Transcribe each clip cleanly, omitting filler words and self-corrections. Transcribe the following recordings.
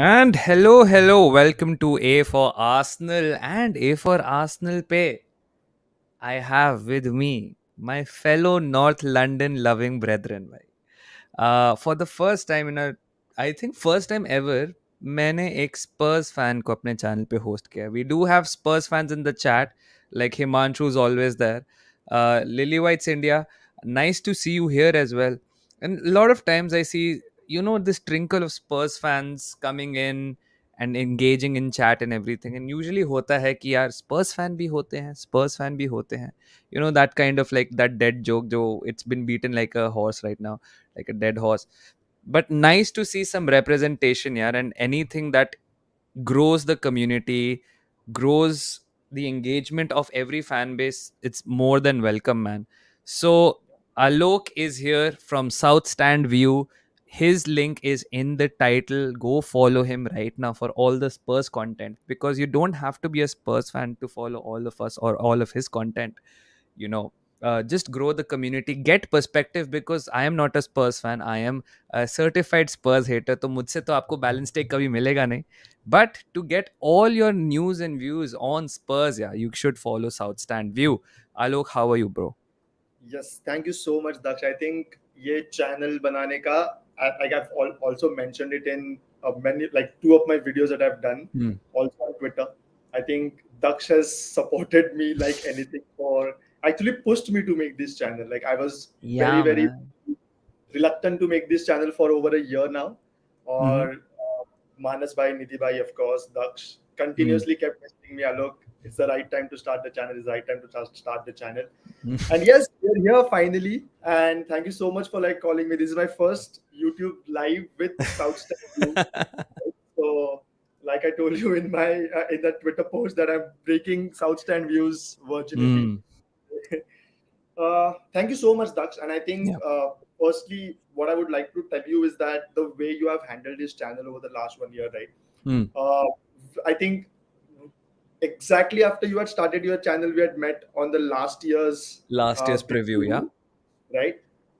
And hello, welcome to A for Arsenal and A for Arsenal Pay. I have with me my fellow North London loving brethren. भाई. For the first time in a, I think first time ever, मैंने एक Spurs fan को अपने channel पे host किया. We do have Spurs fans in the chat, like Himanshu is always there. Lily White's India, nice to see you here as well. And a lot of times I see, this trinkle of Spurs fans coming in and engaging in chat and everything. And usually होता है कि यार Spurs fan भी होते हैं, Spurs fan भी होते हैं. That kind of like that dead joke, जो it's been beaten like a horse right now, like a dead horse. But nice to see some representation, yeah, and anything that grows the community, grows the engagement of every fan base, it's more than welcome, man. So Alok is here from South Stand View. His link is in the title. Go follow him right now for all the Spurs content, because you don't have to be a Spurs fan to follow all of us or all of his content. you know just grow the community, get perspective, because I am not a Spurs fan. I am a certified Spurs hater, तो मुझसे तो आपको balance take कभी मिलेगा नहीं. But to get all your news and views on Spurs, yeah, you should follow South Stand View. Alok, how are you, bro? Yes, thank you so much, Daksh. I think ये channel बनाने का, like I've also mentioned it in many, like two of my videos that I've done, also on Twitter. I think Daksh has supported me like anything for, actually pushed me to make this channel. Like I was very, Yeah, very man. reluctant to make this channel for over a year now. Mm-hmm. Or Manas Bhai, Nidhi Bhai, of course, Daksh Mm. continuously kept messaging me, look, it's the right time to start the channel, it's the right time to start the channel. And yes, we're here finally. And thank you so much for like calling me. This is my first YouTube live with South Star View. So, like I told you in my in that Twitter post, that I'm breaking South Stand View's virginity. Mm. Thank you so much, Daksh. And I think, Yeah. firstly, what I would like to tell you is that the way you have handled this channel over the last 1 year, right? Mm. Uh, I think exactly after you had started your channel, we had met on the last year's Last year's preview, yeah. preview, right?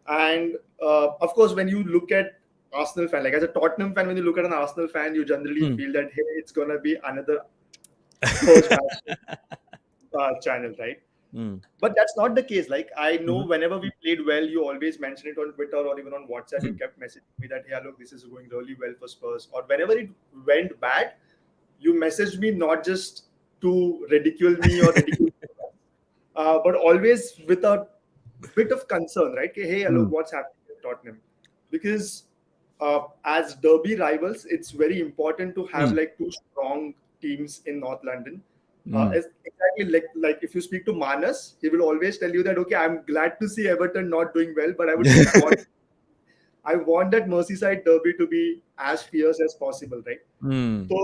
And of course, when you look at Arsenal fan, like as a Tottenham fan, when you look at an Arsenal fan, you generally Mm. feel that hey, it's gonna be another Spurs match channel, right? Mm. But that's not the case. Like I know Mhm. whenever we played well, you always mention it on Twitter or even on WhatsApp. You Mm. kept messaging me that hey, look, this is going really well for Spurs. Or whenever it went bad, you messaged me not just to ridicule me or ridicule, but always with a bit of concern, right? Okay, hey, look, Mm. what's happening at Tottenham? Because as derby rivals, it's very important to have Mm. like two strong teams in North London. Mm. Exactly like if you speak to Manas, he will always tell you that okay, I'm glad to see Everton not doing well, but I want that Merseyside derby to be as fierce as possible, right? Mm. So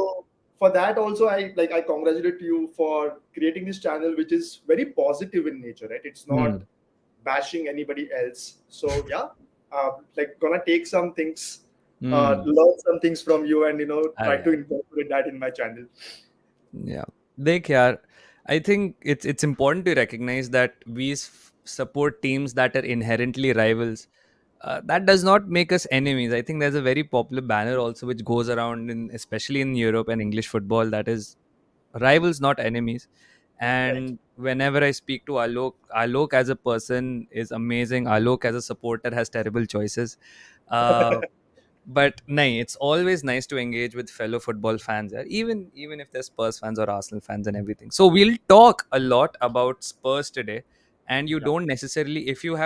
for that also, I congratulate you for creating this channel, which is very positive in nature, right? It's not Mm. bashing anybody else. So yeah, like gonna take some things, Mm. learn some things from you, and try अरे to यार, incorporate that in my channel. yeah. देख यार, I think it's important to recognize that we support teams that are inherently rivals. That does not make us enemies. I think there's a very popular banner also which goes around in, especially in Europe and English football, that is rivals, not enemies. Right. And whenever I speak to Alok, Alok as a person is amazing. Alok as a supporter has terrible choices. Uh, but nahin, it's always nice to engage with fellow football fans, yeah? Even if they're Spurs fans or Arsenal fans and everything. So we'll talk a lot about Spurs today. And you Yeah. don't necessarily, if your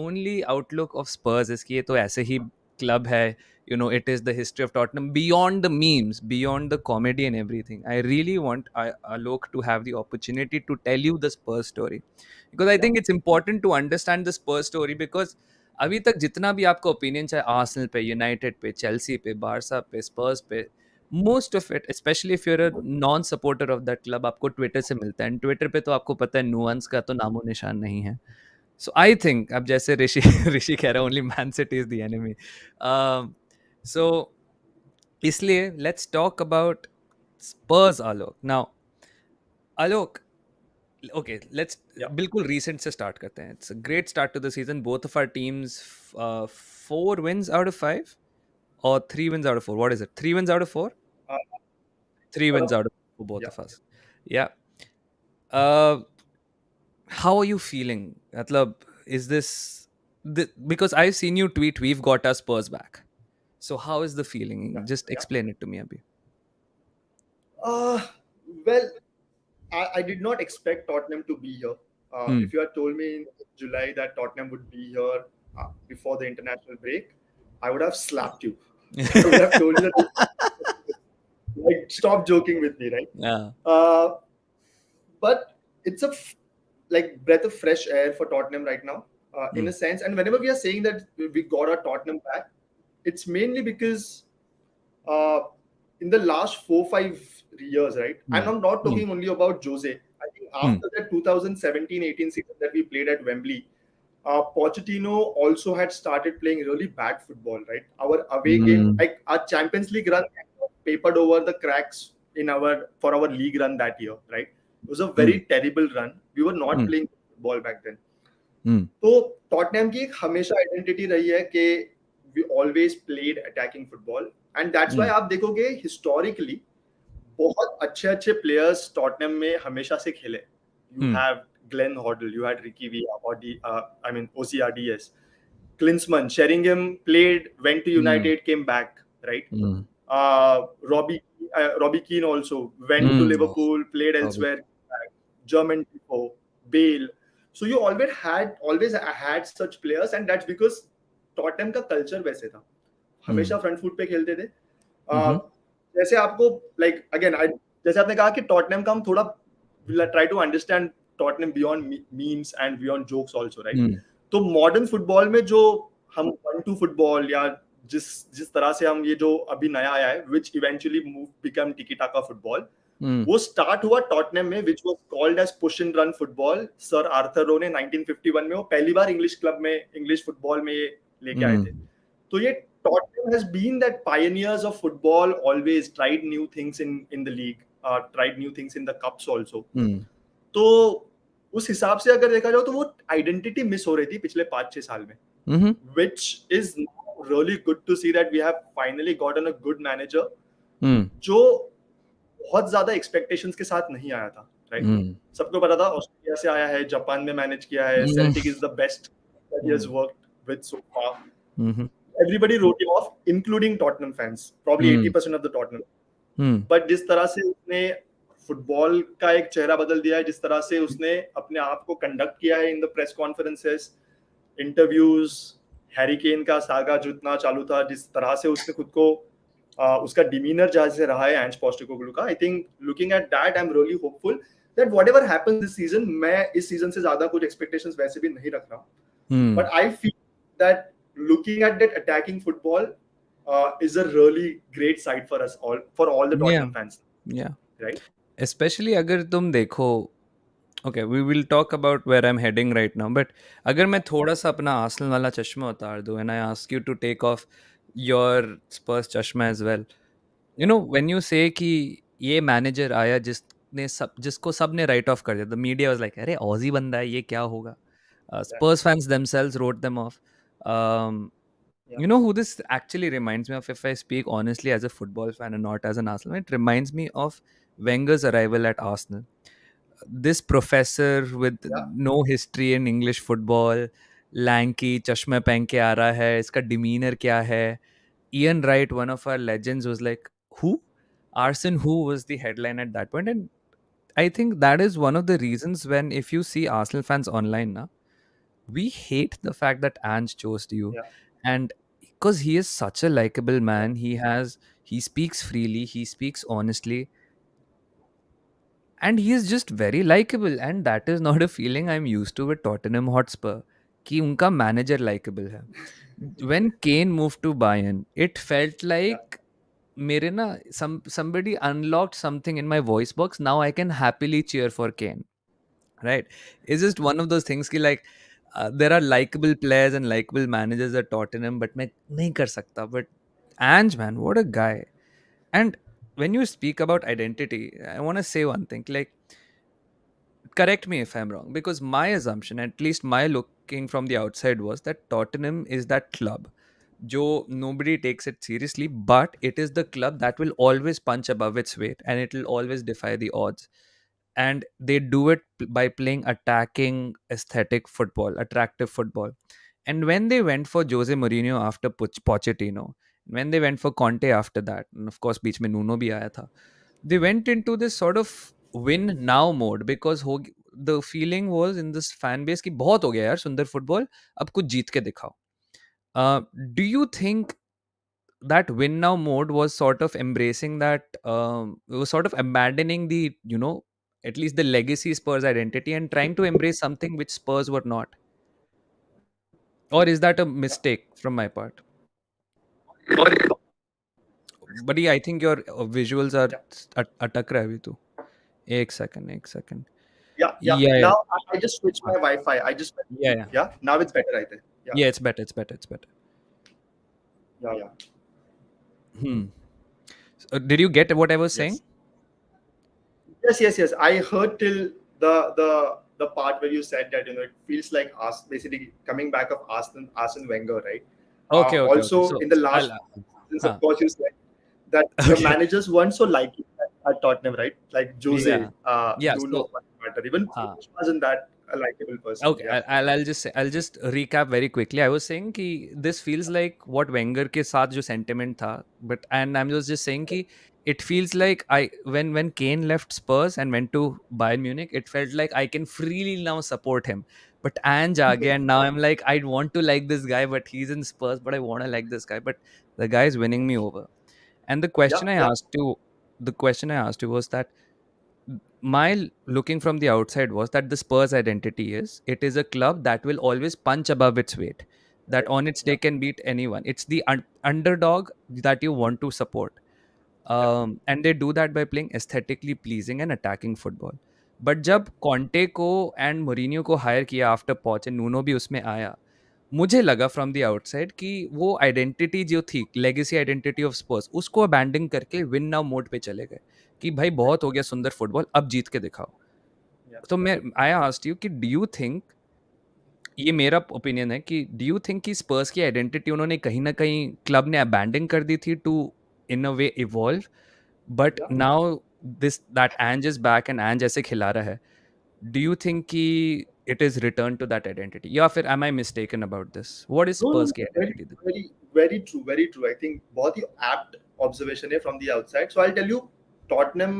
only outlook of Spurs is कि ये तो ऐसे ही club है, it is the history of Tottenham, beyond the memes, beyond the comedy and everything. I really want Alok to have the opportunity to tell you the Spurs story, because I Yeah. think it's important to understand the Spurs story. Because अभी तक जितना भी आपका opinion, चाहे Arsenal पे, United पे, Chelsea पे, Barça पे, स्पर्स पे, most of it, specially if you're a non supporter of that club, आपको ट्विटर से मिलता है. एंड ट्विटर पे तो आपको पता है नुआंस का तो नामो निशान नहीं है. सो आई थिंक, अब जैसे ऋषि ऋषि कह रहा है only Man City is the enemy. So इसलिए let's talk about Spurs. Alok, now Alok, okay, let's Yeah. बिल्कुल recent से start करते हैं. It's a great start to the season. Both of our teams, 4 wins out of 5, or 3 wins out of 4? What is it? 3 wins out of 4? Uh, 3 wins out of 4 for both yeah. of us. Yeah. Uh, how are you feeling? Matlab, is this because I've seen you tweet, we've got our Spurs back. So how is the feeling? Just Yeah. explain it to me, Abhi. Uh, well, I did not expect Tottenham to be here. Hmm. If you had told me in July that Tottenham would be here before the international break, I would have slapped you. I would have told you that, like, stop joking with me, right? Yeah. Uh, but it's like breath of fresh air for Tottenham right now, in Hmm. a sense. And whenever we are saying that we got our Tottenham back, it's mainly because uh, in the last 4 5 years, right? And Hmm. I'm not Hmm. talking only about Jose. I think Hmm. after that 2017-18 season that we played at Wembley, Pochettino also had started playing really bad football, right? Our away game, Hmm. like our Champions League run, papered over the cracks in our for our league run that year, right? It was a Hmm. very terrible run. We were not Hmm. playing football back then. Hmm. तो Tottenham की एक हमेशा identity रही है कि we always played attacking football and that's why Hmm. आप देखोगे historically बहुत अच्छे अच्छे प्लेयर्स टॉटनहम में हमेशा से खेले you Hmm. Have Glenn Hoddle you had Ricky वी ऑडी आई मीन ओसीआरडीएस Klinsmann, Sheringham played, went to Hmm. United, came back, right? Hmm. Robbie Robbie Keane also went to Hmm. Oh, Liverpool, played Robbie. elsewhere, back. German people, Bale. So you always had such players, and that's because Tottenham का culture वैसे था Hmm. हमेशा front foot पे खेलते थे Mm-hmm. जैसे आपको like again जैसे आपने कहा कि टॉटनहम का हम थोड़ा try to understand Tottenham beyond memes and beyond jokes also right Hmm. तो मॉडर्न फुटबॉल में जो हम 1-2 फुटबॉल या जिस जिस तरह से हम ये जो अभी नया आया है which eventually move become tiki taka football Hmm. वो स्टार्ट हुआ टॉटनहम में which was called as push and run football sir Arthur Rowe ने 1951 में वो पहली बार इंग्लिश क्लब में इंग्लिश फुटबॉल में ये लेके आए थे Hmm. तो ये Tottenham has been that pioneers of football, always tried new things in the league, tried new things in the cups also. Hmm. तो उस हिसाब से अगर देखा जाए तो वो आइडेंटिटी मिस हो रही थी पिछले 5-6 साल में Mm-hmm. which is really good to see that we have finally gotten a good manager Hmm. जो बहुत ज्यादा एक्सपेक्टेशंस के साथ नहीं आया था राइट Hmm. सबको पता था ऑस्ट्रेलिया से आया है जापान में मैनेज किया है Hmm. Celtic is the best that he has Hmm. worked with so far. Mm-hmm. Everybody wrote him off, including Tottenham fans, probably Hmm. 80% of the Tottenham. Hmm. But जिस तरह से उसने फुटबॉल का एक चेहरा बदल दिया है जिस तरह से उसने अपने आप को कंडक्ट किया है in the press conferences interviews Harry Kane का सागा जितना चालू था जिस तरह से उसने खुद को उसका डिमीनर जहाँ से रहा है एंज पोस्टेकोग्लू का I think looking at that I am really hopeful that whatever happens this season मैं इस सीजन से ज्यादा कुछ एक्सपेक्टेशंस वैसे भी नहीं रख रहा Hmm. but I feel that looking at that attacking football is a really great sight for all the Yeah. Tottenham fans, Yeah. right? Especially अगर तुम देखो, okay, we will talk about where I'm heading right now. But अगर मैं थोड़ा सा अपना Arsenal वाला चश्मा उतार दूं, and I ask you to take off your Spurs चश्मा as well. You know, when you say कि ये मैनेजर आया जिसको सब ने राइट ऑफ कर दिया, the media was like, अरे ऑजी बंदा है, ये क्या होगा? Yeah, Spurs fans themselves wrote them off. Um, yeah, You know who this actually reminds me of, if I speak honestly as a football fan and not as an Arsenal fan? It reminds me of Wenger's arrival at Arsenal. This professor with yeah, no history in English football, lanky, चश्मे पहन के आ रहा है, इसका demeanor क्या है? Ian Wright, one of our legends, was like, who? Arsene Who was the headline at that point. And I think that is one of the reasons when, if you see Arsenal fans online now, we hate the fact that Ange chose you. yeah, And because he is such a likable yeah, man, he speaks freely, he speaks honestly, and he is just very likable. And that is not a feeling I'm used to with Tottenham Hotspur. कि उनका manager likable है. When Kane moved to Bayern, it felt yeah, like मेरे ना somebody unlocked something in my voice box. Now I can happily cheer for Kane. Right? It's just one of those things कि like there are likable players and likable managers at Tottenham, but मैं नहीं कर सकता. But Ange, man, what a guy. And when you speak about identity, I want to say one thing. Like, correct me if I'm wrong, because my assumption, at least my looking from the outside, was that Tottenham is that club Joe, nobody takes it seriously, but it is the club that will always punch above its weight and it will always defy the odds. And they do it by playing attacking, aesthetic football, attractive football. And when they went for Jose Mourinho after Pochettino, when they went for Conte after that, and of course, beach mein Nuno bhi aaya tha, they went into this sort of win now mode because the feeling was in this fan base कि बहुत हो गया यार सुंदर football, अब कुछ जीत के दिखाओ. uh, do you think that win now mode was sort of embracing that, was sort of abandoning the, at least the legacy Spurs identity and trying to embrace something which Spurs were not? Or is that a mistake from my part? Buddy, I think your visuals are Yeah. atak raha hai abhi tu. एक second, एक second. Yeah, yeah. Yeah, yeah. Now I just switched my हाँ, Wi-Fi. I just went yeah, yeah. yeah. Now it's better, I think. Yeah, Yeah, it's better, it's better, it's better. yeah, yeah. Hmm. So, did you get what I was saying? Yes, yes, yes, yes. I heard till the part where you said that it feels like us basically coming back of Arsene Wenger, right? Okay, okay, okay. Also So, in the I'll, last seasons, huh. of course, you said that the Okay. managers weren't so likely at Tottenham, right? Like Jose, Yeah. Yeah. Nuno, So, for that matter. Even huh. Poch wasn't that a likable person. Okay, Yeah, I'll just say, I'll just recap very quickly. I was saying कि this feels like what Wenger के साथ जो sentiment था, but and I'm just saying कि it feels like I when Kane left Spurs and went to Bayern Munich, it felt like I can freely now support him. But Ange आ गया and now I'm like I want to like this guy, but he's in Spurs, but I want to like this guy, but the guy is winning me over. And yeah, yeah, the question I asked you was that my looking from the outside was that the Spurs identity is it is a club that will always punch above its weight, that right, on its yeah, day can beat anyone. It's the underdog that you want to support. yeah, And they do that by playing aesthetically pleasing and attacking football. But जब Conte को and Mourinho को higher किया after पॉच and Nuno भी उसमें आया, मुझे लगा फ्रॉम द आउटसाइड कि वो आइडेंटिटी जो थी लेगेसी आइडेंटिटी ऑफ स्पर्स उसको अबैंडन करके विन नाउ मोड पे चले गए कि भाई right, बहुत हो गया सुंदर फुटबॉल, अब जीत के दिखाओ. yeah, तो मैं आई आस्क्ड यू कि डू यू थिंक, ये मेरा ओपिनियन है कि डू यू थिंक कि स्पर्स की आइडेंटिटी उन्होंने कहीं ना कहीं क्लब ने अबैंडन कर दी थी to in a way evolve, but yeah. Now this that Ange is back and Ange ऐसे खिला रहा है, डू यू थिंक कि it is return to that identity या फिर am I mistaken about this? What is No, no, Spurs no, की very, identity? very, very true, very true. I think बहुत ही apt observation है from the outside. So I'll tell you, Tottenham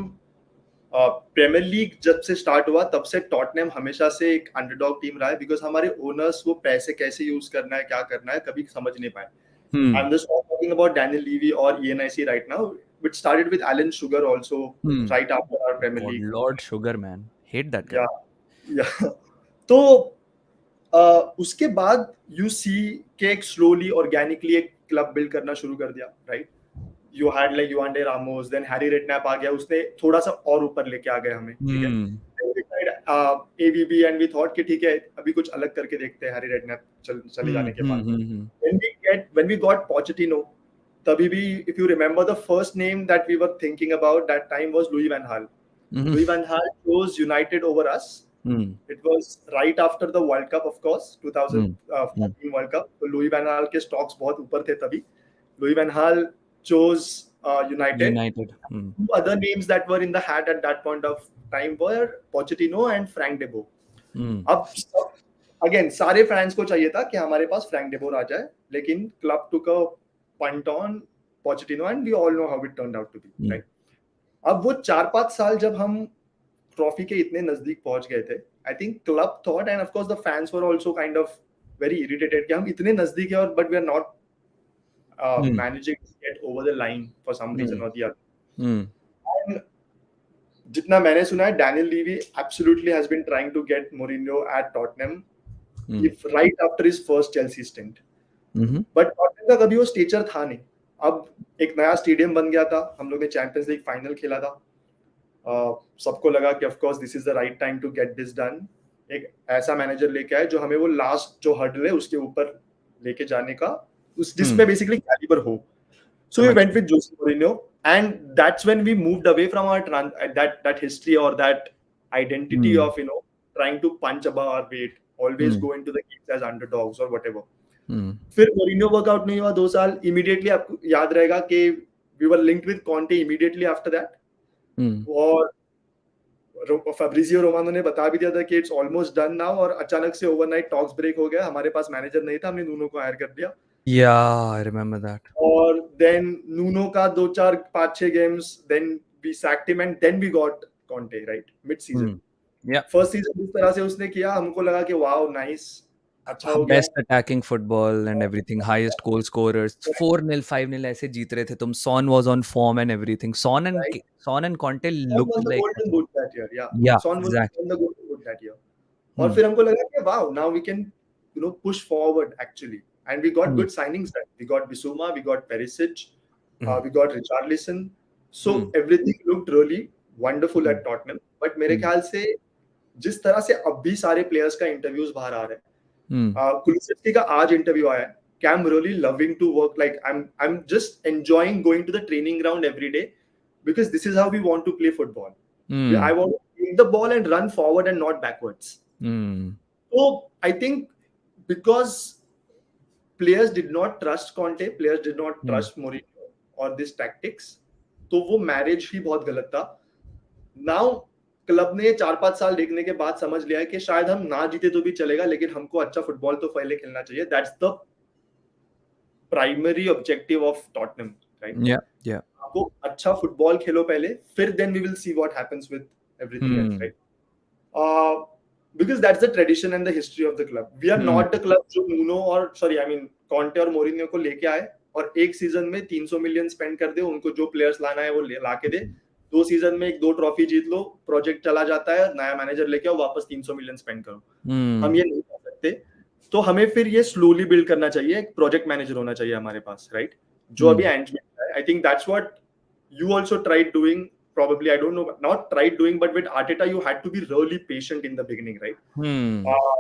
Premier League जब से start हुआ तब से Tottenham हमेशा से एक अंडरडॉग टीम रहा है बिकॉज हमारे ओनर्स वो पैसे कैसे यूज करना है क्या करना है कभी समझ नहीं पाए. I Hmm. Am just talking about Daniel Levy और ENIC right now which started with Alan Sugar also Hmm. right after our Premier God, League. Lord Sugar, man. Hate that guy. Yeah, yeah. तो उसके बाद you see के एक slowly organically एक club build करना शुरू कर दिया right. You had like Juande Ramos then Harry Redknapp आ गया उसने थोड़ा सा और ऊपर लेके आ गए हमें ठीक है. Hmm. AVB and we thought कि ठीक है अभी कुछ अलग करके देखते हैं हैरी रेडनैप चले Hmm. जाने के Hmm. बाद. Hmm. when we got Pochettino तभी भी if you remember the first name that we were thinking about that time was Louis van Gaal. Hmm. Louis van Gaal chose United over us. Hmm. It was right after the World Cup, of course, Hmm. 2014 World Cup. So Louis van Gaal के stocks बहुत ऊपर थे तभी. Louis van Gaal chose United. United. Hmm. Two other names that were in the hat at that point of time were Pochettino and Frank de Boer. Hmm. अब again सारे fans को चाहिए था कि हमारे पास फ्रैंक डेबोर आ जाए लेकिन club took a point on Pochettino and we all know how it turned out to be right. अब वो 4-5 साल जब हम ट्रॉफी के इतने नजदीक पहुंच गए थे I think club thought and of course the fans were also kind of very irritated कि हम इतने नजदीक है और but we are not managing to get over the line for some reason और द अदर. Hmm. एंड जितना मैंने सुना है Daniel Levy absolutely has been trying to get Mourinho at Tottenham Hmm. if right after his first Chelsea stint. Mm-hmm. But Tottenham का कभी वो stretcher था नहीं. अब एक नया स्टेडियम बन गया था हम लोग ने चैंपियंस लीग फाइनल खेला था. सबको लगा कि of course this is the right time to get this done. एक ऐसा मैनेजर लेके आए जो हमें वो लास्ट जो हर्डल है उसके ऊपर लेके जाने का उस जिसमें बेसिकली कैलिबर हो. So we went with Jose Mourinho, and that's when we moved away from our that history or that identity of trying to punch above our weight, always go into the games as underdogs or whatever. Hmm. फिर मोरिन्यो workout नहीं हुआ 2 साल, immediately आपको याद रहेगा कि we were linked with Conte immediately after that. Hmm. और Fabrizio Romano ने बता भी दिया था कि इट्स ऑलमोस्ट डन नाउ, और अचानक से ओवरनाइट टॉक्स ब्रेक हो गया, हमारे पास मैनेजर नहीं था, हमने नूनो को हायर कर दिया। Yeah, I remember that. और देन नूनो का 2 4 5 6 games, then we sacked him and then we got Conte right mid season. Hmm. Yeah. First season जिस तरह से उसने किया, हमको लगा कि वाओ नाइस, अच्छा हो गया। Best attacking football and everything, highest goal scorers, 4-0, 5-0 ऐसे जीत रहे थे तुम. Son was on form and everything. Right, Son and Conte Son looked won the like golden मतलब. boot that year, yeah. Yeah, Son exactly. won the golden boot that year. और Hmm. फिर हमको लगा कि wow, now we can push forward actually, and we got Hmm. good signings then. We got Bissouma, we got Perisic, Hmm. we got Richarlison. So Hmm. everything looked really wonderful Hmm. at Tottenham. But मेरे Hmm. ख्याल से जिस तरह से अब भी सारे players का इंटरव्यूज बाहर आ रहे हैं, Hmm. कुलिसिस्की का आज इंटरव्यू आया है कि I'm really loving to work, like I'm just enjoying going to the training ground every day because this is how we want to play football. I Hmm. want to take the ball and run forward and not backwards. Hmm. So I think because players did not trust Conte, players did not Hmm. trust Mourinho or this tactics, तो वो marriage ही बहुत गलत था। Now club ने 4 5 साल देखने के बाद समझ लिया है कि शायद हम ना जीते तो भी चलेगा, लेकिन हमको अच्छा फुटबॉल तो पहले खेलना चाहिए। That's the primary objective of Tottenham, right? Yeah. Yeah. आपको अच्छा फुटबॉल खेलो पहले, फिर then we will see what happens with everything else, Hmm. Right? Because that's the tradition and the history of the club. We are Hmm. Not the club जो Nuno और sorry I mean Conte और Mourinho को लेके आए और एक season में 300 million spend कर दे, उनको जो प्लेयर्स लाना है वो ला के दे, 2 सीजन में 1 2 ट्रॉफी जीत लो, प्रोजेक्ट चला जाता है, नया मैनेजर लेके आओ, वापस 300 मिलियन स्पेंड करो। हम Hmm. ये नहीं कर सकते। तो हमें फिर ये स्लोली बिल्ड करना चाहिए, एक प्रोजेक्ट मैनेजर होना चाहिए हमारे पास, राइट? जो अभी Hmm. एंज में है। I think that's what you also tried doing, probably, I don't know, not tried doing, but with Arteta you had to be really patient in the beginning, right? Hmm. uh,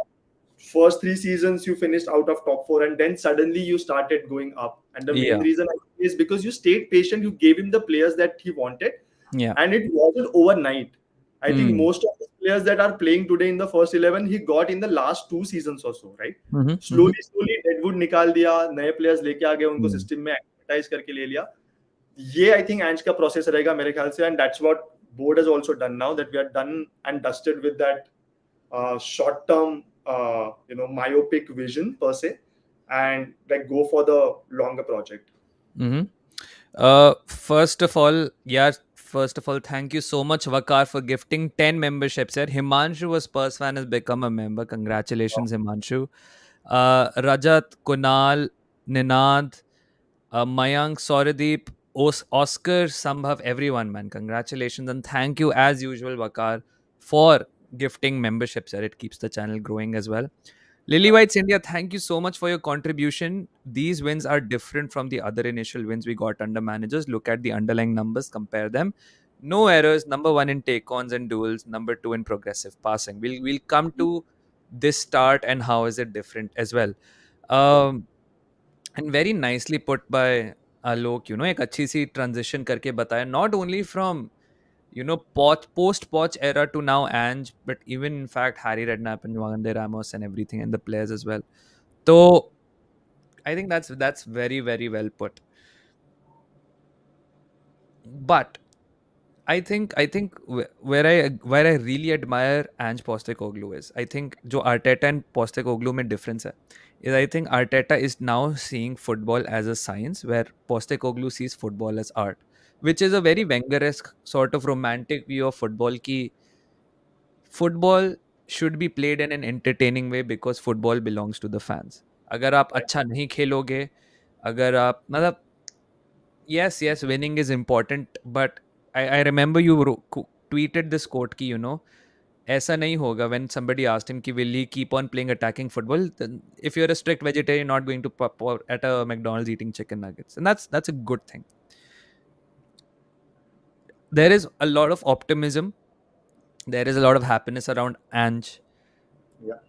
First 3 seasons you finished out of top 4 and then suddenly you started going up, and the main Yeah. reason I think is because you stayed patient, you gave him the players that he wanted, Yeah. and it wasn't overnight. I think Hmm. most of the players that are playing today in the first 11 he got in the last 2 seasons or so, right? Mhm. Mhm. Slowly Deadwood निकाल दिया, नए players लेके आ गए, उनको Hmm. System में एक्टिवाइज करके ले लिया। ये आई थिंक एंज का प्रोसेस रहेगा मेरे ख्याल से, and that's what board has also done now, that we are done and dusted with that short term myopic vision per se, and like go for the longer project. Mhm. First of all, yeah, first of all, thank you so much, Vakar, for gifting 10 memberships here. Himanshu, a Spurs fan, has become a member. Congratulations, Himanshu. Rajat, Kunal, Ninad, Mayank, Sauradeep, Oscar, Sambhav, everyone, man. Congratulations. And thank you, as usual, Vakar, for gifting memberships here. It keeps the channel growing as well. Lily Yeah. Whites India, thank you so much for your contribution. These wins are different from the other initial wins we got under managers. Look at the underlying numbers, compare them. No errors. Number one in take-ons and duels. Number two in progressive passing. We'll come to this start and how is it different as well. Um, and very nicely put by Alok. एक अच्छी सी transition करके बताया. Not only from post Poch era to now Ange, but even in fact Harry Redknapp and Wande Ramos and everything and the players as well. So I think that's very very well put. But I think where I really admire Ange Postecoglou is, I think जो Arteta and Postecoglou में difference है is I think Arteta is now seeing football as a science where Postecoglou sees football as art, which is a very Wenger-esque sort of romantic view of football की football should be played in an entertaining way because football belongs to the fans. अगर आप Right. अच्छा नहीं खेलोगे, अगर आप मतलब yes yes winning is important, but I remember you tweeted this quote ki ऐसा नहीं होगा when somebody asked him ki will he keep on playing attacking football, then if you're a strict vegetarian you're not going to pop at a McDonald's eating chicken nuggets, and that's a good thing. There is a lot of optimism, there is a lot of happiness around Ange. Yeah.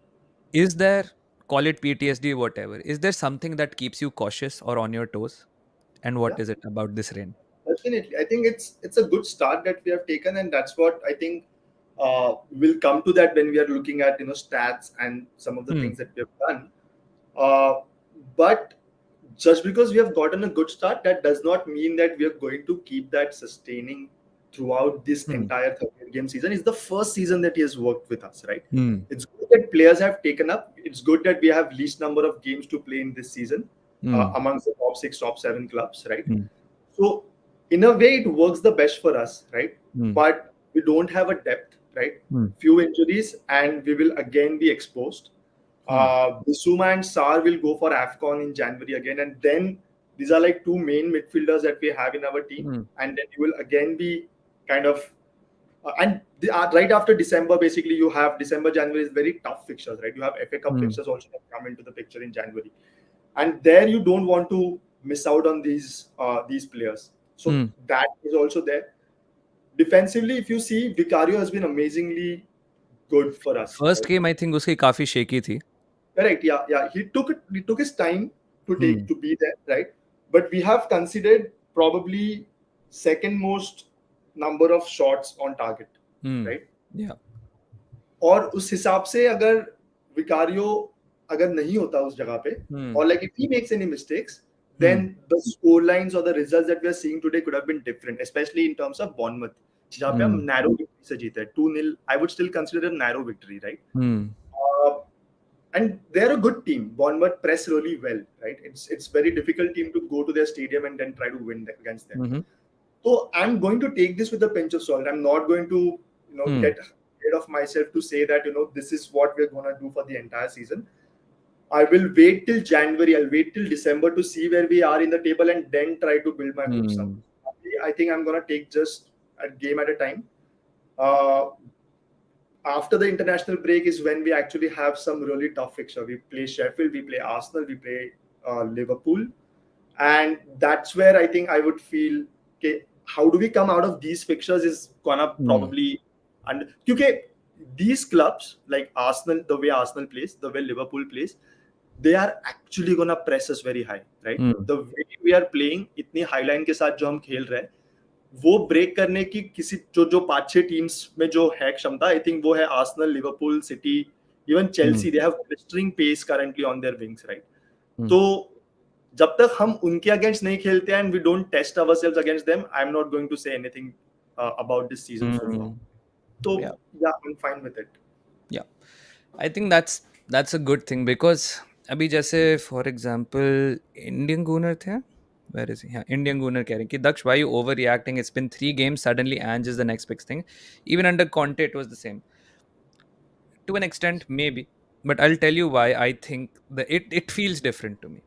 Is there, call it PTSD, whatever, is there something that keeps you cautious or on your toes? And what Yeah, is it about this rain? definitely. I think it's a good start that we have taken, and that's what I think we'll come to that when we are looking at stats and some of the Hmm. things that we have done. Uh, But just because we have gotten a good start, that does not mean that we are going to keep that sustaining throughout this Hmm. entire 30 game season. It's the first season that he has worked with us, right? Hmm. It's good that players have taken up. It's good that we have least number of games to play in this season Hmm. amongst the top six, top seven clubs, right? Hmm. So in a way, it works the best for us, right? Hmm. But we don't have a depth, right? Hmm. Few injuries, and we will again be exposed. Hmm. Bissouma and Sar will go for AFCON in January again, and then these are like two main midfielders that we have in our team, Hmm. and then you will again be kind of right after December, basically you have December, January is very tough fixtures, right? You have FA Cup Hmm. fixtures also that come into the picture in January, and there you don't want to miss out on these players. So Hmm. that is also there. Defensively, if you see, Vicario has been amazingly good for us, first right? Game I think उसकी काफी shaky थी. Correct. Yeah, yeah. He took his time to Hmm. be there, right? But we have considered probably second most number of shots on target, Hmm. right? Yeah. और उस हिसाब से अगर Vicario अगर नहीं होता उस जगह पे Hmm. or like if he makes any mistakes, then Hmm. the score lines or the results that we are seeing today could have been different, especially in terms of Bournemouth, जहाँ पे हम Hmm. narrow victory से जीते 2-0. I would still consider a narrow victory, right? Hmm. Uh, and they're a good team. Bournemouth press really well, right? It's very difficult team to go to their stadium and then try to win against them. Mhm. So I'm going to take this with a pinch of salt. I'm not going to, Hmm. get rid of myself to say that this is what we're gonna do for the entire season. I will wait till January. I'll wait till December to see where we are in the table and then try to build my hopes up. Hmm. I think I'm gonna take just a game at a time. Uh, After the international break is when we actually have some really tough fixture. We play Sheffield, we play Arsenal, we play Liverpool, and that's where I think I would feel, okay, how do we come out of these fixtures is gonna Hmm. probably, and okay, these clubs like Arsenal, the way Arsenal plays, the way Liverpool plays, they are actually gonna press us very high, right? Hmm. The way we are playing, इतनी high line के साथ जो हम खेल रहे हैं, वो break करने की किसी जो जो पांच छह टीम्स में जो है क्षमता, आई थिंक वो है Arsenal, Liverpool, City, even Hmm. Chelsea. They have blistering pace currently on their wings, right? Hmm. तो जब तक हम उनके अगेंस्ट नहीं खेलते and we don't test ourselves against them, I am not going to say anything about this season so far. Hmm. तो Yeah. या I am fine with it. Yeah. I think that's a good thing because अभी जैसे for example Indian गूनर थे. Where is he? Yeah, Indian Gooner कह रहे हैं कि Daksh, why you overreacting? It's been 3 games. Suddenly, Ange is the next big thing. Even under Conte, it was the same. To an extent, maybe. But I'll tell you why I think that it feels different to me.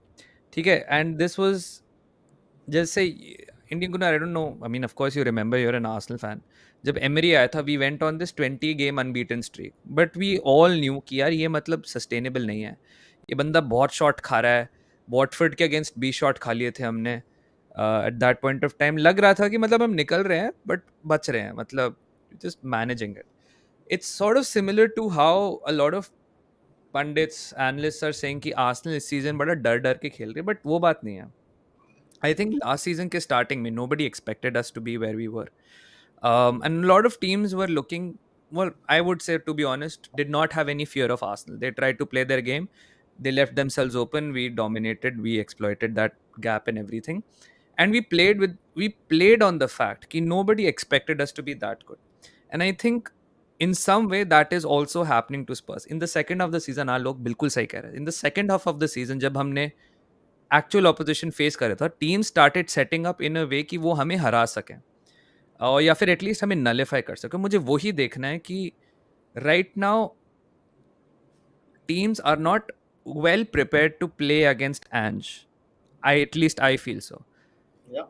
Okay, and this was जैसे Indian gooner, I don't know, I mean of course you remember, you're an Arsenal fan. जब Emery आया था we went on this 20 game unbeaten streak, but we all knew कि यार ये मतलब sustainable नहीं है. ये बंदा बहुत शॉट खा रहा है. वॉटफर्ड के अगेंस्ट 20 शॉट खा लिए थे हमने at that point of time. लग रहा था कि मतलब हम निकल रहे हैं बट बच रहे हैं, मतलब just managing it. It's sort of similar to how a lot of pundits analyst are saying कि आर्सेनल इस सीजन बड़ा डर डर के खेल रहे, बट वो बात नहीं है. I think last season ke starting mein nobody expected us to be where we were. And a lot of teams were looking, well, I would say, to be honest, did not have any fear of Arsenal. They tried to play their game. They left themselves open. We dominated. We exploited that gap and everything. And we played on the fact that nobody expected us to be that good. And I think in some way that is also happening to Spurs. In the second half of the season, log bilkul sahi keh rahe. In the second half of the season, जब हमने actual opposition face करे था, team started setting up in a way कि वो हमें हरा सकें और या फिर एटलीस्ट हमें नलीफाई कर सकें. मुझे वही देखना है कि right now teams are not well prepared to play against Ange. I at least I feel so. Yeah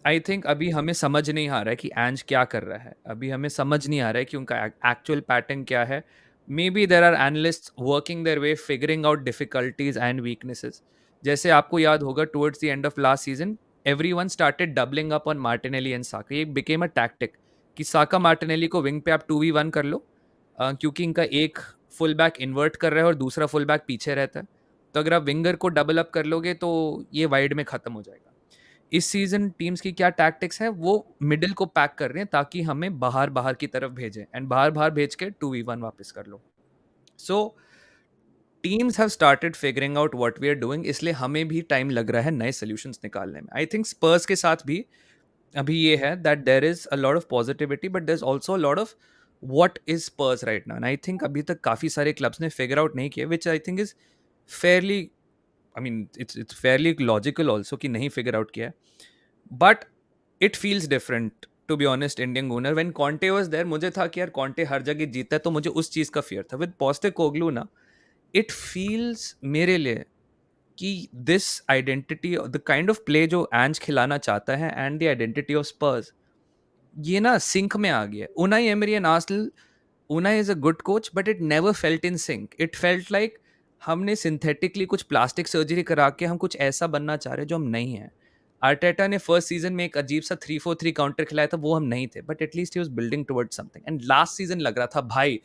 I think अभी हमें समझ नहीं आ रहा है कि एंज क्या कर रहा है. अभी हमें समझ नहीं आ रहा है कि उनका एक्चुअल पैटर्न क्या है. Maybe there are analyst working their way figuring out difficulties and weaknesses. जैसे आपको याद होगा towards the end of last season everyone started doubling up on Martinelli and Saka. ये became a tactic कि साका Martinelli को wing पे आप 2v1 कर लो, क्योंकि इनका एक फुल बैक इन्वर्ट कर रहा है और दूसरा फुल बैक पीछे रहता है. तो अगर आप विंगर को डबल अप कर लोगे तो ये वाइड में खत्म हो जाएगा. इस सीजन टीम्स की क्या टैक्टिक्स है, वो मिडिल को पैक कर रहे हैं ताकि हमें बाहर बाहर की तरफ भेजें एंड बाहर बाहर भेज के 2v1 वापस कर लो. So teams have started figuring out what we are doing, इसलिए हमें भी टाइम लग रहा है नए सॉल्यूशंस निकालने में। आई थिंक स्पर्स के साथ भी अभी ये है that there is a lot of positivity, but there is also a lot of what is Spurs right now. And I think अभी तक काफी सारे क्लब्स ने फिगर आउट नहीं किया, which I think is fairly, I mean it's fairly logical also कि नहीं figure out किया है। But it feels different to be honest. Indian owner when Conte was there, मुझे था कि यार कॉन्टे हर जगह जीता है, तो मुझे उस चीज का फियर था। विद पोस्टेकोग्लू ना, इट फील्स मेरे लिए कि this identity, the kind of play जो एंज खिलाना चाहता है एंड द आइडेंटिटी ऑफ स्पर्स, ये ना सिंक में आ गया है। Unai emery and Arsenal, Unai is a good coach, but it never felt in sync. It felt like हमने सिंथेटिकली कुछ प्लास्टिक सर्जरी करा के हम कुछ ऐसा बनना चाह रहे हैं जो हम नहीं हैं। आर्टेटा ने फर्स्ट सीजन में एक अजीब सा 3-4-3 काउंटर खिलाया था, वो हम नहीं थे, but at least he was building towards something. And last season लग रहा था भाई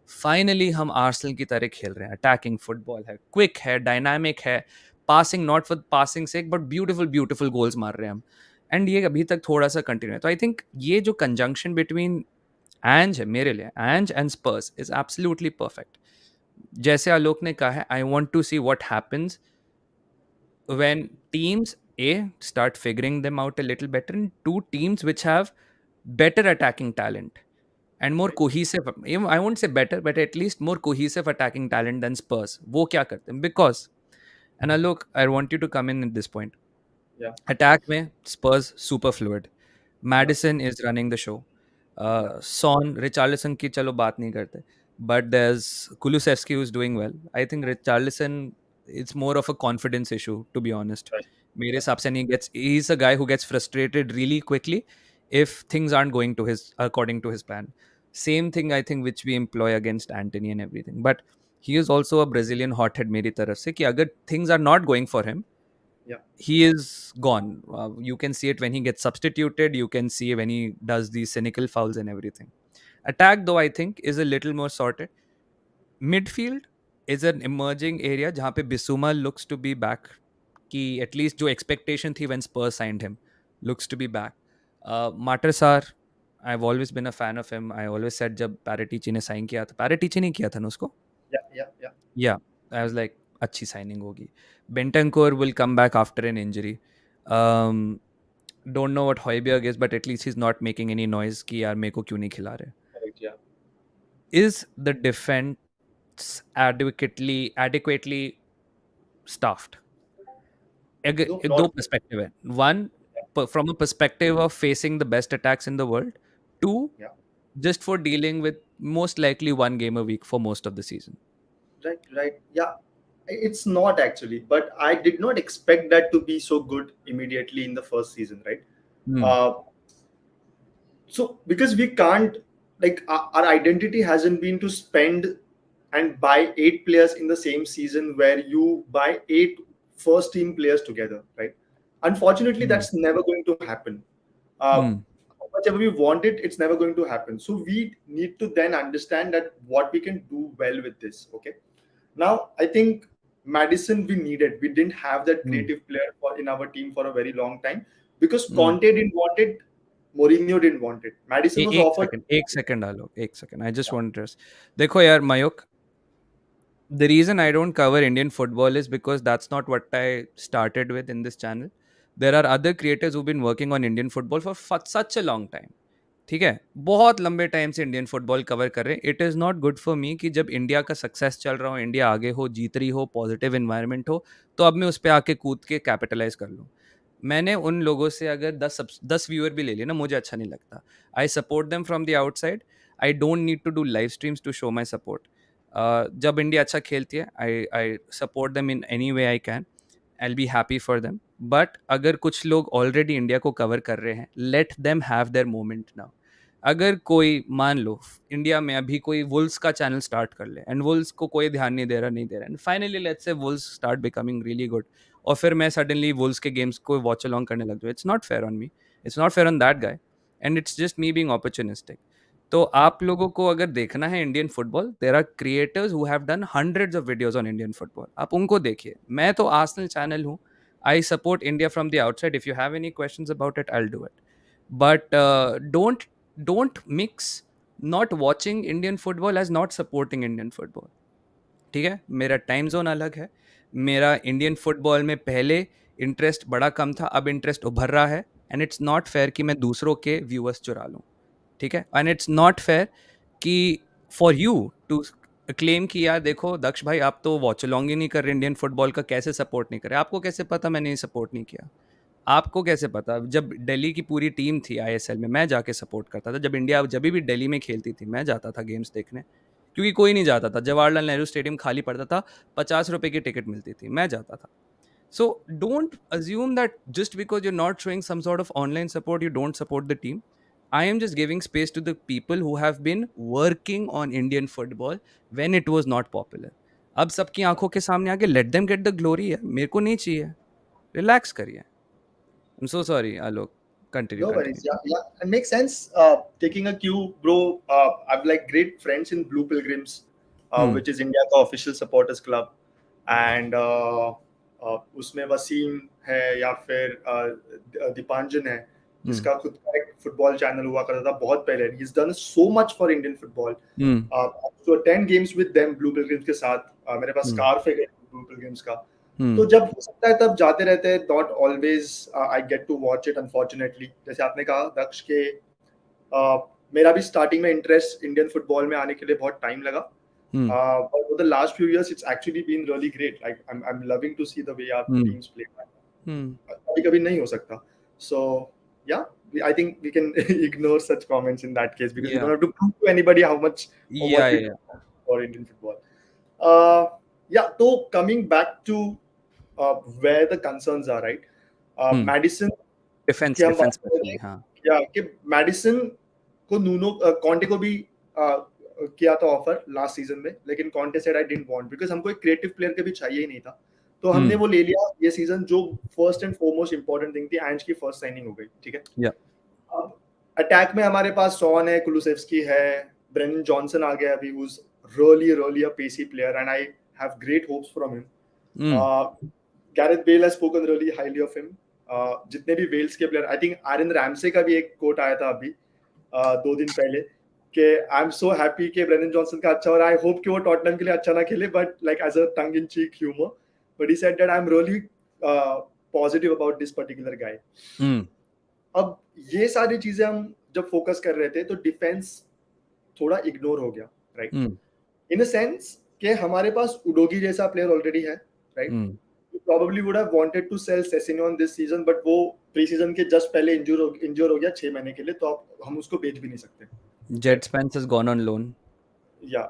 फाइनली हम आर्सेनल की तरह खेल रहे हैं, अटैकिंग फुटबॉल है, क्विक है, डायनामिक है, passing not for passing sake but beautiful beautiful goals मार रहे हैं हम। एंड ये अभी तक थोड़ा सा कंटिन्यू है। तो आई थिंक ये जो कंजंक्शन बिटवीन एंज है मेरे लिए, Ange and Spurs is absolutely perfect. जैसे आलोक ने कहा है, I want to see what happens when teams a start figuring them out a little better, and two teams which have better attacking talent and more Right. cohesive, I won't say better but at least more cohesive attacking talent than Spurs। वो क्या करते हैं? Because, and Alok, I want you to come in at this point, Yeah. Attack में Spurs super fluid, Yeah. Maddison is running the show, Yeah. Son, Richarlison की चलो बात नहीं करते, but there is Kulusevski who is doing well. I think Richarlison, it's more of a confidence issue to be honest. Right. मेरे Yeah. हिसाब से नहीं gets, he is a guy who gets frustrated really quickly if things aren't going to his according to his plan। Same thing I think which we employ against Antony and everything, but he is also a Brazilian hothead मेरी तरफ से, कि अगर things are not going for him, Yeah. he is gone। You can see it when he gets substituted. You can see when he does these cynical fouls and everything. Attack, though, I think is a little more sorted. Midfield is an emerging area जहाँ पे Bissouma looks to be back, कि at least जो expectation थी when Spurs signed him looks to be back। Matasar, I've always been a fan of him। I always said जब Paratici ने sign किया था, Paratici ने किया था ना उसको, Yeah. Yeah. Yeah. yeah, I was like अच्छी साइनिंग होगी। बेंटनकोर will come back after an injury। um, don't know what Højbjerg is, but at least he's not making any noise कि यार मेरे को क्यों नहीं खिला रहे। Correct. Yeah. Is the defense adequately staffed? No, दो not. perspective है। One, from a perspective of facing the best attacks in the world। Two, Yeah. just for dealing with most likely one game a week for most of the season। Right. Right. Yeah. It's not actually, but I did not expect that to be so good immediately in the first season, right? Hmm. Uh, so because we can't, like our identity hasn't been to spend and buy 8 players in the same season where you buy 8 first team players together, right? Unfortunately, Hmm. that's never going to happen. Hmm. How much ever we want it, it's never going to happen. So we need to then understand that what we can do well with this. Okay. Now I think Madison we needed. We didn't have that Hmm. creative player in our team for a very long time because Hmm. Conte didn't want it, Mourinho didn't want it. Madison was एक offered. Second, एक second आलो, एक second, I just want to, देखो यार Mayukh, the reason I don't cover Indian football is because that's not what I started with in this channel। There are other creators who've been working on Indian football for such a long time। ठीक है, बहुत लंबे time से Indian football cover कर रहे हैं। It is not good for me कि जब इंडिया का सक्सेस चल रहा हो, इंडिया आगे हो, जीत रही हो, पॉजिटिव इन्वायरमेंट हो, तो अब मैं उस पर आके कूद के कैपिटलाइज कर लूँ। मैंने उन लोगों से अगर 10 व्यूअर भी ले लिए ना, मुझे अच्छा नहीं लगता। I support them from the outside. I don't need to do live streams to show my support. जब इंडिया अच्छा खेलती है, I support them in any way I can. I be happy for them. But अगर कुछ लोग already India को cover कर रहे हैं, let them have their moment now. अगर कोई मान लो इंडिया में अभी कोई वुल्स का चैनल स्टार्ट कर ले एंड वुल्स को कोई ध्यान नहीं दे रहा and finally let's say Wolves start becoming really good, और फिर मैं सडनली वुल्स के गेम्स को वॉच अलोंग करने लग जाऊँ, it's not fair on me, it's not fair on that guy, and it's just me being opportunistic. तो आप लोगों को अगर देखना है Indian football, there are creators who have done hundreds of videos on Indian football, आप उनको देखिए। मैं तो आर्सेनल चैनल हूँ, I support India from the outside. If you have any questions about it, I will do it, but don't mix not watching Indian football as not supporting Indian football। ठीक है, मेरा time zone अलग है, मेरा Indian football में पहले interest बड़ा कम था, अब इंटरेस्ट उभर रहा है, एंड इट्स नॉट फेयर कि मैं दूसरों के व्यूअर्स चुरा लूँ, ठीक है, एंड इट्स नॉट फेयर कि फॉर यू टू क्लेम कि यार देखो दक्ष भाई आप तो वॉच अलॉन्ग ही नहीं कर रहे इंडियन फुटबॉल का, कैसे सपोर्ट नहीं कर रहे, आपको कैसे पता मैंने सपोर्ट नहीं किया, आपको कैसे पता, जब दिल्ली की पूरी टीम थी आईएसएल में मैं जाके सपोर्ट करता था, जब इंडिया जब भी दिल्ली में खेलती थी मैं जाता था गेम्स देखने, क्योंकि कोई नहीं जाता था, जवाहरलाल नेहरू स्टेडियम खाली पड़ता था, 50 रुपए की टिकट मिलती थी, मैं जाता था. So don't assume that just because you're not showing some sort of online support, you don't support the team. I am just giving space to the people who have been working on Indian football when it was not popular. अब सबकी आंखों के सामने आके let them get the glory है, मेरे को नहीं चाहिए, रिलैक्स करिए. I'm so sorry, Alok. Continue, No continue. worries. Yeah, yeah, it makes sense. Taking a cue, bro. I've like great friends in Blue Pilgrims, Hmm. which is India's official supporters club, and उसमें वसीम है या फिर दीपांजन है, Hmm. जिसका खुद का एक football channel हुआ करता था बहुत पहले. He's done so much for Indian football. Hmm. To attend games with them, Blue Pilgrims के साथ मेरे पास Hmm. स्कार्फ है Blue Pilgrims का. तो Hmm. जब हो सकता है तब जाते रहते हैं. Not always I get to watch it unfortunately. जैसे आपने कहा दक्ष के मेरा भी स्टार्टिंग में इंटरेस्ट इंडियन फुटबॉल में आने के लिए बहुत टाइम लगा. Hmm. But for the last few years, it's actually been really great. Like I'm loving to see the way our Hmm. teams play. Hmm. कभी कभी नहीं हो सकता. So yeah, I think we can ignore such comments in that case because we Yeah. don't have to prove to anybody how much or Yeah. what we Yeah. do Yeah. for Indian football. Uh, yeah, so coming back to where the concerns are, right? Hmm. Madison Defense, की हम बात defense कर रहे specially. हैं हाँ. या कि medicine को नूनो कॉन्टे को भी किया था ऑफर लास्ट सीजन में, लेकिन Conte said I didn't want because हमको एक क्रिएटिव प्लेयर कभी चाहिए ही नहीं था. तो हमने Hmm. वो ले लिया ये सीजन. जो first and foremost important thing थी, एंज की फर्स्ट साइनिंग हो गई. ठीक है. Yeah. अब अटैक में हमारे पास सॉन है, कुलुसेव्स्की है, ब्रेंडन जॉनसन आ गया अभी, who is really a pacey player and I have great hopes from him. Hmm. Gareth Bale has spoken really highly of him. जितने भी वेल्स के प्लेयर, आई थिंक आरन रैमसे का भी एक कोट आया था अभी 2 दिन पहले कि आई एम सो हैप्पी कि ब्रेंडन जॉनसन का अच्छा हो रहा है. आई होप कि वो टॉटनहम के लिए अच्छा ना खेले, but like as a tongue in cheek humour. But he said that I am really positive about this particular guy. Hmm. अब ये सारी चीजें हम जब फोकस कर रहे थे तो डिफेंस थोड़ा इग्नोर हो गया, right? Hmm. In a sense कि हमारे पास उडोगी जैसा प्लेयर ऑलरेडी है, right? Hmm. probably would have wanted to sell Sessegnon this season, but वो प्री सीजन के जस्ट पहले इंजूर हो गया 6 महीने के लिए, तो अब हम उसको बेच भी नहीं सकते. Jet Spence has gone on loan. या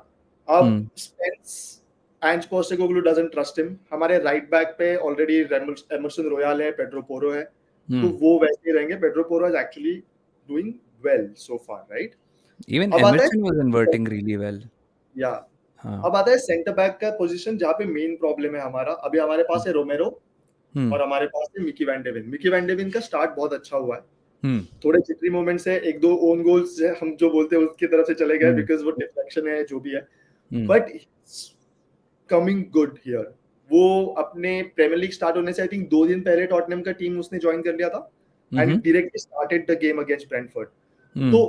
अब Hmm. Spence Ange Postecoglou doesn't trust him. हमारे राइट बैक पे ऑलरेडी एमरसन रॉयल है, पेड्रो पोरो है, तो Hmm. वो वैसे ही रहेंगे. Pedro Porro is actually doing well so far, right? Even अब आता Emerson was है inverting really well. या हाँ. अब आता है सेंटर बैक का पोजीशन, जहाँ पे मेन प्रॉब्लम है हमारा. अभी हमारे पास है रोमेरो Hmm. और हमारे पास है Micky van de Ven. Micky van de Ven का स्टार्ट बहुत अच्छा हुआ है. Hmm. थोड़े जिटरी मोमेंट्स है, एक दो ओन गोल्स हम जो बोलते हैं उसकी तरफ से चले गए Hmm. बिकॉज वो डिफ्लेक्शन है जो भी है. Hmm. But coming good here. वो अपने प्रीमियर लीग स्टार्ट होने से आई थिंक 2 दिन पहले टॉटनहम का टीम उसने ज्वाइन कर लिया था and Mhm. Directly started the game against Brentford. Hmm. तो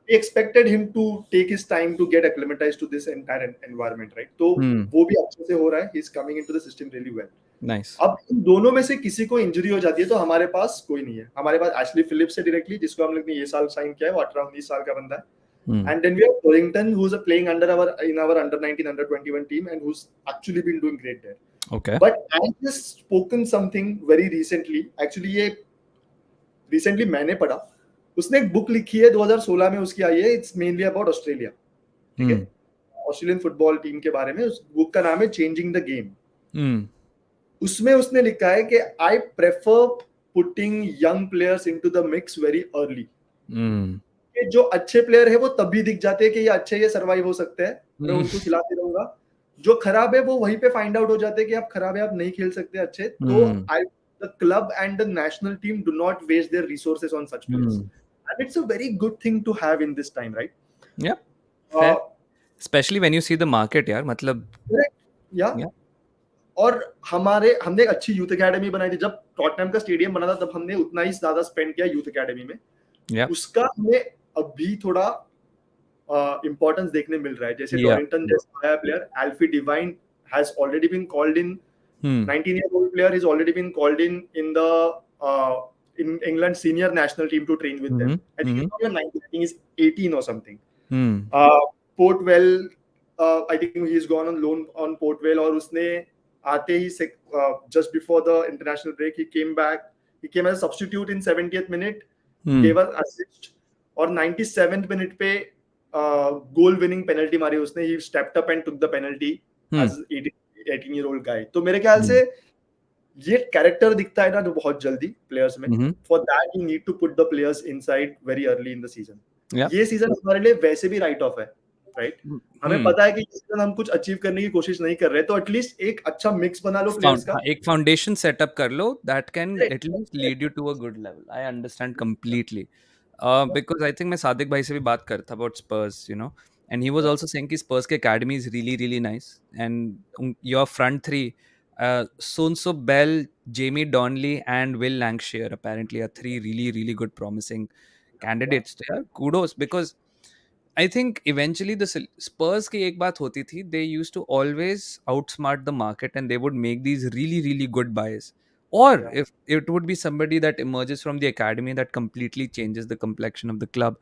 we expected him to take his time to get acclimatized to this entire environment, right? तो Hmm. वो भी अच्छे से हो रहा है. he is coming into the system really well. Nice. अब इन दोनों में से किसी को इंजरी हो जाती है तो हमारे पास कोई नहीं है. हमारे पास एशली फिलिप्स है डायरेक्टली, जिसको हम लोग ने ये साल साइन किया है. वो 18-19 साल का बंदा है. Hmm. And then we have Torrington, who's playing under our under 19, under 21 team, and who's actually been doing great there. Okay. But I just spoken something very recently. Actually, ये recently मैंने पढ़ा. उसने एक बुक लिखी है 2016 में, उसकी आई है. It's mainly about Australia. ठीक है, Hmm. ऑस्ट्रेलियन फुटबॉल टीम के बारे में. उस बुक का नाम है चेंजिंग द गेम. Hmm. उसमें उसने लिखा है कि I prefer putting young players into the mix very early. Hmm. कि जो अच्छे प्लेयर है वो तब भी दिख जाते हैं कि ये अच्छे, ये सर्वाइव हो सकते हैं, मैं Hmm. उनको खिलाते रहूंगा. जो खराब है वो वहीं पे फाइंड आउट हो जाते हैं कि आप खराब है, आप नहीं खेल सकते अच्छे. तो Hmm. I the club and the national team do not waste their resources on such players. Hmm. And it's a very good thing to have in this time, right? Yeah. Fair. Especially when you see the market, यार मतलब. या Yeah. और हमने एक अच्छी youth academy बनाई थी. जब टॉटनहम का स्टेडियम बना था तब हमने उतना ही ज्यादा स्पेंड किया यूथ एकेडमी में. Yeah. उसका हमें अभी थोड़ा इंपॉर्टेंस देखने मिल रहा है. जैसे Yeah. टॉरिंटन जैसा आया प्लेयर, Alfie Devine has already been called in. Hmm. 19-year-old player has already been called in the in England senior national team to train with them. Mm-hmm. I think Mm-hmm. he's not even 19. I think he's 18 or something. Hmm. Portwell, I think he's gone on loan on Portwell, और उसने आते ही just before the international break he came back. He came as a substitute in 70th minute, Hmm. gave us assist, और 97th minute पे goal winning penalty मारी उसने. He stepped up and took the penalty Hmm. as 18-year-old guy. तो मेरे ख्याल Hmm. से ये character दिखता है ना जो बहुत जल्दी प्लेयर्स में. Mm-hmm. For that you need to put the players inside very early in the season. Yeah. ये सीजन हमारे लिए वैसे भी राइट ऑफ है, राइट. हमें Hmm. पता है कि इस सीजन हम कुछ अचीव करने की कोशिश नहीं कर रहे, तो एटलीस्ट एक अच्छा मिक्स बना लो प्लेयर्स का. एक फाउंडेशन सेटअप कर लो that can Correct, at least correct. lead you to a good level. I understand completely. Because I think मैं सादिक भाई से भी बात कर था about Spurs, you know, and he was Yeah. also saying कि Spurs के academy is really really nice, and your front three, Sonso Bell, Jamie Donnelly, and Will Lancashire apparently are three really really good promising Yeah. candidates. तो यार kudos, because I think eventually the Spurs की एक बात होती थी, they used to always outsmart the market and they would make these really really good buys, or Yeah. if it would be somebody that emerges from the academy that completely changes the complexion of the club.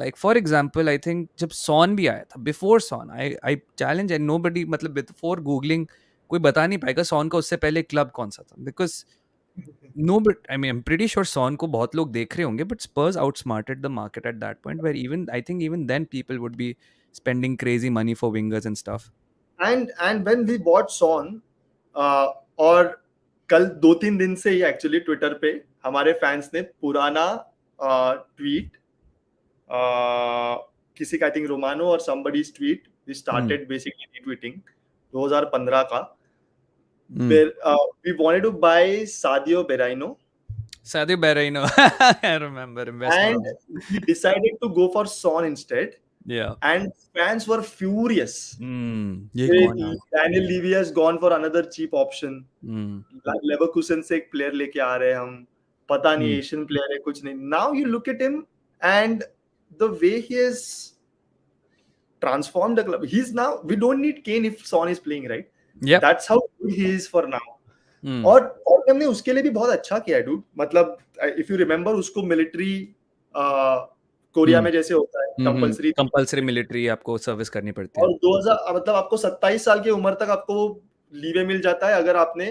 Like for example, I think जब Son भी आया था, before Son, I challenge and nobody, मतलब before googling कोई बता नहीं पाएगा Son का उससे पहले club कौन सा था, because no, but I mean, I'm pretty sure Son को बहुत लोग देख रहे होंगे, but Spurs outsmarted the market at that point, where even I think even then people would be spending crazy money for wingers and stuff. And when we bought Son, और कल 2-3 दिन से ही एक्चुअली ट्विटर पे हमारे fans ने पुराना tweet, किसी का आई थिंक रोमानो और somebody's tweet, we Hmm. started basically retweeting 2015 का. Hmm. We wanted to buy Sadio Berahino, Sadio Berahino, I remember investment and day. we decided to go for Son instead. Yeah. And fans were furious. Hmm. ये They- कौन है? Daniel Levy has gone for another cheap option. Hmm. Leverkusen से एक player लेके आ रहे हैं हम, पता नहीं Hmm. एशियन प्लेयर है कुछ नहीं. Now you look at him and the way he is transformed the club. He's now, we don't need Kane if Son is playing, right? Yep. That's how good he is for now. Hmm. और हमने उसके लिए भी बहुत अच्छा किया है dude. मतलब इफ यू रिमेंबर उसको मिलिट्री कोरिया Hmm. में जैसे होता है कंपलसरी, कंपल्सरी मिलिट्री आपको सर्विस करनी पड़ती है. और 2000 मतलब आपको 27 साल की उम्र तक आपको लीवे मिल जाता है अगर आपने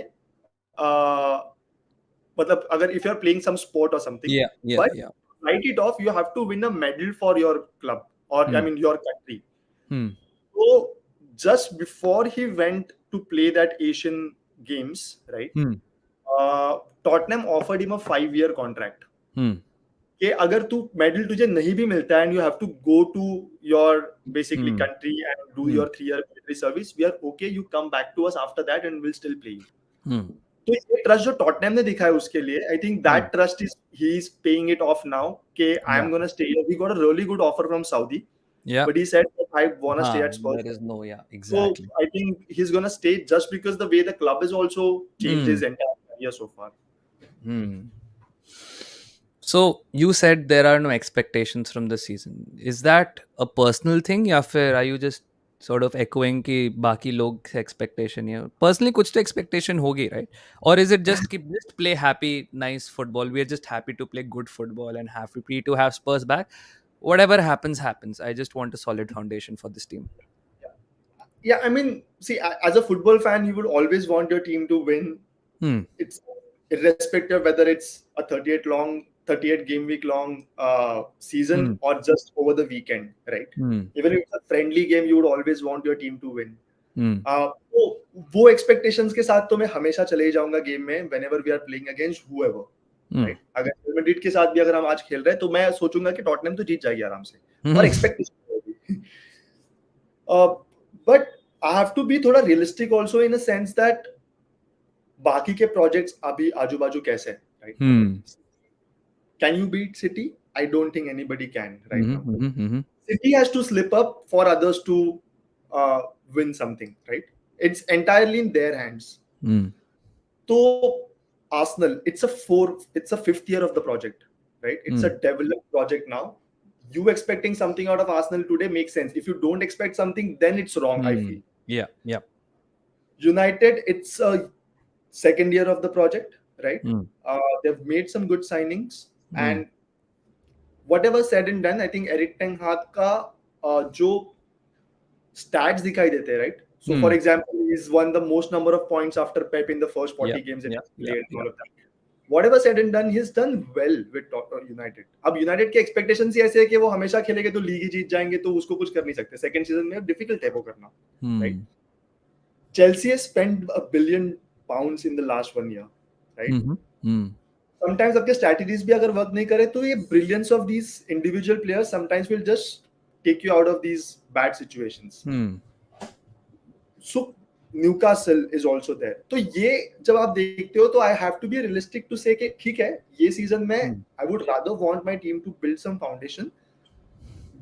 मतलब अगर if you are playing some sport और something. Yeah. Yeah. But Yeah. write it off, you have to win a medal for your club, or I Hmm. mean your country. Hmm. So just before he went to play that Asian games, right? Hmm. Tottenham offered him a 5-year contract. Hmm. कि अगर तू medal तुझे नहीं भी मिलता है and you have to go to your basically Hmm. country and do Hmm. your 3-year military service, we are okay, you come back to us after that and we'll still play you. Hmm. तो ये trust जो Tottenham ने दिखाया उसके लिए, I think Hmm. That trust is he is paying it off now कि I am Yeah. Gonna stay here. We got a really good offer from Saudi, Yeah. but he said I want to stay हाँ, at Spurs. there is no, yeah, So exactly. I think he's gonna stay just because the way the club has also changed Hmm. his entire career so far. Hmm. So you said there are no expectations from the season. Is that a personal thing, या फिर are you just sort of echoing कि बाकी लोग से expectation है? Personally कुछ तो expectation होगी, right? Or is it just कि just play happy, nice football? We are just happy to play good football and happy to have Spurs back. Whatever happens, happens. I just want a solid foundation for this team. Yeah, I mean, see, as a football fan, you would always want your team to win. Hmm. It's irrespective whether it's a 38 game week long season Hmm. or just over the weekend, right? Hmm. Even if it's a friendly game, you would always want your team to win. Hmm. वो expectations के साथ तो मैं हमेशा चले ही जाऊंगा game में whenever we are playing against whoever, Hmm. right? अगर रियल मैड्रिड के साथ भी अगर हम आज खेल रहे हैं तो मैं सोचूंगा कि टॉटनहम तो जीत जाएगी आराम से, और एक्सपेक्टेशन होगी. But I have to be थोड़ा realistic also in a sense that बाकी के प्रोजेक्ट्स अभी आजू बाजू कैसे हैं, right? Hmm. Can you beat City? I don't think anybody can right now. Mm-hmm. Mm-hmm. City has to slip up for others to win something, right? It's entirely in their hands. Hmm. So Arsenal, it's a 5th year of the project, right? It's a developed project now. You expecting something out of Arsenal today makes sense. If you don't expect something, then it's wrong, I feel. Yeah. Yeah. United, it's a second year of the project, right? Hmm. They've made some good signings, Hmm. and whatever said and done, I think Eric Ten Hag का जो stats दिखाई देते हैं, right? So, for Hmm. example, he's won the most number of points after Pep in the first Yep. 40 games that Yep. he's Yep. played and Yep. all of that. Whatever said and done, he's done well with United. अब United के expectations ही ऐसे है कि वो हमेशा खेलेंगे तो league ही जीत जाएंगे, तो उसको कुछ कर नहीं सकते. सेकंड सीजन में डिफिकल्ट है वो करना, right? Hmm. Chelsea has spent £1 billion in the last 1 year, right? Hmm. Hmm. Sometimes आपके strategies भी अगर वर्क नहीं करे तो ये brilliance of these individual players sometimes will just take you out of these bad situations. Hmm. So Newcastle is also there. तो ये जब आप देखते हो तो I have to be realistic to say कि ठीक है, ये सीजन में Hmm. I would rather want my team to build some foundation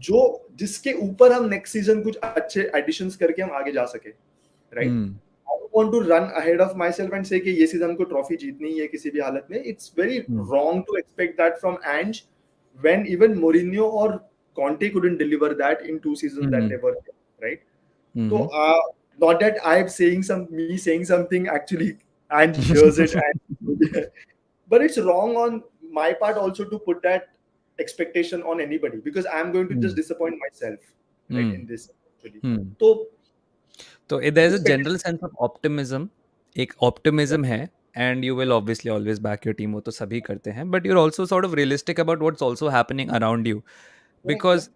जो जिसके ऊपर हम नेक्स्ट सीजन कुछ अच्छे एडिशंस करके हम आगे जा सके, right? Hmm. I don't want to run ahead of myself and say कि ये सीजन को ट्रॉफी जीतनी है किसी भी हालत में. It's very Hmm. wrong to expect that from Ange when even Mourinho or Conte couldn't deliver that in 2 seasons that Hmm. they were there, right? So Hmm. not that I'm saying something actually Ange hears it and but it's wrong on my part also to put that expectation on anybody because I'm going to Hmm. just disappoint myself, right, Hmm. in this actually. Hmm. So तो there is a expectation, general sense of optimism. एक optimism है, and you will obviously always back your team, वो तो सभी करते हैं, but you are also sort of realistic about what's also happening around you. yeah. Because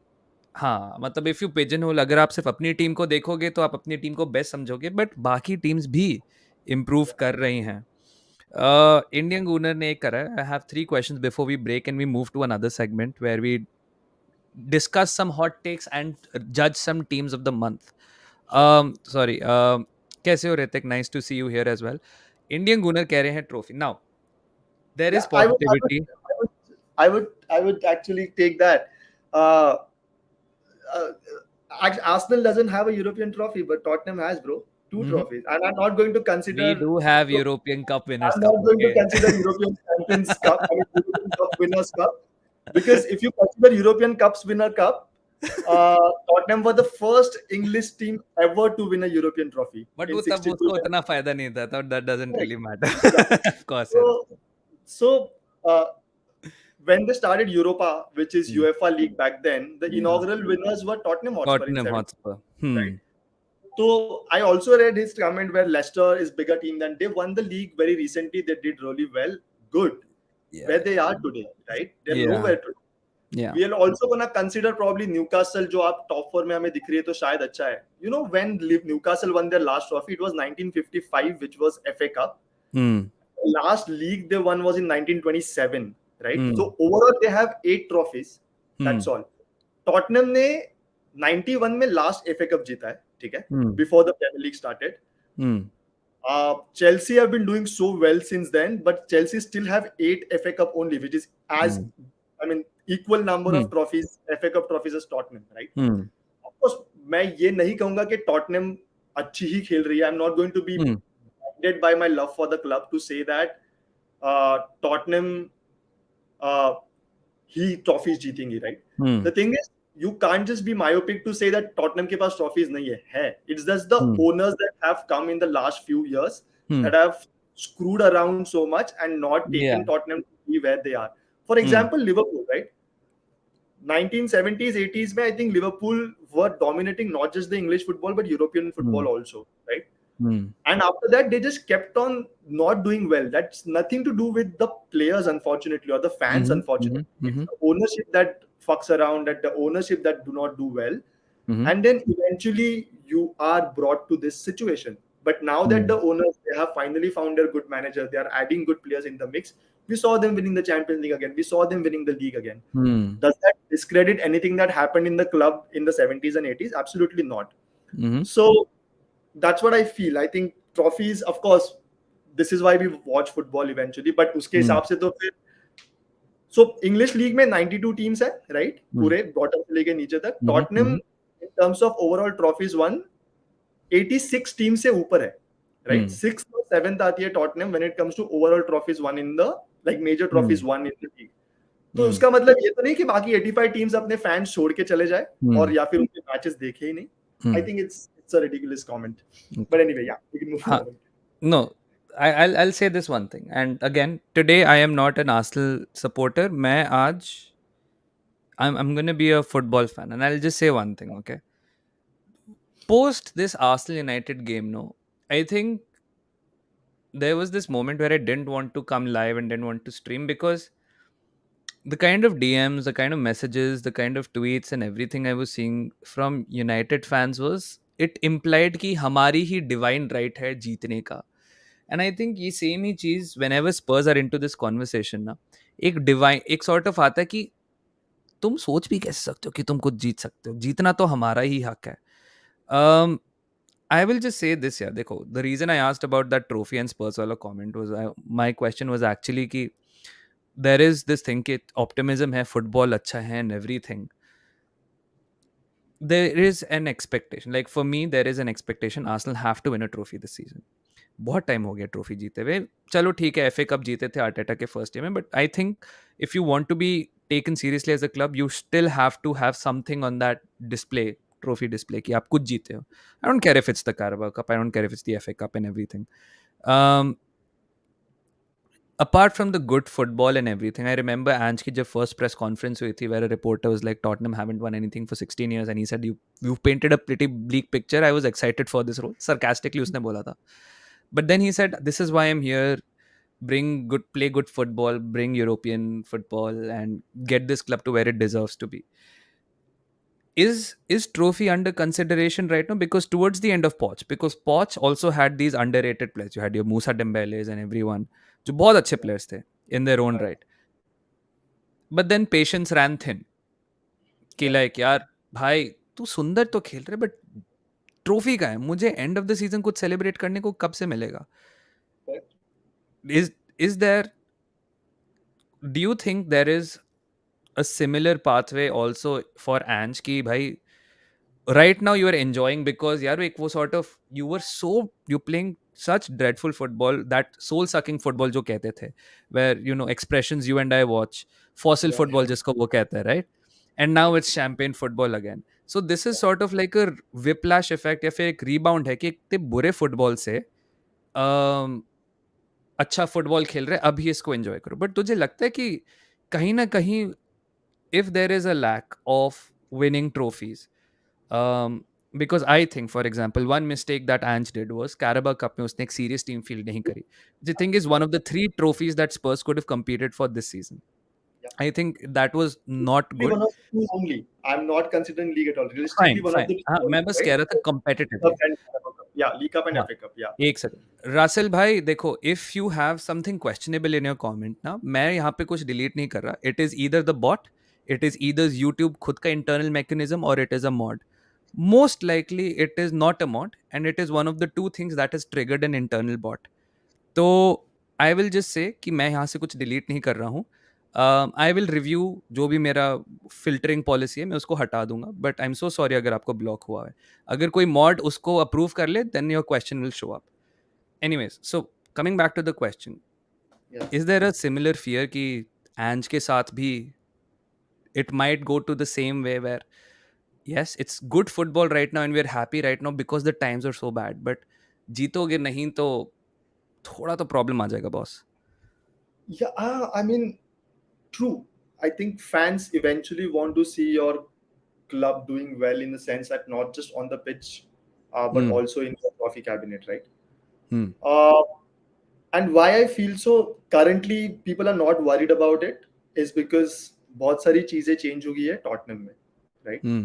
हाँ, मतलब if you pigeon whole, अगर आप सिर्फ अपनी टीम को देखोगे तो आप अपनी टीम को बेस्ट समझोगे, बट बाकी टीम्स भी इम्प्रूव कर रही हैं. इंडियन गूनर ने एक करा है. I have 3 questions before we break and we move to another segment where we discuss some hot takes and judge some teams of the month. Sorry. कैसे हो Hrithik? Nice to see you here as well. Indian Gunner कह रहे हैं trophy. Now, there is Yeah, positivity. I would actually take that. Uh, uh, Arsenal doesn't have a European trophy, but Tottenham has, bro, two Mhm. trophies, and I'm not going to We consider. do have European Cup Winners' I'm Cup, not going to okay? consider European Champions Cup, I mean European Cup Winners' Cup, because if you consider European Cups Winner Cup, Tottenham were the first English team ever to win a European trophy But in वो तब 62 उसको years. उतना फायदा नहीं था, so that doesn't Correct. really matter. Yeah. Of course, yeah. So when they started Europa, which is Hmm. UEFA League back then, the Yeah. inaugural winners were Tottenham Hotspur in Tottenham 70, Hotspur. right? So I also read his comment where Leicester is bigger team than they won the league very recently. They did really well, good. Yeah. Where they are today, right? They're Yeah. nowhere today. Yeah. We are also gonna consider probably Newcastle, जो आप top 4 में हमें दिख रही है तो शायद अच्छा है. You know when Newcastle won their last trophy, it was 1955, which was FA Cup. Hmm. Last league they won was in 1927, right? Hmm. So overall they have 8 trophies. That's all. Tottenham ने 91 में last FA Cup जीता है, ठीक है? Hmm. Before the Premier League started. Hmm. Chelsea have been doing so well since then, but Chelsea still have 8 FA Cup only, which is as I mean equal number of trophies, FA Cup trophies as Tottenham, right? Hmm. Of course, मैं ये नहीं कहूंगा कि Tottenham अच्छी ही खेल रही है. I'm not going to be blinded by my love for the club to say that Tottenham he trophies जीतेंगी, right? The thing is, you can't just be myopic to say that Tottenham के पास trophies नहीं है. It's just the owners that have come in the last few years that have screwed around so much and not taken Tottenham to be where they are. For example, Liverpool, right? 1970s, 80s में I think Liverpool were dominating not just the English football but European football also, right? And after that, they just kept on not doing well. That's nothing to do with the players, unfortunately, or the fans, unfortunately. It's the ownership that fucks around, that the ownership that do not do well. And then eventually you are brought to this situation. But now that the owners, they have finally found their good manager, they are adding good players in the mix. We saw them winning the Champions League again. We saw them winning the league again. Does that discredit anything that happened in the club in the 70s and 80s? Absolutely not. So that's what I feel. I think trophies, of course, this is why we watch football eventually. But उसके हिसाब से तो फिर so English League में 92 teams है, right? पूरे bottom से लेके नीचे तक. Tottenham in terms of overall trophies won 86 teams से ऊपर है, right? 6th or 7th आती है Tottenham when it comes to overall trophies won in the like major trophies won in the league. तो उसका मतलब ये तो नहीं कि बाकी 85 टीम्स अपने फैंस छोड़ के चले जाए और या फिर उनके मैचेस देखे ही नहीं. I think it's it's a ridiculous comment. Okay. But anyway, yeah, we can move Huh. forward. No, I'll say this one thing. And again, today I am not an Arsenal supporter. मैं आज I'm gonna be a football fan, and I'll just say one thing. Okay, post this Arsenal United game, no, I think there was this moment where I didn't want to come live and didn't want to stream because the kind of DMs, the kind of messages, the kind of tweets and everything I was seeing from United fans was it implied कि हमारी ही divine right है जीतने का. And I think ये same ही चीज whenever Spurs are into this conversation ना एक divine एक sort of आता है कि तुम सोच भी कैसे सकते हो कि तुम कुछ जीत सकते हो, जीतना तो हमारा ही हक है. um, I will just say this, yeah. देखो, the reason I asked about that trophy and Spurs वाला comment was my question was actually कि there is this thing कि optimism है, football अच्छा है and everything. There is an expectation. Like for me, there is an expectation. Arsenal have to win a trophy this season. बहुत time हो गया trophy जीते हुए. चलो ठीक है, एफए कप जीते थे आर्टेटा के फर्स्ट ईयर में, but I think if you want to be taken seriously as a club you still have to have something on that display, trophy display कि आप कुछ जीते हो. I don't care if it's the Carabao Cup, I don't care if it's the FA cup and everything. Apart from the good football and everything, I remember Ange ki jab first press conference hui thi where a reporter was like, Tottenham haven't won anything for 16 years, and he said, you've painted a pretty bleak picture. I was excited for this role. Sarcastically usne bola tha. But then he said, this is why I'm here. Play good football, bring European football, and get this club to where it deserves to be. Is trophy under consideration right now? Because towards the end of Poch, because Poch also had these underrated players. You had your Musa Dembele's and everyone, जो बहुत अच्छे players थे in their own right. But then patience ran thin. कि like यार भाई तू सुंदर तो खेल रहे बट ट्रॉफी का है, मुझे एंड ऑफ द सीजन कुछ सेलिब्रेट करने को कब से मिलेगा? Is there, do you think there is a similar pathway also for Ange ki bhai right now you are enjoying because yaar ek wo sort of you were so you playing such dreadful football, that soul sucking football jo kehte the, where you know expressions you and I watch, fossil Yeah, football jisko wo kehte hai, right? And now it's champagne football again. So this is sort of like a whiplash effect या फिर एक rebound है कि इतने बुरे football से अच्छा football खेल रहे अभी इसको एंजॉय करो. बट तुझे लगता है कि कहीं ना कहीं if there is a lack of winning trophies, because I think for example one mistake that Ange did was Carabao Cup में उसने एक serious team field नहीं करी, which I think is one of the 3 trophies that Spurs could have competed for this season. yeah. I think that was not Realistically, good. one of the two only. I'm not considering league at all. Realistically, Fine, one of fine. the हाँ, two only, मैं बस right? कह रहा था Cup competitively. and FA Cup. Yeah, League Cup and हाँ, FA Cup. Yeah. एक second Rasel भाई देखो, if you have something questionable in your comment ना, मैं यहाँ पे कुछ डिलीट नहीं कर रहा. It is either the bot, it is either YouTube खुद का इंटरनल मैकेनिज्म, और it is a mod. Most likely it is not a mod, and it is one of the two things that has triggered an internal bot. तो I will just say कि मैं यहाँ से कुछ delete नहीं कर रहा हूँ. आई विल रिव्यू जो भी मेरा फिल्टरिंग पॉलिसी है मैं उसको हटा दूंगा, but I am so sorry अगर आपको ब्लॉक हुआ है. अगर कोई मॉड उसको अप्रूव कर ले then your question will show up. Anyways, so coming back to the question, Yeah. Is there a similar fear कि एंज के साथ भी it might go to the same way where yes it's good football right now and we're happy right now because the times are so bad, but जीतोगे नहीं तो थोड़ा तो problem आ जाएगा boss. Yeah. I mean, true. I think fans eventually want to see your club doing well in the sense that not just on the pitch, but Hmm. also in the trophy cabinet, right? Hmm. Uh, and why I feel so currently people are not worried about it is because बहुत सारी चीजें change हो गई है Tottenham में, right? Hmm.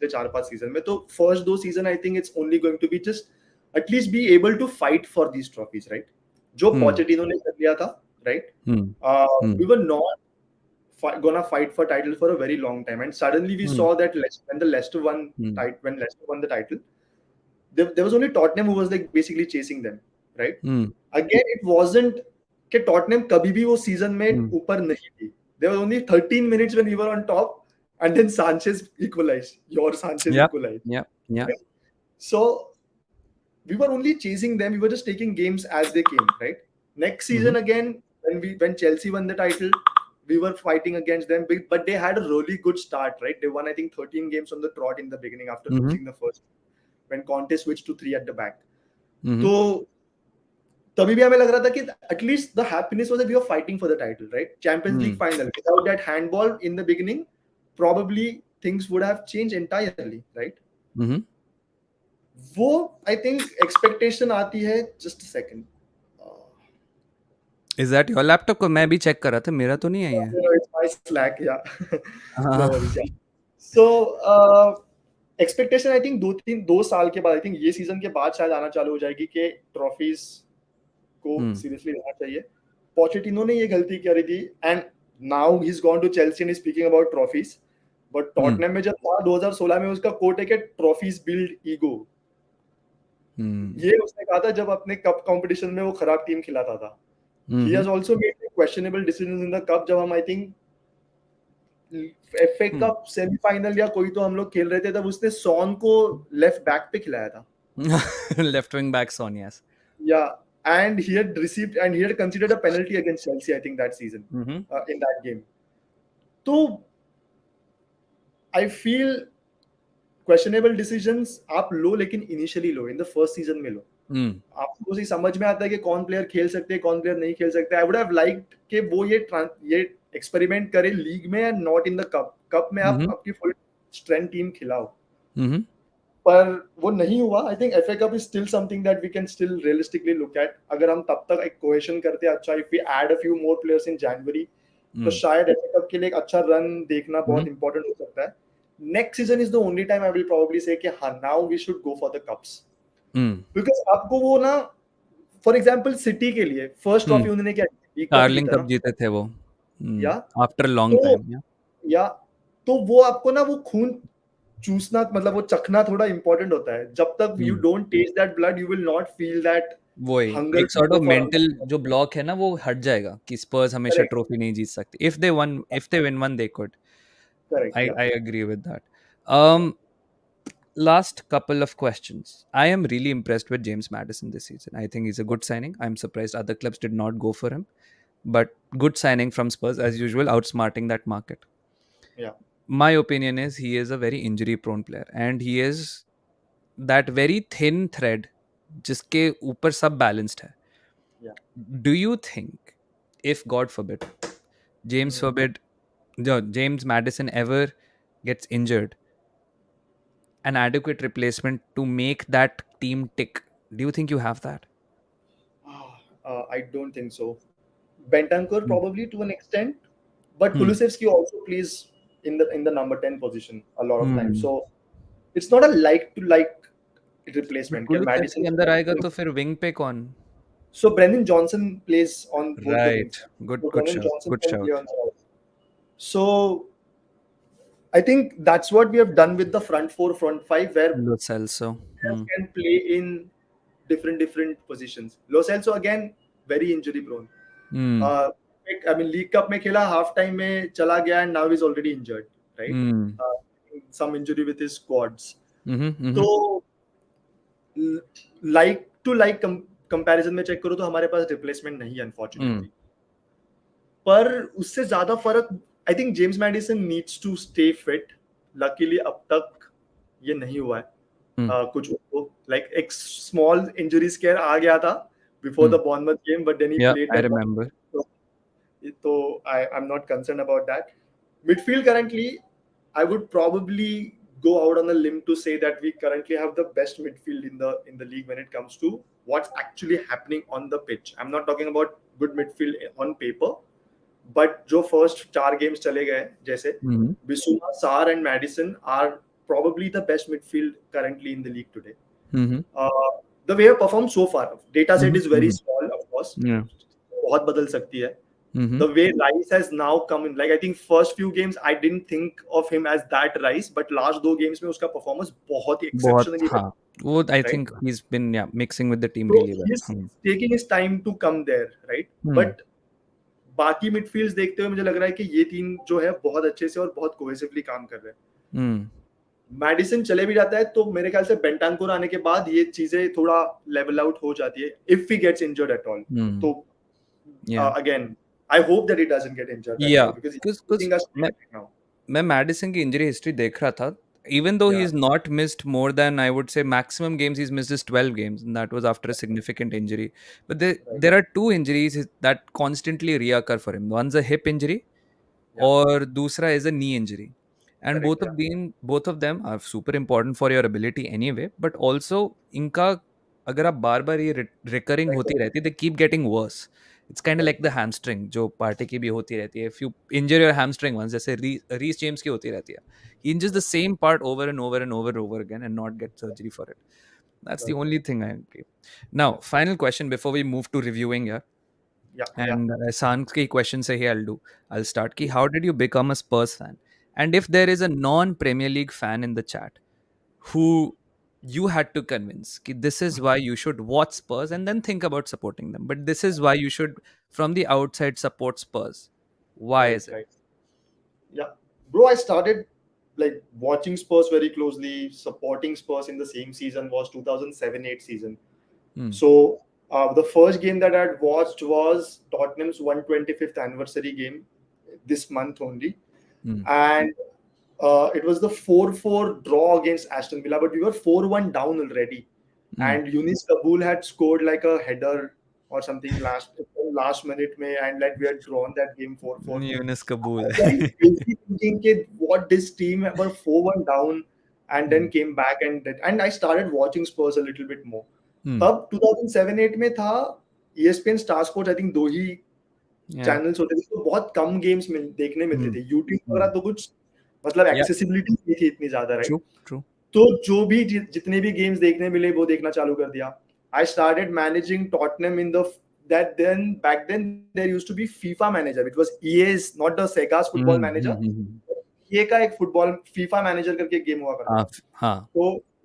पिछले 4-5 season में तो first 2 season I think it's only going to be just at least be able to fight for these trophies, right? जो Hmm. पोचेटिनो ने कर लिया था, right? Hmm. Hmm. We were not gonna fight for title for a very long time, and suddenly we Hmm. saw that when Leicester won Hmm. when Leicester won the title, there was only Tottenham who was like basically chasing them, right? Hmm. Again, it wasn't कि Tottenham कभी भी वो season में Hmm. ऊपर नहीं थी. There were only 13 minutes when we were on top, and then Sanchez equalized. Your Sanchez Yep. equalized. Yep. Yeah. Okay? So we were only chasing them. We were just taking games as they came, right? Next season again, when Chelsea won the title, we were fighting against them, but they had a really good start, right? They won I think 13 games on the trot in the beginning after losing the first. when Conte switched to 3 at the back. Mm-hmm. तो तभी भी हमें लग रहा था कि at least the happiness was that we are fighting for the title, right? Champions League final without that handball in the beginning, probably things would have changed entirely, right? Mm-hmm. वो I think expectation आती है, just a second, Is that your laptop? को मैं भी check कर रहा था, मेरा तो नहीं आई है. it's my Slack, yeah. No हाँ. worries, yeah. So expectation I think 2 साल के बाद, आई थिंक ये सीजन के बाद शायद आना चालू हो जाएगी कि ट्रॉफीज को सीरियसली लेना चाहिए. पोचेटिनो ने ये गलती करी थी, and now he is gone to Chelsea and is speaking about trophies. But Tottenham में जब था 2016 में, उसका कोट है कि ट्रॉफीज बिल्ड ईगो. ये उसने कहा था जब अपने कप कंपटीशन में वो खराब टीम खिलाता था. He has also made questionable decisions in the cup. जब हम आई थिंक एफए कप सेमीफाइनल या कोई तो हम लोग खेल रहे थे, तब उसने सॉन को लेफ्ट बैक पे खिलाया था. Left wing back Son, yes. Yeah, and he had received and he had considered a penalty against Chelsea, I think, that season, in that game. So I feel questionable decisions आप लो, लेकिन initially low, in the first season में लो. आपको उसी समझ में आता है कि कौन प्लेयर खेल सकते हैं, कौन प्लेयर नहीं खेल सकते. आई वुड हैव लाइक्ड कि वो ये एक्सपेरिमेंट करे लीग में and not in the cup. Cup में आप अपनी फुल स्ट्रेंथ टीम खिलाओ. पर वो नहीं हुआ. I think FA cup is still something that we can still realistically look at. अगर हम तब तक एक कोहेशन करते हैं अच्छा, if we add a few more players in January, तो शायद एफए कप के लिए एक अच्छा रन देखना बहुत इंपॉर्टेंट हो सकता है. Next season is the only time I will probably say कि हाँ, now we should go for the cups. Because आपको वो ना, फॉर एग्जांपल सिटी के लिए फर्स्ट ट्रॉफी उन्होंने क्या, डार्लिंग कप जीते थे वो, या आफ्टर लॉन्ग टाइम. या तो वो आपको ना वो खून चूसना, मतलब वो चखना थोड़ा इंपॉर्टेंट होता है. जब तक you don't taste that blood, you will not feel that वही एक सॉर्ट ऑफ मेंटल जो ब्लॉक है ना, वो हट जाएगा कि स्पर्स हमेशा ट्रॉफी नहीं जीत सकती. If they win one they could. I agree with that. Last couple of questions. I am really impressed with James Maddison this season. I think he's a good signing. I'm surprised other clubs did not go for him, but good signing from Spurs as usual, outsmarting that market. Yeah. My opinion is he is a very injury prone player, and he is that very thin thread जिसके ऊपर सब balanced है. Yeah. Do you think, if God forbid, James Maddison ever gets injured, an adequate replacement to make that team tick? Do you think you have that? I don't think so. Bentancur probably to an extent, but Kulusevski also plays in the number 10 position a lot of times. So it's not a like to like replacement. Kulusevski अंदर आएगा तो फिर wing पे कौन? So Brendan Johnson plays on both the wings. Good shout. So I think that's what we have done with the front four, front five, where Lo Celso can play in different positions. Lo Celso again very injury prone. I mean League Cup में खेला, half time में चला गया, and now he's already injured, right? Some injury with his quads. तो like to like comparison में check करो तो हमारे पास रिप्लेसमेंट नहीं है अनफॉर्चुनेटली. पर उससे ज्यादा फर्क I think James Maddison needs to stay fit. Luckily अब तक ये नहीं हुआ है. कुछ लाइक एक स्मॉल इंजरी स्केयर आ गया था before the Bournemouth game, but then he played. I remember. तो I am not concerned about that. Midfield currently I would probably go out on a limb to say that we currently have the best midfield in the league when it comes to what's actually happening on the pitch. I'm not talking about good midfield on paper, but जो first 4 games चले गए जैसे Bissouma, Sarr and Maddison are probably the best midfield currently in the league today. The way I performed so far, data set is very small of course. बहुत बदल सकती है. The way Rice has now come in, like I think first few games I didn't think of him as that Rice, but last 2 games में उसका performance बहुत ही exceptionally हाँ, वो I think he's been mixing with the team really well. He's taking his time to come there, right? But बाकी midfields देखते हुए मुझे लग रहा है कि ये टीम जो है बहुत अच्छे से और बहुत cohesively काम कर रहे हैं. मैडिसन चले भी जाता है तो मेरे ख्याल से बेंटांकुर आने के बाद ये चीजें थोड़ा लेवल आउट हो जाती है if he gets injured at all. तो again I hope that he doesn't get injured. Yeah, because मैं मैडिसन की इंजरी हिस्ट्री देख रहा था. even though Yeah. he's not missed more than, I would say, maximum games he's missed is 12 games, and that was after a significant injury. But Right. there are two injuries that constantly reoccur for him. One's a hip injury, Yeah. or दूसरा is a knee injury. And Correct. Yeah. both of them are super important for your ability anyway, but also इनका अगर आप बार बार ये recurring Right. होती रहती, they keep getting worse. It's kind of Right. like the hamstring जो party की भी होती रहती है. If you injure your hamstring once, जैसे रीस जेम्स की होती रहती है, he injures the same part over and over and over and over again and not get surgery for it. That's the Right. only thing I agree. Now, Yeah. final question before we move to reviewing, yeah. Yeah. Yeah. And San's ki question say, hey, I'll start ki, how did you become a Spurs fan? And if there is a non-Premier League fan in the chat who you had to convince ki this is why you should watch Spurs and then think about supporting them, but this is why you should from the outside support Spurs. Why Right. is it? Right. Yeah. Bro, I started like watching Spurs very closely. Supporting Spurs in the same season was 2007-8 season. Hmm. So the first game that I'd watched was Tottenham's 125th anniversary game this month only, Hmm. and it was the 4-4 draw against Aston Villa, but we were 4-1 down already, Hmm. and Yunis Kabul had scored like a header or something last minute में, and like we had drawn that game 4-4. Yunus I Kabul. was very crazy thinking कि what this team were 4-1 down and then Hmm. came back and I started watching Spurs a little bit more. Hmm. तब 2007-8 में था ESPN Star Sports, I think दो ही Yeah. Channels होते थे, तो बहुत कम games देखने मिलते Hmm. थे यूट्यूब Hmm. वगैरह, तो कुछ मतलब Yeah. एक्सेसिबिलिटी नहीं थी इतनी ज्यादा, राइट? True. True. तो जो भी जितने भी गेम्स देखने मिले वो देखना चालू कर दिया. I started managing Tottenham in the that then back then there used to be FIFA Manager, which was EA's, not the Sega's football Hmm. manager. Hmm. Hmm. EA का एक फुटबॉल FIFA Manager करके game हुआ करता हाँ. था. हाँ.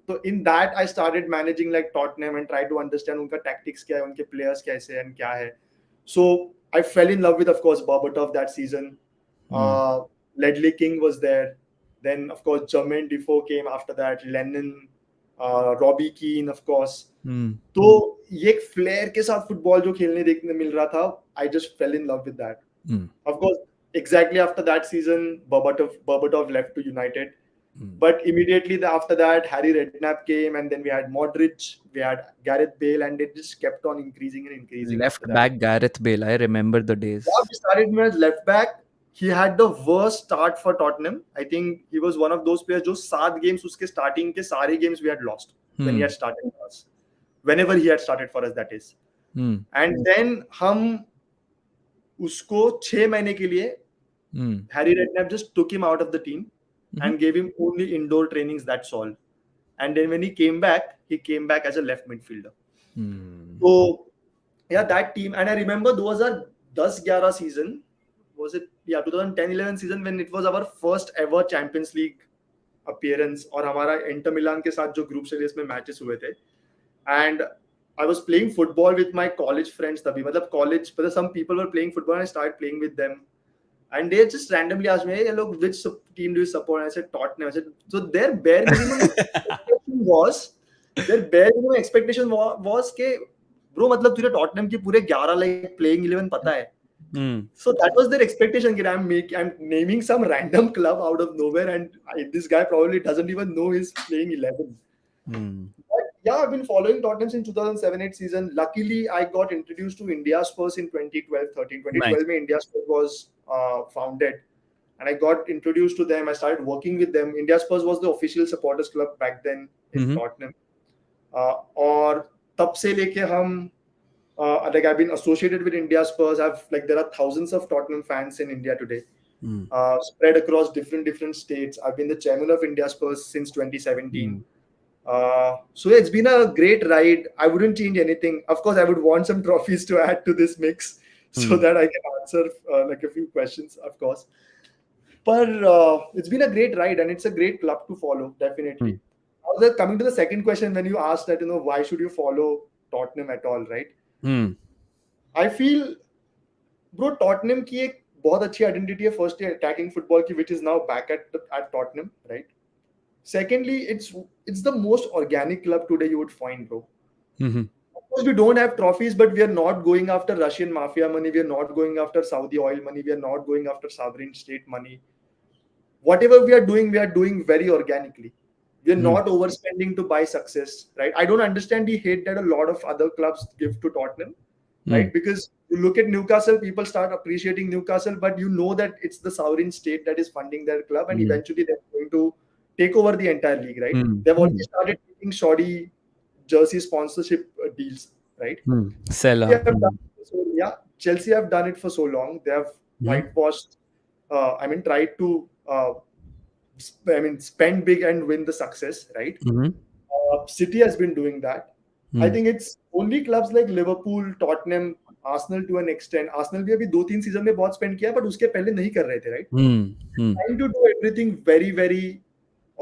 तो in that I started managing like Tottenham and try to understand उनका tactics क्या है, उनके players कैसे हैं, क्या है. So I fell in love with, of course, Berbatov that season. Hmm. Ledley King was there. Then, of course, Jermaine Defoe came after that. Lennon, Robbie Keane, of course. Hmm. तो ये एक flare के साथ football जो खेलने देखने मिल रहा था, I just fell in love with that. Hmm. Of course, exactly after that season, Berbatov left to United. Hmm. But immediately after that, Harry Redknapp came, and then we had Modric, we had Gareth Bale, and it just kept on increasing and increasing after Left that. back Gareth Bale. I remember the days. Yeah, we started him as left back. He had the worst start for Tottenham. I think he was one of those players जो 7 games उसके starting के सारे games we had lost when he Hmm. had started for us. Whenever he had started for us, that is. Hmm. And then हम उसको 6 महीने के लिए Hmm. Harry Redknapp just took him out of the team Mhm. and gave him only indoor trainings, that's all. And then when he came back as a left midfielder. Hmm. So yeah, that team, and I remember 2010-11 season, was it? Yeah, 2010-11 season when it was our first ever Champions League appearance और हमारा Inter Milan के साथ जो group series में matches हुए थे. And I was playing football with my college friends तभी, मतलब college, but some people were playing football and I started playing with them. And they just randomly asked me, hey, look, which team do you support? And I said, Tottenham. I said, so their bare minimum expectation was के bro, मतलब तुझे Tottenham की पूरे 11 like playing 11 पता है. Hmm. So that was their expectation. I'm naming some random club out of nowhere, and this guy probably doesn't even know he's playing 11. Hmm. But yeah, I've been following Tottenham since 2007-8 season. Luckily, I got introduced to India Spurs in 2012-13. Nice. 2012 mein India Spurs was founded, and I got introduced to them. I started working with them. India Spurs was the official supporters club back then in Mhm. Tottenham. और तब से लेके हम like I've been associated with India Spurs. There are thousands of Tottenham fans in India today, Hmm. spread across different states. I've been the chairman of India Spurs since 2017. Hmm. So yeah, it's been a great ride. I wouldn't change anything. Of course, I would want some trophies to add to this mix so Hmm. that I can answer like a few questions, of course. But it's been a great ride, and it's a great club to follow, definitely. Hmm. Also, coming to the second question, when you asked that, why should you follow Tottenham at all, right? Hmm. I feel, bro, Tottenham की एक बहुत अच्छी identity है, first attacking football की, which is now back at Tottenham, right? Secondly, it's the most organic club today you would find, bro. Mhm. Of course, we don't have trophies, but we are not going after Russian mafia money. We are not going after Saudi oil money. We are not going after sovereign state money. whatever we are doing very organically. We are Hmm. not overspending to buy success, right? I don't understand the hate that a lot of other clubs give to Tottenham, Hmm. right? Because you look at Newcastle, people start appreciating Newcastle, but you know that it's the sovereign state that is funding their club, and Hmm. eventually they're going to take over the entire league, right? Hmm. They've already Hmm. started taking shoddy jersey sponsorship deals, right? Hmm. Seller. Chelsea have done Hmm. so, yeah, Chelsea have done it for so long. They have Hmm. whitewashed. I mean, tried to. Spend big and win the success, right? Hmm. City has been doing that. I Hmm. think it's only clubs like Liverpool, Tottenham, Arsenal to an extent. Arsenal भी अभी 2-3 season में बहुत spend किया, but उसके पहले नहीं कर रहे थे, right? Hmm. Hmm. Trying to do everything very very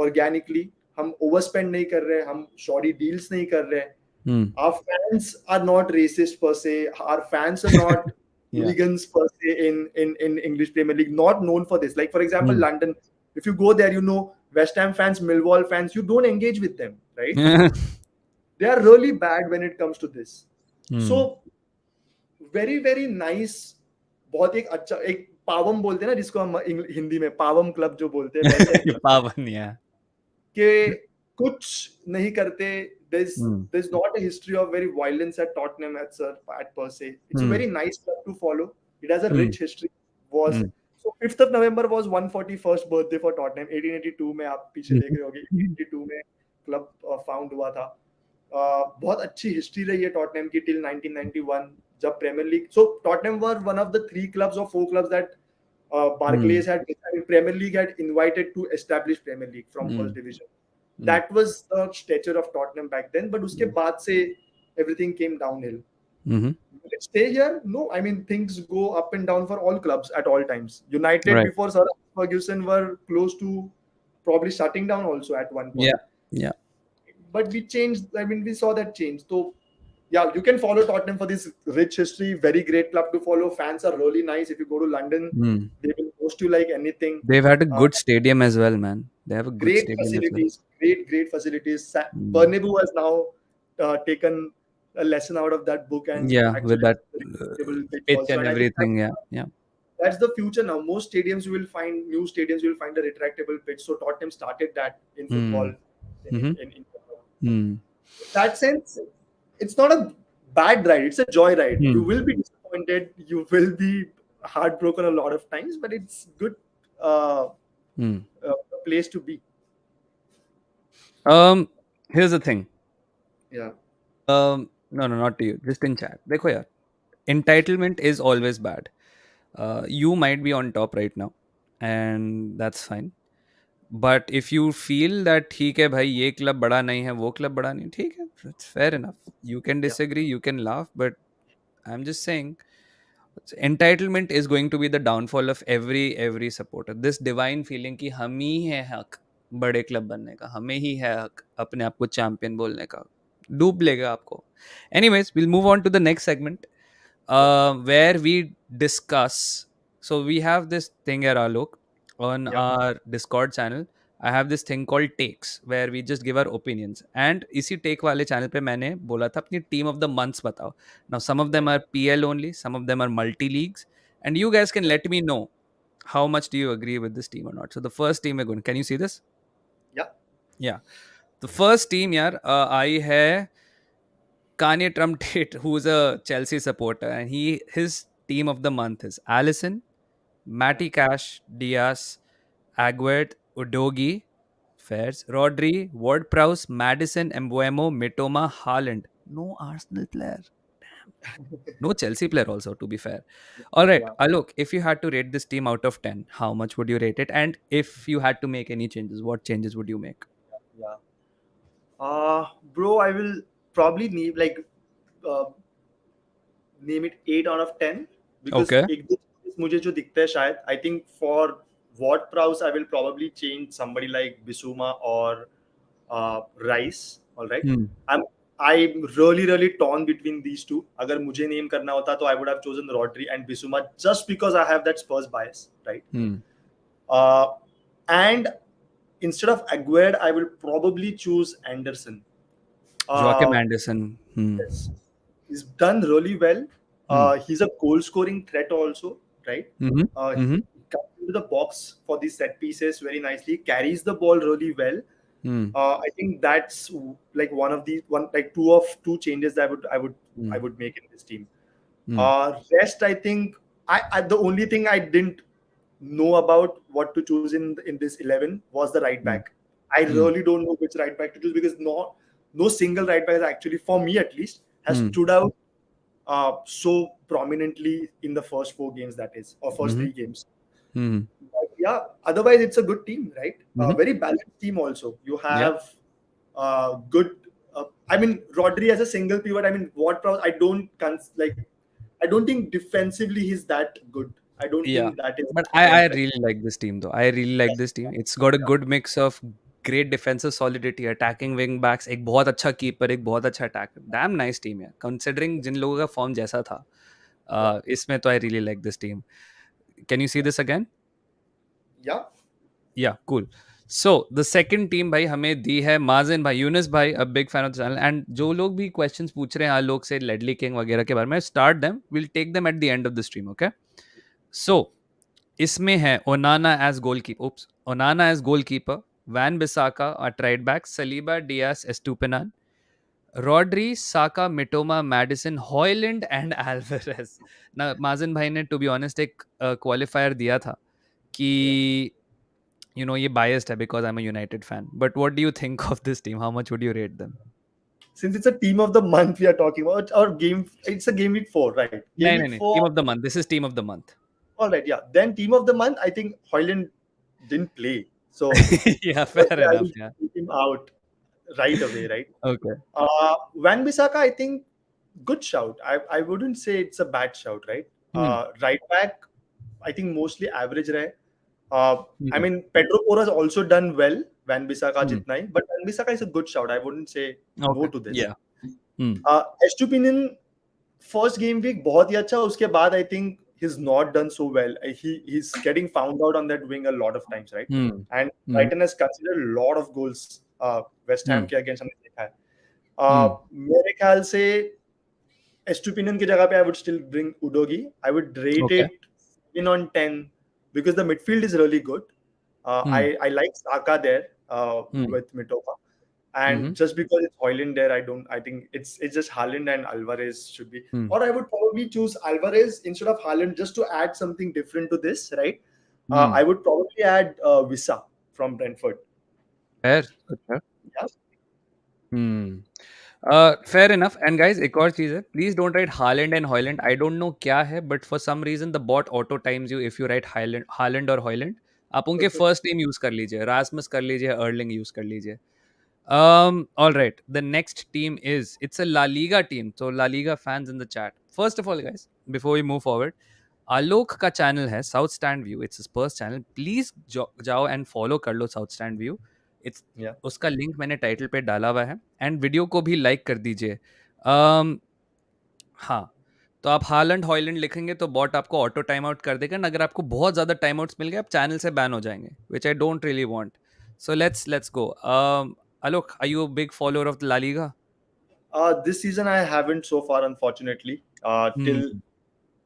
organically. हम overspend नहीं कर रहे, हम shoddy deals नहीं कर रहे. Hmm. Our fans are not racist per se. Our fans are not Yeah. hooligans per se in English Premier League. Not known for this. Like for example, Hmm. London. If you go there, you know West Ham fans, Millwall fans. You don't engage with them, right? They are really bad when it comes to this. Hmm. So very very nice. बहुत एक अच्छा एक पावम बोलते हैं ना जिसको हम हिंदी में पावम क्लब जो बोलते हैं वैसा एक क्लब Pavan, yeah. कि कुछ नहीं करते. Hmm. There's not a history of very violence at Tottenham at per se. It's a Hmm. very nice club to follow. It has a Hmm. rich history. Was Hmm. so 5th of November was 141st birthday for Tottenham. 1882 में आप पीछे देख रहे होगे. 1882 में club found हुआ था. बहुत अच्छी हिस्ट्री रही है टॉटनहम की टिल 1991 जब Premier League. So Tottenham were one of the 3 clubs or 4 clubs that Hmm. Barclays had, I mean, Premier League had invited to establish Premier League from Hmm. first division. Hmm. That was the stature of Tottenham back then. But उसके बाद से everything came downhill. Hmm. Will it stay here? No, I mean things go up and down for all clubs at all times. United Right. before Sir Alex Ferguson were close to probably shutting down also at one Yeah. point. Yeah. But we changed. I mean, we saw that change. So yeah, you can follow Tottenham for this rich history. Very great club to follow. Fans are really nice. If you go to London, Hmm. they will host you like anything. They've had a Uh, good stadium as well, man. They have a good Great stadium as well. facilities. Great facilities. Hmm. Bernabeu has now taken a lesson out of that book and Yeah, with actually that has a retractable pitch pitch also. and And I think everything. Yeah. Yeah. that's the future now. Most stadiums you will find, new stadiums you will find a retractable pitch. So Tottenham started that in football Hmm. Hmm. in Hmm. that sense. It's not a bad ride, it's a joy ride. You Hmm. will be disappointed, you will be heartbroken a lot of times, but it's good uh, Hmm. place to be. Um. Here's the thing. Yeah, No, no, not to you. Just in chat. देखो यार, entitlement is always bad. You might be on top right now, and that's fine. But if you feel that ठीक है भाई ये club बड़ा नहीं है वो क्लब बड़ा नहीं ठीक है, it's fair enough. You can yeah, disagree, you can laugh, but I'm just saying entitlement is going to be the downfall of every supporter. This divine feeling कि हम ही है हक बड़े क्लब बनने का, हमें ही है हक अपने आप को चैंपियन बोलने का, डूब लेगा आपको. Anyways, we'll move on to the next segment, yeah, where we discuss. So we have this thing here, Alok, on yeah, our Discord channel. I have this thing called takes where we just give our opinions. And इसी take वाले channel पे मैंने बोला था अपनी team of the months बताओ. Now some of them are PL only, some of them are multi leagues, and you guys can let me know how much do you agree with this team or not. So the first team we're going. Can you see this? yeah. Yeah. The first team यार आई है Kanye Trump Tate, who's a Chelsea supporter, and his team of the month is Allison, Matty Cash, Diaz, Aguerd, Udogi, Fairs, Rodri, Ward Prowse, Madison, Embuemo, Mitoma, Haaland. No Arsenal player. No Chelsea player also, to be fair. All right, Yeah, Alok, if you had to rate this team out of 10, how much would you rate it? And if you had to make any changes, what changes would you make? yeah. Bro, I will probably need like uh, name it 8 out of 10 because Okay. एक दो चीज़ मुझे जो दिखता है शायद I think for Ward Prowse I will probably change somebody like Bissouma or Rice. All right. Hmm. I'm really torn between these two. अगर मुझे name करना होता तो I would have chosen Rodri and Bissouma just because I have that Spurs bias, right? Hmm. Uh, and instead of Aguerd, I will probably choose Anderson. Joachim Uh, Anderson. Hmm. yes, he's done really well. Hmm. He's a goal scoring threat also, right? Mhm. Uh, Mhm. comes into the box for these set pieces very nicely, carries the ball really well. Hmm. I think that's like one of the one like two changes that I Hmm. would make in this team. Hmm. Rest, I think I the only thing I didn't know about what to choose in this 11 was the right Hmm. back. I Hmm. really don't know which right back to choose because no single right back has actually, for me at least, has Hmm. stood out so prominently in the first four games, that is, or first Hmm. three games. Hmm. But yeah, otherwise it's a good team, right? A Hmm. very balanced team also. You Yeah. have good. I mean, Rodri as a single pivot. I mean, I don't think defensively he's that good. I don't Yeah. think that is But the main I factor. really like this team though. I really like this team. It's got a good mix of great defensive solidity, attacking wing backs, एक बहुत अच्छा keeper, एक बहुत अच्छा attacker. Damn nice team है. Considering जिन लोगों का form जैसा था, Yeah, इसमें तो I really like this team. Can you see yeah, this again? yeah. Yeah, cool. So the second team भाई हमें दी है माजिन भाई, यूनिस भाई, a big fan of the channel, and जो लोग भी questions पूछ रहे हैं आलोक से लेडली किंग वगैरह के बारे में, start them. We'll take them at the end of the stream, okay? So इसमें है Onana as goalkeeper, oops, Onana as goalkeeper, Wan Bissaka at right back, Saliba, Dias, Estupinan, Rodri, Saka, Mitoma, Maddison, Hojlund and Alvarez. ना माजिन भाई ने to be honest एक qualifier दिया था कि Yeah. ये बायस्ड है because I am a United fan, but what do you think of this team? How much would you rate them? Since it's a team of the month we are talking about, or it's a game week 4, right? Game नहीं week नहीं नहीं, 4. Team of the month, this is team of the month. All right, yeah. Then team of the month, I think Hoyland didn't play, so या fair obviously I enough, will या. take him out right away, right? Okay. Van Bissaka, I think, good shout. I wouldn't say it's a bad shout, right? Hmm. Right back, I think mostly average rahe. I hmm. mean, Pedro Porras also done well. Van Bissaka hmm. jitna hi, but Van Bissaka is a good shout. I wouldn't say no okay. to this. या. हम्म. Estupinian first game week बहुत ही अच्छा. उसके बाद I think he's not done so well. He's getting found out on that wing a lot of times, right? Hmm. And hmm. Brighton has considered a lot of goals West Ham हम्म. के against हमने देखा है. हम्म. मेरे ख्याल से Estupinian की जगह पे I would still bring Udogi. I would rate okay. it 7 on 10 because the midfield is really good. Hmm. I like Saka there hmm. with Mitoma. And hmm. just because it's Hoyland there, I think it's just Haaland and Alvarez should be. Hmm. Or I would probably choose Alvarez instead of Haaland just to add something different to this, right? Hmm. I would probably add Wissa from Brentford. Fair. अच्छा. Yeah. Hmm. Fair enough. And guys एक और चीज है, please don't write Haaland and Hojlund. I don't know क्या है, but for some reason the bot auto times you if you write Haaland Haaland और Hojlund. आप उनके फर्स्ट नेम यूज कर लीजिए, रासमस कर लीजिए, अर्लिंग यूज कर लीजिए. All right. The next team is, it's a La Liga team. So La Liga fans in the chat. First of all, guys, before we move forward, आलोक का channel है South Stand View, it's Spurs channel. Please जाओ and follow कर लो South Stand View. It's Yeah. उसका link मैंने title पे डाला हुआ है, एंड वीडियो को भी लाइक कर दीजिए. um, हाँ. तो आप हालैंड हॉयलैंड लिखेंगे तो बॉट आपको ऑटो टाइम आउट कर देगा, and अगर आपको बहुत ज़्यादा टाइम आउट्स मिल गए आप चैनल से बैन हो जाएंगे, which I don't really want. So let's go. Alok, are you a big follower of the La Liga? This season I haven't so far, unfortunately. Hmm. Till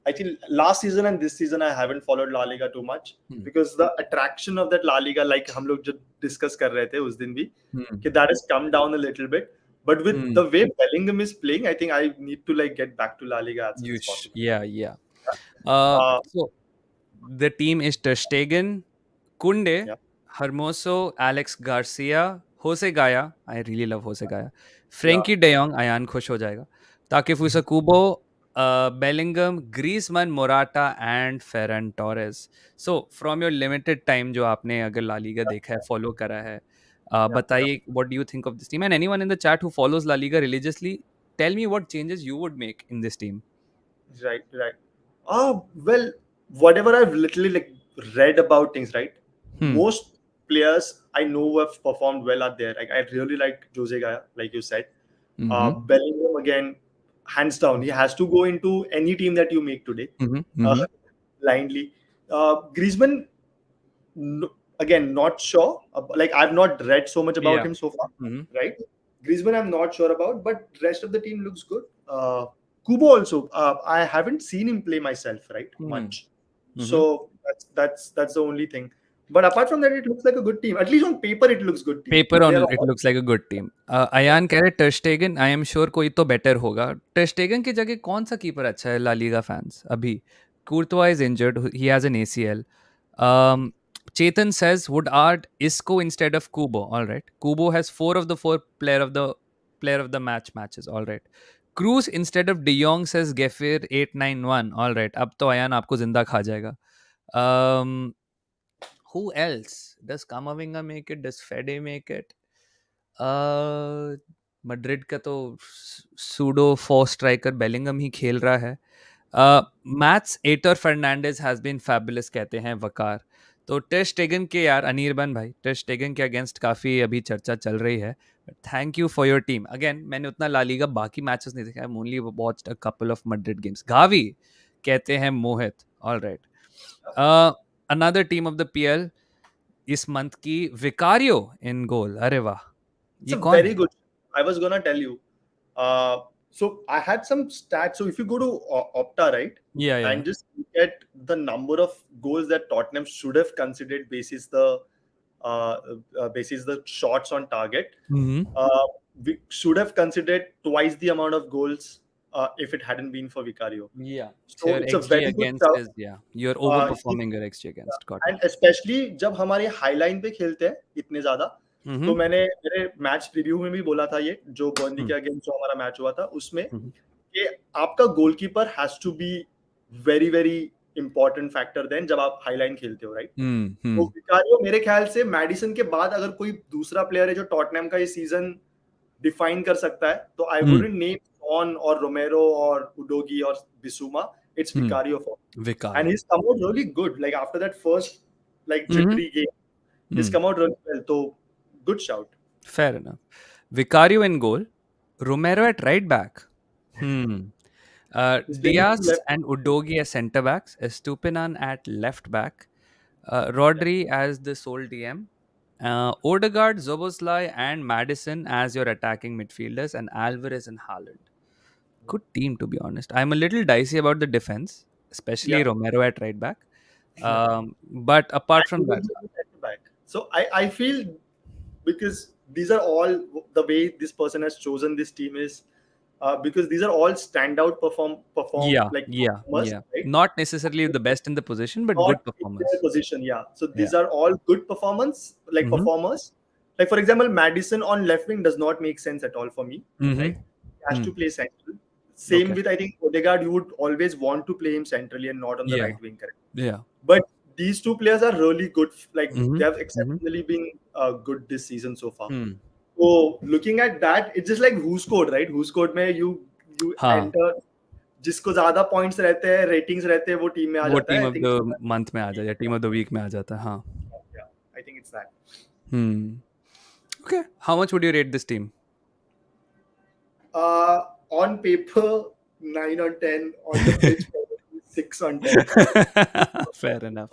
I think last season and this season I haven't followed La Liga too much Hmm. because the attraction of that La Liga, like हम लोग जो discuss कर रहे थे उस दिन भी, Hmm. कि that has come down a little bit. But with Hmm. the way Bellingham is playing, I think I need to like get back to La Liga as soon as possible. Yeah, yeah. Uh, So the team is Ter Stegen, Kunde, yeah, Hermoso, Alex Garcia, Jose Gaya. I really love Jose Gaya. yeah, Frankie De Jong, Ayan खुश हो जाएगा. Takefusa Kubo, Bellingham, Griezmann, Morata, and Ferran Torres. So from your limited time जो आपने अगर La Liga देखा है, follow करा है, yeah. बताइए what do you think of this team? And anyone in the chat who follows La Liga religiously, tell me what changes you would make in this team. Right, right. Well, whatever I've literally like read about things, right? Hmm. Most players I know who have performed well are there. Like I really like Jose Gaya, like you said. Mm-hmm. Bellingham again, hands down, he has to go into any team that you make today, Mm-hmm. uh, Mm-hmm. blindly. Griezmann, again, not sure. Like I've not read so much about Yeah. him so far, Mm-hmm. right? Griezmann, I'm not sure about, but rest of the team looks good. Kubo also, I haven't seen him play myself, right? Mm-hmm. Much. Mm-hmm. So That's the only thing. But apart from that, it looks like a good team. At least on paper, it looks good team. Paper They're on it all looks like a good team. yeah. Ayan कह रहे ter Stegen. I am sure कोई तो better होगा. Ter Stegen की जगह कौन सा keeper अच्छा है ला लीगा फैंस अभी? Courtois is injured. He has an ACL. Um, Chetan says would add Isco instead of Kubo. All right. Kubo has four of the four player of the matches. All right. Cruz instead of De Jong says Gefir 891. All right. अब तो अयान आपको जिंदा खा जाएगा. Um, who else? Does Kamavinga make it? Does Fede make it? Madrid का तो pseudo four striker Bellingham ही खेल रहा है. मैथ्स एटर फर्नांडिस हैज बीन फैबुलस कहते हैं वकार. तो टेस्ट टेगन के यार अनिर्बन भाई टेस्ट टेगन के अगेंस्ट काफ़ी अभी चर्चा चल रही है. Thank you for your team. Again मैंने उतना ला लीगा बाकी मैचेस नहीं देखा. I only watched a couple of Madrid games. Gavi कहते हैं Mohit. All right. Another team of the PL इस मंथ की विकारियो इन गोल. अरे वाह. It's ये a कौन very है? good. I was gonna tell you. So I had some stats. So if you go to Opta, right, Yeah, yeah. and just look at the number of goals that Tottenham should have considered uh, basis the shots on target, Mm-hmm. we should have considered twice the amount of goals if it hadn't been for Vicario. Yeah. So So your it's a XG very good against shout. is, yeah, you're He overperforming your XG against. Got it. And specially जब हमारे high line पे खेलते हैं इतने ज्यादा, तो Mm-hmm. मैंने मेरे मैच प्रीव्यू में भी बोला था ये जो बर्नली Hmm. के अगेंस्ट जो हमारा मैच हुआ था उसमें Mhm. कि आपका goalkeeper has to be very very important factor then जब आप हाई लाइन खेलते हो, राइट? Hmm. तो Hmm. विकारियो मेरे ख्याल से मैडिसन के बाद अगर कोई दूसरा प्लेयर है जो टॉटनहम का ये सीजन डिफाइन कर सकता है, तो आई Hmm. वुडंट नेम सॉन और रोमेरो और उडोगी और बिसुमा. It's Hmm. Vicario for and Vicario. he's come out really good. Like after that first like Mm-hmm. jittery game, he's Hmm. come out really well. So good shout. Fair enough. Vicario in goal. Romero at right back. Hmm. He's playing from Diaz left. and Udogi as centre backs. Estupinan at left back. Rodri as the sole DM. Odegaard, Zoboslai, and Madison as your attacking midfielders, and Alvarez and Haaland. Good team, to be honest. I'm a little dicey about the defense, especially Yeah, Romero at right back. yeah. But apart And from that, Udogi is at the back. So I feel because these are all the way this person has chosen this team is because these are all standout perform yeah, like yeah, performers, yeah. right? Not necessarily the best in the position, but Not good in their performance. position. Yeah. So Yeah. these are all good performance, like Mm-hmm. performers. Like for example, Madison on left wing does not make sense at all for me. Mm-hmm. Right? He has to play central. Same Okay. with I think Odegaard. You would always want to play him centrally and not on the Yeah. right wing, correct? Yeah. But these two players are really good. Like Mm-hmm. they have Mm-hmm. exceptionally been good this season so far. Hmm. So looking at that, it's just like who scored, right? Who scored में you हाँ. enter जिसको ज्यादा points रहते हैं ratings रहते हैं वो team में आ वो जाता है. Team I of think the month में आ जाता है, टीम ऑफ द वीक में आ जाता है. हाँ. आई think it's that. Hmm. Okay. How much would you rate this team? On paper 9 on 10, on the pitch probably 6 on 10. Fair enough.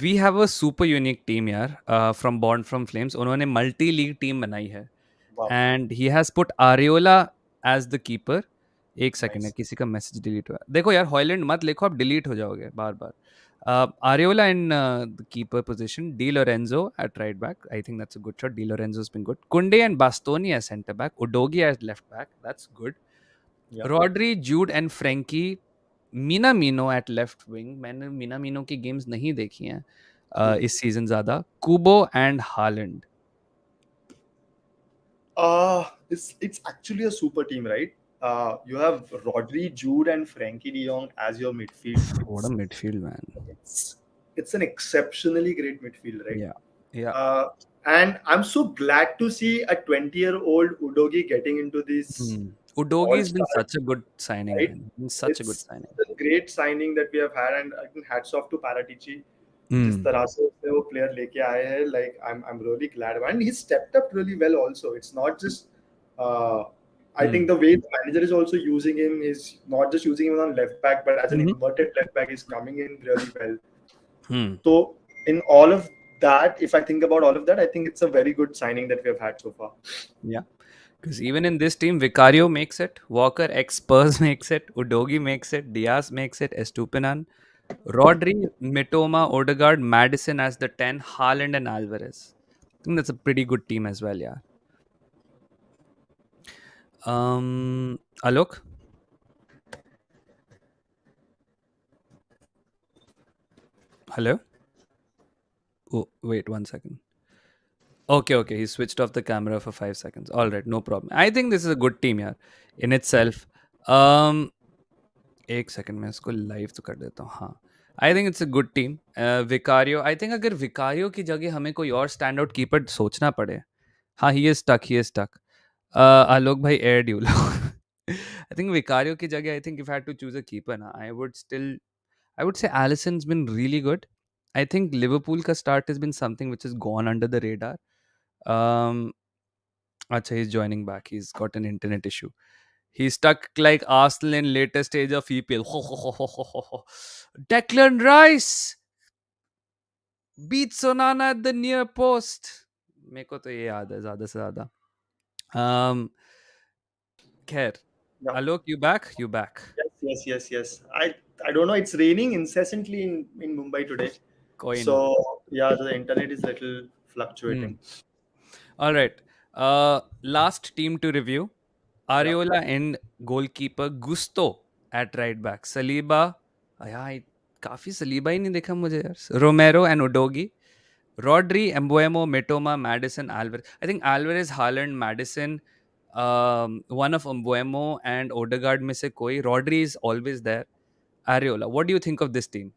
We have a super unique team यार, from Born from Flames. उन्होंने multi league team बनाई है. Wow, And he has put Areola as the keeper. एक second है, nice. किसी का message delete हुआ. देखो यार, हॉयलैंड मत लिखो, आप डिलीट हो जाओगे बार बार. Areola in the keeper position. Di Lorenzo at right back. I think that's a good shot. Di Lorenzo's been good. Kunde and Bastoni as centre back. Udogi as left back. That's good. Yeah. Rodri, Jude and Frankie. Minamino at left wing. मैंने Minamino की games नहीं देखी हैं इस season ज़्यादा. Kubo and Haaland. It's actually a super team, right? You have Rodri, Jude, and Frankie De Jong as your midfield. What a midfield, man. It's an exceptionally great midfield, right? Yeah, yeah. And I'm so glad to see a 20-year-old Udogi getting into this. Udogi's been all-star, such a good signing, right? man. Been such a good It's signing. a great signing that we have had, and I think hats off to Paratici. जिस Hmm. तरह से उसने वो player लेके आए हैं, like I'm really glad, and he stepped up really well also. It's not just I think the way the manager is also using him is not just using him on left back, but as an inverted left back is coming in really well. So in all of that, if I think about all of that, I think it's a very good signing that we have had so far. Yeah. Because even in this team, Vicario makes it, Walker ex Spurs makes it, Udogi makes it, Diaz makes it, Estupinan. Rodri, Mitoma, Odegaard, Madison as the 10, Haaland and Alvarez. I think that's a pretty good team as well, yeah. Alok? Hello? Oh, wait 1 second. Okay, okay. He switched off the camera for 5 seconds. All right, no problem. I think this is a good team, yeah, in itself. Um, एक second मैं इसको live तो कर देता हूँ हाँ आई think it's a good team Vicario I think अगर Vicario की जगह हमें कोई और स्टैंड आउट कीपर सोचना पड़े हाँ ही इज स्टक आलोक भाई एयर ड्यू आई थिंक विकारियो की जगह I think if had to choose a keeper ना I would say एलिसन's been really good. I think Liverpool का start has been something which has gone under the radar. um acha he's joining back, he's got an internet issue. He's stuck like Arsenal in later stage of EPL. Declan Rice beats Sonana at the near post. मेरे को तो ये याद है ज़्यादा से ज़्यादा. Um, खैर, Yeah. Alok, you back. Yes. I don't know. It's raining incessantly in Mumbai today. कोई So ना. yeah, the internet is little Hmm. fluctuating. All right. Last team to review. Yeah. Areola and goalkeeper Gusto at right back. Saliba, यार काफी Saliba ही नहीं देखा मुझे यार. Romero and Udogi. Rodri, Embuemo, Mitoma, Madison, Alvarez. I think Alvarez, Haaland, Madison, one of Embuemo and Odegaard में से कोई. Rodri is always there. Areola, what do you think of this team?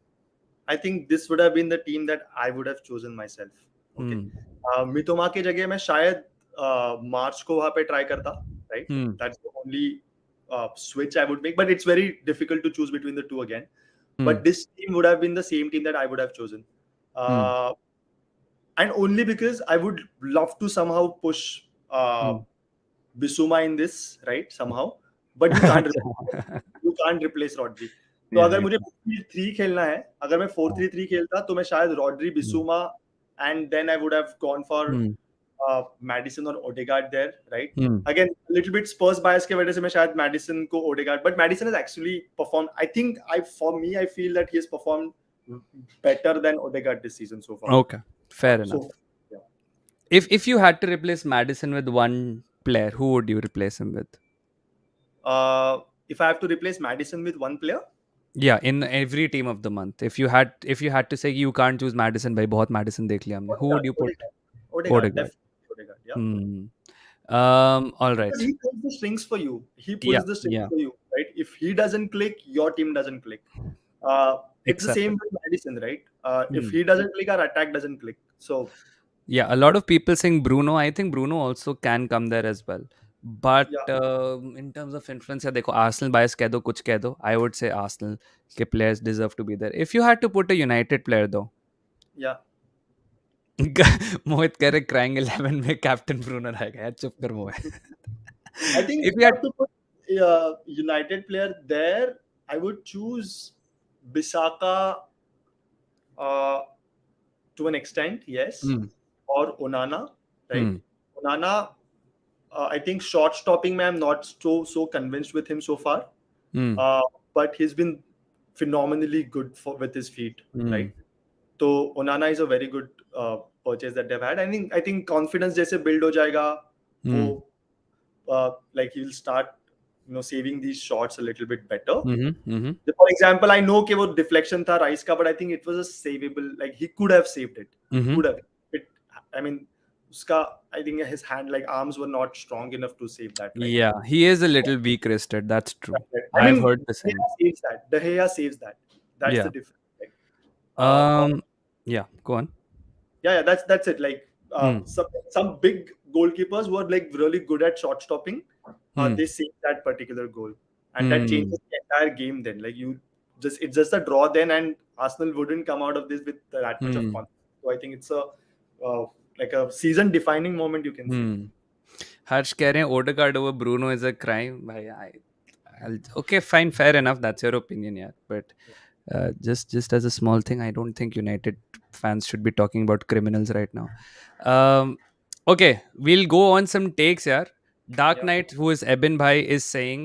I think this would have been the team that I would have chosen myself. Okay. Hmm. Mitoma की जगह मैं शायद मार्च को वहां पे ट्राई करता, right? Hmm. That's the only switch I would make, but it's very difficult to choose between the two again. Hmm. But this team would have been the same team that I would have chosen. Hmm. Uh, and only because I would love to somehow push Hmm. Bissouma in this, right? Somehow, but you can't you can't replace Rodri. तो Yeah, अगर you मुझे can. 4-3-3 खेलना है, अगर मैं हाँ. 4-3-3 खेलता तो मैं शायद Rodri Hmm. बिसूमा and then I would have gone for Hmm. Madison or Odegaard there, right? Hmm. Again, a little bit Spurs bias के वजह से मैं शायद Madison को Odegaard, but Madison has actually performed. For me, I feel that he has performed better than Odegaard this season so far. Okay, fair enough. So, yeah. If you had to replace Madison with one player, who would you replace him with? If I have to replace Madison with one player, Yeah, in every team of the month. If you had to say you can't choose Madison भाई बहुत Madison देख लिया हमने. Who would you put? Odegaard. Definitely Odegaard, yeah. Hmm. All Because right. he pulls the strings for you. He Yeah, pulls the strings yeah. for you, right? If he doesn't click, your team doesn't click. It's the same Accepted. with Madison, right? If Hmm. he doesn't click, our attack doesn't click. So Yeah, a lot of people saying Bruno. I think Bruno also can come there as well. But yeah, in terms of influence, yeah, देखो Arsenal bias कह दो कुछ कह दो. I would say Arsenal के players deserve to be there. If you had to put a United player though, yeah. मोहित कह रहे crying 11 में कैप्टन ब्रूनो रहेगा यार चुप कर मोहित. I think if If you I had have to put United player there, I would choose Bisaka uh, to an extent, yes, Hmm. or Onana, right? Hmm. Onana, I think short stopping, man, I'm not so convinced with him so far. Hmm. But he's been phenomenally good with his feet, Hmm. right? So Onana is a very good purchase that they've had. I think confidence जैसे build हो जाएगा, वो Hmm. like he'll start saving these shots a little bit better. Mhm, mhm. For example, I know कि वो deflection था Rice का, but I think it was a savable. Like he could have saved it. He Mhm. could have. It. I mean, उसका I think his hand like arms were not strong enough to save that, right? Yeah, he is a little weak wristed. That's true. Right. I I've mean, heard the De same. Gea saves that. De Gea saves that. That's the Yeah. difference. Right? Or Um. Yeah. Go on. yeah, that's it. Like Hmm. some big goalkeepers who are like really good at shot stopping, Hmm. they save that particular goal, and that Hmm. changes the entire game. Then, like it's just a draw then, and Arsenal wouldn't come out of this with that much of Hmm. confidence. So I think it's a like a season defining moment, you can say. Hmm. हर्ष कह रहे हैं Odegaard over Bruno is a crime. भाई, okay, fine, fair enough. That's your opinion, yeah. But just as a small thing, I don't think United fans should be talking about criminals right now. Um, okay, we'll go on some takes, yeah. Dark Yeah. Knight, who is Eben Bhai, is saying,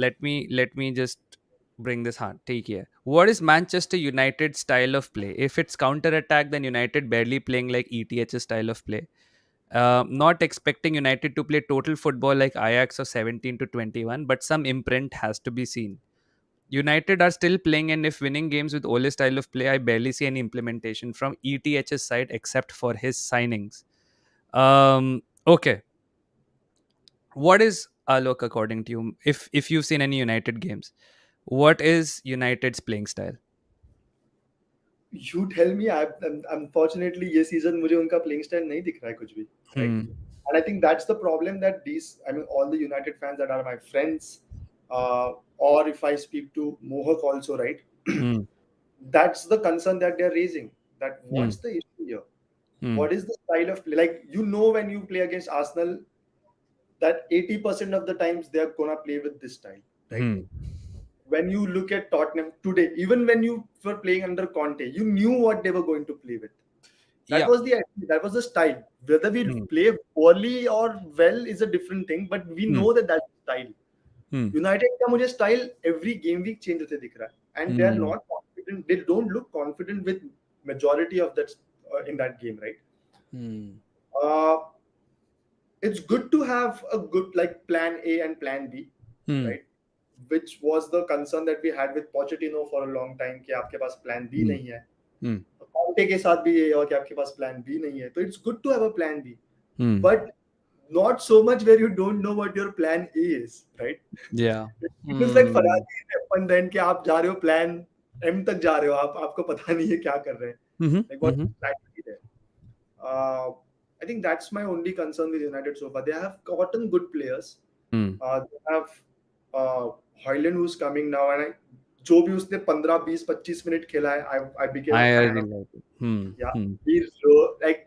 let me just bring this हाँ ठीक है. What is Manchester United style of play? If it's counter attack, then United barely playing like ETH's style of play. Not expecting United to play total football like Ajax of 17 to 21, but some imprint has to be seen. United are still playing, and if winning games with Ole's style of play, I barely see any implementation from ETH's side except for his signings. Okay, what is Alok according to you? If you've seen any United games, what is United's playing style? You tell me. Unfortunately ये season मुझे उनका playing style नहीं दिख रहा है कुछ भी, right? Hmm. And I think that's the problem that all the United fans that are my friends, or if I speak to Mohak also, right? Hmm. That's the concern that they're raising. That Hmm. what's the issue here? Hmm. What is the style of play? Like, when you play against Arsenal, that 80% of the times they're gonna play with this style, right? Hmm. When you look at Tottenham today, even when you were playing under Conte, you knew what they were going to play with. That Yeah. was the style. Whether we Hmm. play poorly or well is a different thing, but we Hmm. know that that's style. Hmm. United का मुझे style every game week change होते दिख रहा है, and they are Hmm. not confident. They don't look confident with majority of that in that game, right? Hmm. Uh, it's good to have a good like plan A and plan B, Hmm. right? Which was the concern that we had with Pochettino for a long time कि आपके पास plan B Hmm. नहीं है. Hmm. Conte के साथ भी ये हुआ कि आपके पास plan B नहीं है. So it's good to have a plan B, Hmm. but not so much where you don't know what your plan A is, right? Yeah. It was like Hmm. Ferrari and then कि आप जा रहे हो plan M तक जा रहे हो, आपको पता नहीं है क्या कर रहे हैं. Mm-hmm. Like what Mm-hmm. plan to be there. Uh, I think that's my only concern with United so far. They have gotten good players. They have uh, Hoyland who's coming now, and जो भी उसने 15-20-25 minute खेला है, I became a I fan already of. like it. Hmm. Yeah, Hmm. like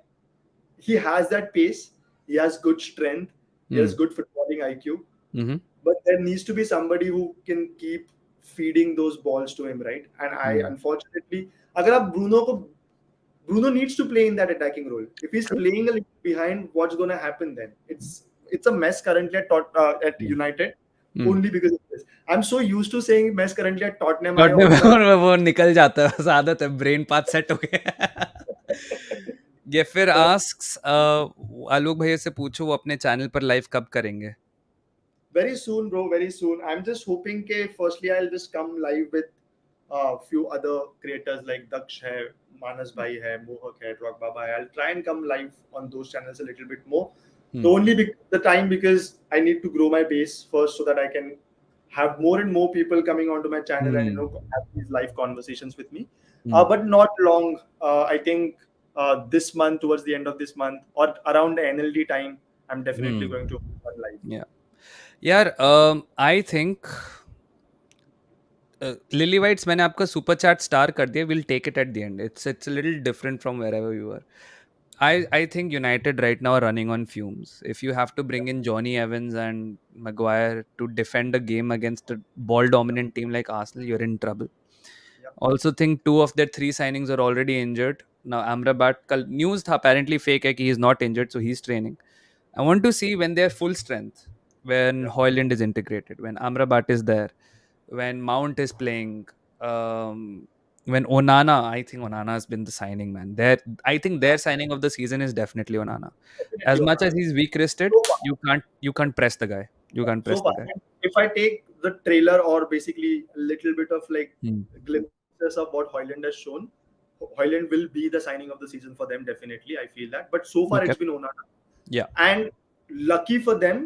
he has that pace, he has good strength, he Hmm. has good footballing IQ, Mm-hmm. but there needs to be somebody who can keep feeding those balls to him, right? And I Hmm. unfortunately, अगर आप Bruno needs to play in that attacking role. If he's True. playing a little behind, what's going to happen then? It's a mess currently at Hmm. United, Hmm. only because of this. I'm so used to saying mess currently at Tottenham. I लौटने में also और वो निकल जाता है, बस आदत है, ब्रेन पाथ सेट हो गया. ये फिर but आस्क्स आलोक भैया से पूछो वो अपने चैनल पर लाइव कब करेंगे. very soon, bro. Very soon. I'm just hoping that firstly I'll just come live with a few other creators like Daksh hai, Manas Bhai hai, Mohak hai, Rock Baba hai. I'll try and come live on those channels a little bit more. Hmm. The only the time because I need to grow my base first so that I can have more and more people coming onto my channel and Hmm. have these live conversations with me. Hmm. But not long. I think this month, towards the end of this month, or around the NLD time, I'm definitely Hmm. going to run live. Yeah. यार I think lily whites मैंने आपका super chat star कर दिया. Will take it at the end. It's little different from wherever you are. I think United right now are running on fumes. If you have to bring in Johnny Evans and Maguire to defend a game against a ball dominant team like Arsenal, you're in trouble. Yeah. Also think two of their three signings are already injured. Now Amrabat kal news tha apparently fake hai ki he's not injured, so he's training. I want to see when they're full strength, when Yeah. Hoyland is integrated, when Amrabat is there, when Mount is playing, when Onana, I think Onana has been the signing man. I think their signing of the season is definitely Onana. Definitely As much as Onana. he's weak wristed, So far, you can't press the guy. You can't so press far. the guy. And if I take the trailer or basically a little bit of like Hmm. glimpses of what Hoyland has shown, Hoyland will be the signing of the season for them. Definitely, I feel that. But so far, Okay. it's been Onana. Yeah. And lucky for them,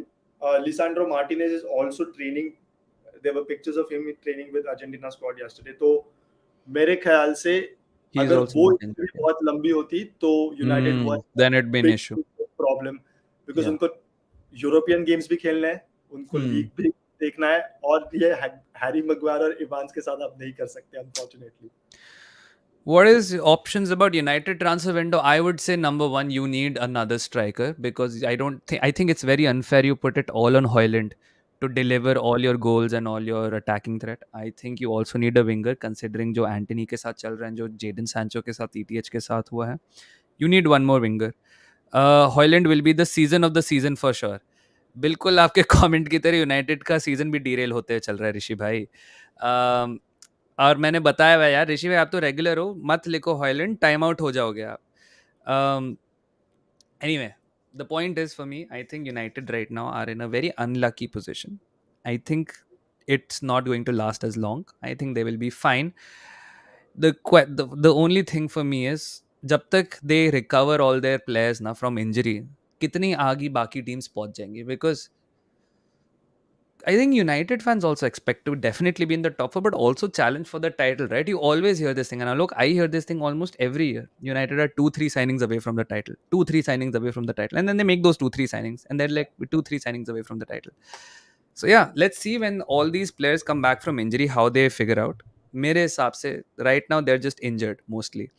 Lisandro Martinez is also training. There were pictures of him training with Argentina squad yesterday. तो मेरे ख्याल से He's अगर also वो not injury injured. Yeah. बहुत लंबी होती तो United was Then it'd be an big issue. Problem because Yeah. उनको यूरोपियन गेम्स भी खेलने हैं, उनको Hmm. लीग भी देखना है, और ये हैरी मैग्वायर और इवांस के साथ आप नहीं कर सकते unfortunately. What is options about United transfer window? I would say number one, you need another striker because I think it's very unfair you put it all on Hoyland to deliver all your goals and all your attacking threat. I think you also need a winger considering जो Antony के साथ चल रहा है, जो Jadon Sancho के साथ ETH के साथ हुआ है. You need one more winger. Hoyland will be the season of the season for sure. बिल्कुल आपके कमेंट की तरह यूनाइटेड का सीजन भी डीरेल होते चल रहा है ऋषि भाई. um, और मैंने बताया हुआ है यार ऋषि भाई आप तो रेगुलर हो मत लिखो हॉयलैंड टाइम आउट हो जाओगे आप. um, Anyway, the point is for me, I think United right now are in a very unlucky position. I think it's not going to last as long. I think they will be fine. The only thing for me is जब तक they recover all their players ना from injury, कितनी आगे बाकी teams पहुंच जाएंगी, because I think United fans also expect to definitely be in the top four, but also challenge for the title, right? You always hear this thing, and look, I hear this thing almost every year. United are 2-3 signings away from the title, 2-3 signings away from the title, and then they make those 2-3 signings, and they're like 2-3 signings away from the title. So yeah, let's see when all these players come back from injury how they figure out. मेरे हिसाब से right now they're just injured mostly.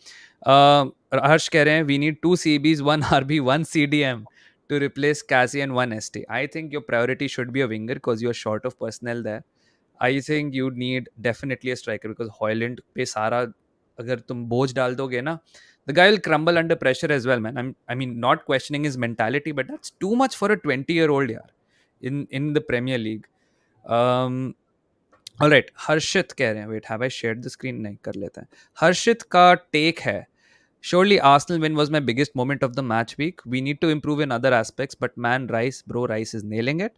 हर्ष कह रहे हैं we need two CBs, one RB, one CDM to replace Cassie and one ST. I think your priority should be a winger because you're short of personnel there. I think you need definitely a striker because Hoyland पे सारा अगर तुम बोझ डाल दोगे ना, the guy will crumble under pressure as well, man. I mean, not questioning his mentality, but that's too much for a 20-year-old yaar in the Premier League. Um, all right, Harshit कह रहे हैं, wait have I shared the screen, नहीं कर लेते हैं. हर्षित का take है, surely Arsenal win was my biggest moment of the match week. We need to improve in other aspects, but man, Rice is nailing it.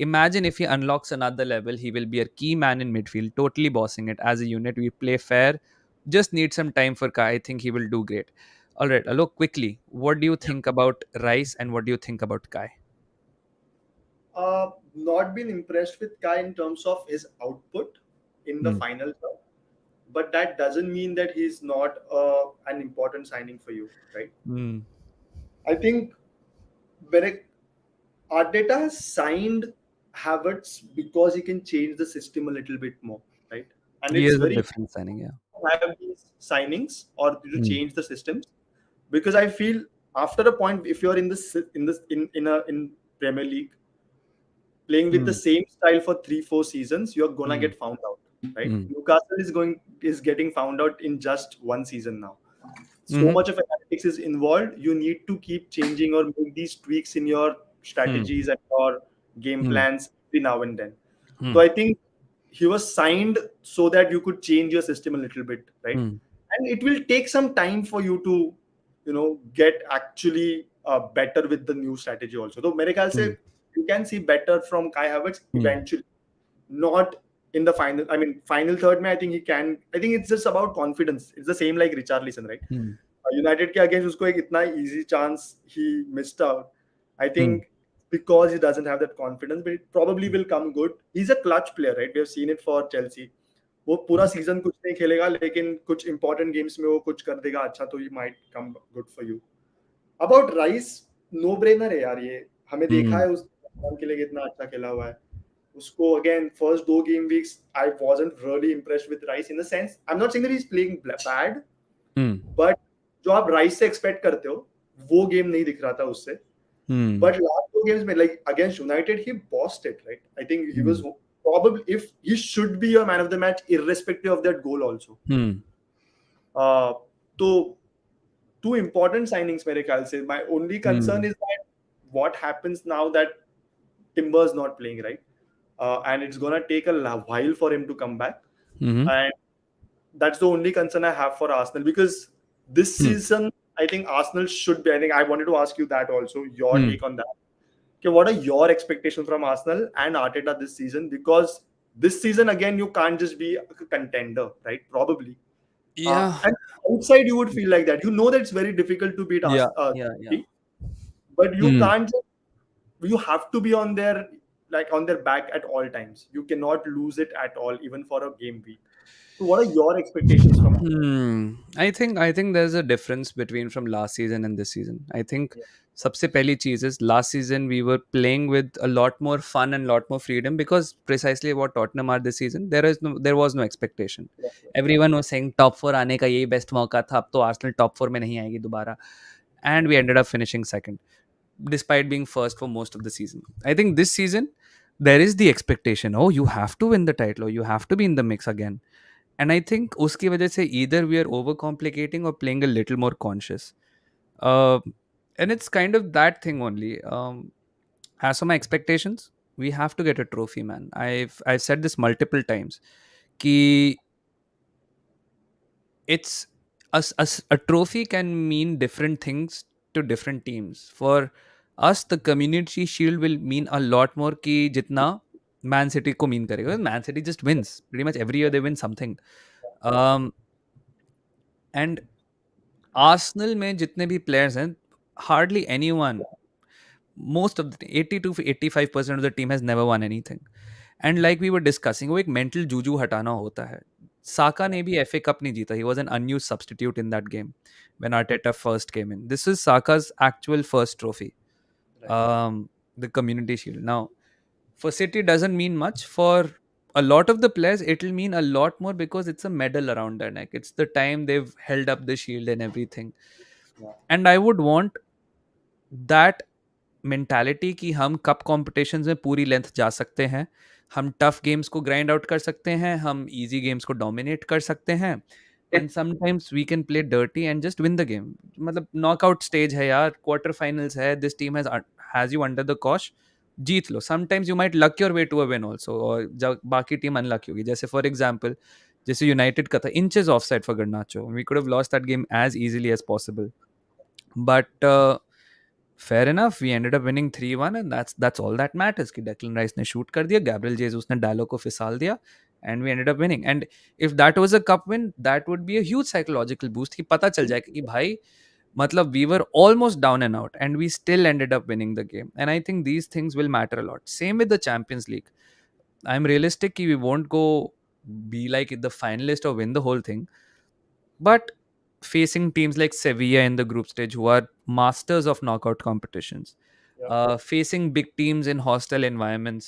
Imagine if he unlocks another level, he will be a key man in midfield, totally bossing it. As a unit, we play fair. Just need some time for Kai. I think he will do great. All right, Alok, quickly, what do you think about Rice and what do you think about Kai? Not been impressed with Kai in terms of his output in the Hmm. final term, but that doesn't mean that he's not an important signing for you, right? Hmm. I think when Arteta has signed Havertz because he can change the system a little bit more, right? And He it's is a very different signing, yeah. have these signings or to Hmm. change the systems, because I feel after a point, if you're in this in this in Premier League playing with the Hmm. same style for 3-4 seasons, you're gonna Hmm. get found out, right? Hmm. Newcastle is getting found out in just one season now. So Hmm. much of analytics is involved. You need to keep changing or make these tweaks in your Hmm. strategies and your game Hmm. plans every now and then. So Hmm. I think he was signed so that you could change your system a little bit, right? Hmm. And it will take some time for you to, get actually better with the new strategy also. So, मेरे ख्याल से Hmm. you can see better from Kai Havertz Hmm. eventually, not in the final. I mean, final third, mein, I think he can. I think it's just about confidence. It's the same like Richarlison, right? Hmm. United के against उसको एक इतना easy chance he missed out. I Hmm. think because he doesn't have that confidence, but it probably will come good. He's a clutch player, right? We have seen it for Chelsea. वो पूरा season कुछ नहीं खेलेगा लेकिन कुछ important games में वो कुछ कर देगा अच्छा, तो he might come good for you. About Rice, no brainer है यार ये. हमें देखा Hmm. है उस के लिए कितना अच्छा खेला हुआ है. उसको अगेन फर्स्ट दो game weeks I wasn't really impressed with rice in the sense I am not saying that he is playing bad, Hmm. But जो आप राइस से एक्सपेक्ट करते हो वो गेम नहीं दिख रहा था उससे. Hmm. बट लास्ट दो गेम्स में like against United he बॉस्ड it, right? I think he was Hmm. probably, if he should be your man of the match irrespective of that goal also. Hmm. uh तो two important signings mere ख्याल से. My only concern Hmm. is that what happens now that Timber's not playing, right? And it's gonna take a while for him to come back, Hmm. and that's the only concern I have for Arsenal, because this Hmm. season I think Arsenal should be. I think I wanted to ask you that also, your Hmm. take on that. Okay, what are your expectations from Arsenal and Arteta this season? Because this season again, you can't just be a contender, right? Probably. Yeah. And outside, you would feel like that. You know that it's very difficult to beat Yeah. us, Yeah. Yeah. City, but you Hmm. can't. You have to be on their on their back at all times. You cannot lose it at all, even for a game week. So, what are your expectations from? I think there's a difference between from last season and this season. I think Yeah, सबसे पहली चीज is last season we were playing with a lot more fun and lot more freedom because precisely what Tottenham are this season there was no expectation. yeah, yeah, Everyone was saying top 4 आने का यही best मौका था, अब तो Arsenal top 4 में नहीं आएगी दोबारा, and we ended up finishing second despite being first for most of the season. I think this season there is the expectation, oh you have to win the title or you have to be in the mix again. And I think uski wajah se either we are overcomplicating or playing a little more conscious. Uh, and it's kind of that thing only. As for my expectations, we have to get a trophy, man. I've said this multiple times. कि it's a trophy can mean different things to different teams. For us, the community shield will mean a lot more कि जितना Man City को mean करेगा. Man City just wins pretty much every year. They win something. Um, and Arsenal में जितने भी players हैं, hardly anyone, most of the 80 to 85% of the team has never won anything. And like we were discussing, वो एक mental Juju हटाना होता है. साका ने भी एफए कप नहीं जीता. He was an unused substitute in that game when Arteta first came in. This is साका's actual first trophy, Right. the community shield. Now for City doesn't mean much. For a lot of the players it'll mean a lot more because it's a medal around their neck. It's the time they've held up the shield and everything. Yeah. And I would want that mentality कि हम cup competitions में पूरी length जा सकते हैं. हम tough games को grind out कर सकते हैं. हम इजी गेम्स को डोमिनेट कर सकते हैं. And sometimes we can play dirty and just win the game. मतलब नॉकआउट स्टेज है यार, क्वार्टर फाइनल्स है. This team has you under the cosh. जीत लो. Sometimes you might luck your way to a win also, और जब बाकी team unlucky होगी. जैसे फॉर एग्जाम्पल, जैसे यूनाइटेड का था, inches offside for Garnacho. We could have lost that game as easily as possible. But fair enough, we ended up winning 3-1, and that's all that matters. कि Declan Rice ने shoot कर दिया, Gabriel Jesus ने डालो को फिसाल दिया, and we ended up winning. And if that was a cup win, that would be a huge psychological boost कि पता चल जाएगा कि भाई, मतलब we were almost down and out and we still ended up winning the game. And I think these things will matter a lot. Same with the Champions League. I'm realistic कि we won't go be like the finalist or win the whole thing, but facing teams like Sevilla in the group stage, who are masters of knockout competitions, Yeah. facing big teams in hostile environments,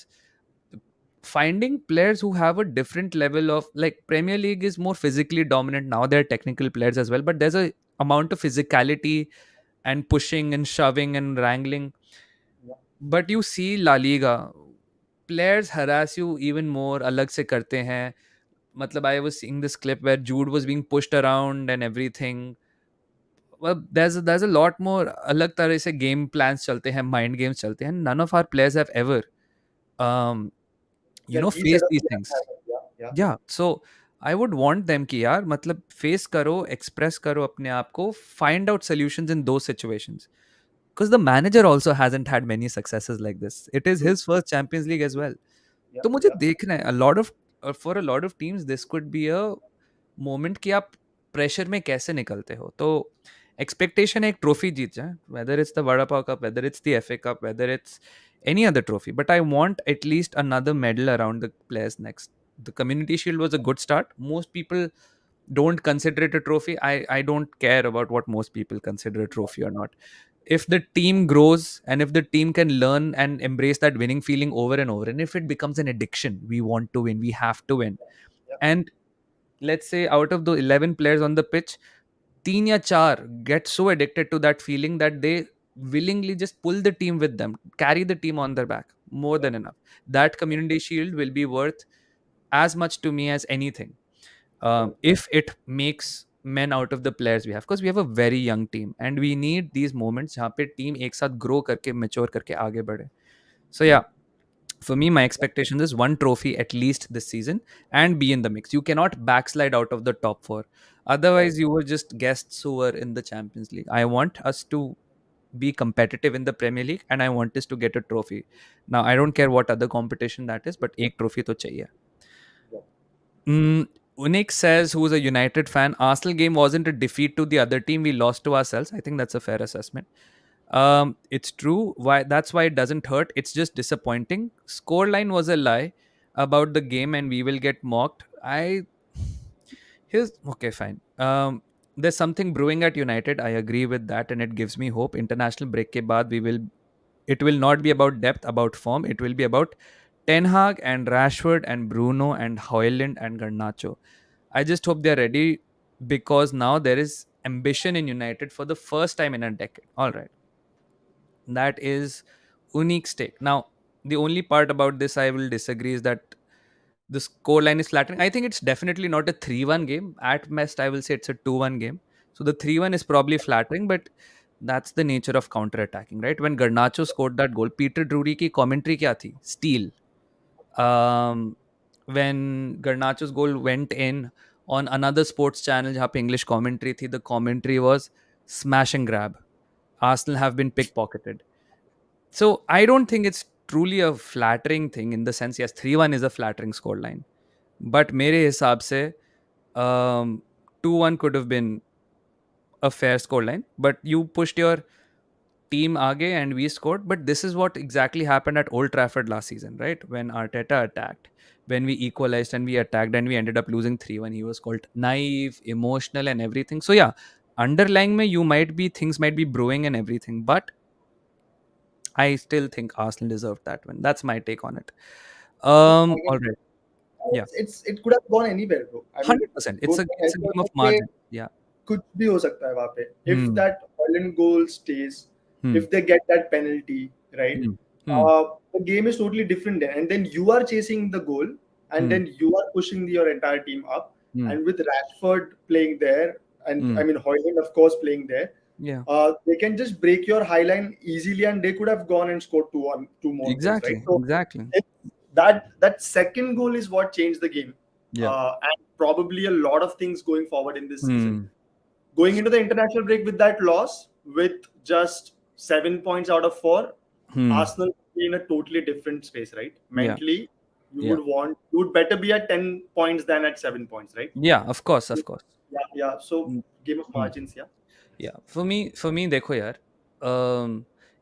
finding players who have a different level of, like, Premier League is more physically dominant now. There are technical players as well, but there's a amount of physicality and pushing and shoving and wrangling. Yeah. But you see La Liga, players harass you even more. अलग से करते हैं. मतलब I was seeing this clip where Jude was being pushed around and everything. Well, there's a lot more अलग तरह से game plans चलते हैं, mind games चलते हैं. None of our players have ever um Yeah, these set faced of these players things. have it. Yeah. Yeah. Yeah, so I would want them कि यार, मतलब face करो, express करो अपने आप को, find out solutions in those situations, because the manager also hasn't had many successes like this. It is True. his first Champions League as well. Yeah. तो मुझे Yeah. देखना है, a lot of for a lot of teams this could be a moment कि आप pressure में कैसे निकलते हो. तो एक्सपेक्टेशन है एक ट्रॉफी जीत जाए, whether it's the vada pav cup, whether it's the FA cup, whether it's any other trophy, but I want at least another medal around the players next. The community shield was a good start. Most people don't consider it a trophy. I don't care about what most people consider a trophy or not. If the team grows and if the team can learn and embrace that winning feeling over and over, and if it becomes an addiction, we want to win, we have to win. Yeah. And let's say out of the 11 players on the pitch, तीन या चार get so addicted to that feeling that they willingly just pull the team with them, carry the team on their back. More Yeah. than enough. That community shield will be worth as much to me as anything, Correct. if it makes men out of the players we have, because we have a very young team and we need these moments जहाँ पे team एक साथ grow करके mature करके आगे बढ़े. So yeah, for me, my expectation is one trophy at least this season and be in the mix. You cannot backslide out of the top four. Right. Otherwise, you were just guests who were in the Champions League. I want us to be competitive in the Premier League and I want us to get a trophy. Now, I don't care what other competition that is, but एक trophy to chahiye. Yeah. Unik says, who's a United fan, Arsenal game wasn't a defeat to the other team. We lost to ourselves. I think that's a fair assessment. It's true. Why? That's why it doesn't hurt. It's just disappointing. Scoreline was a lie about the game, and we will get mocked. Here's okay, fine. There's something brewing at United. I agree with that, and it gives me hope. International break ke baad, we will. It will not be about depth, about form. It will be about Ten Hag and Rashford and Bruno and Hoyland and Garnacho. I just hope they're ready, because now there is ambition in United for the first time in a decade. All right. That is unique stake. Now, the only part about this I will disagree is that the score line is flattering. I think it's definitely not a 3-1 game. At best, I will say it's a 2-1 game. So the 3-1 is probably flattering, but that's the nature of counter attacking, right? When Garnacho scored that goal, Peter Drury ki commentary kya thi? Steal. Um, when Garnacho's goal went in on another sports channel जहाँ पे English commentary थी, the commentary was smash and grab. Arsenal have been pickpocketed. So I don't think it's truly a flattering thing in the sense, yes, 3-1 is a flattering scoreline. But मेरे हिसाब से 2-1 could have been a fair scoreline. But you pushed your team aage and we scored. But this is what exactly happened at Old Trafford last season, right? When Arteta attacked, when we equalized and we attacked and we ended up losing 3-1. He was called naive, emotional, and everything. So yeah, underlying me, you might be things might be brewing and everything, but I still think Arsenal deserved that win. That's my take on it. All right. Yeah. it could have gone anywhere, bro. I mean, 100%. go It's a game of पे margin. Yeah. कुछ भी हो सकता है वहाँ पे. If Hmm. that Holland goal stays, Hmm. if they get that penalty, right? Hmm. Hmm. The game is totally different then. And then you are chasing the goal, and Hmm. then you are pushing your entire team up. Hmm. And with Rashford playing there, and Hmm. I mean Højlund of course playing there, Yeah. they can just break your high line easily, and they could have gone and scored two more goals, right? Exactly. So Exactly. that second goal is what changed the game, Yeah. and probably a lot of things going forward in this season. Hmm. Going into the international break with that loss, with just 7 points out of four, Hmm. Arsenal would be in a totally different space, right? Yeah. Mentally, Yeah. you would better be at 10 points than at 7 points, right? Yeah. Of course. Of course. Yeah, yeah. So Hmm. game of Hmm. margins, yeah. Yeah. For me, देखो यार.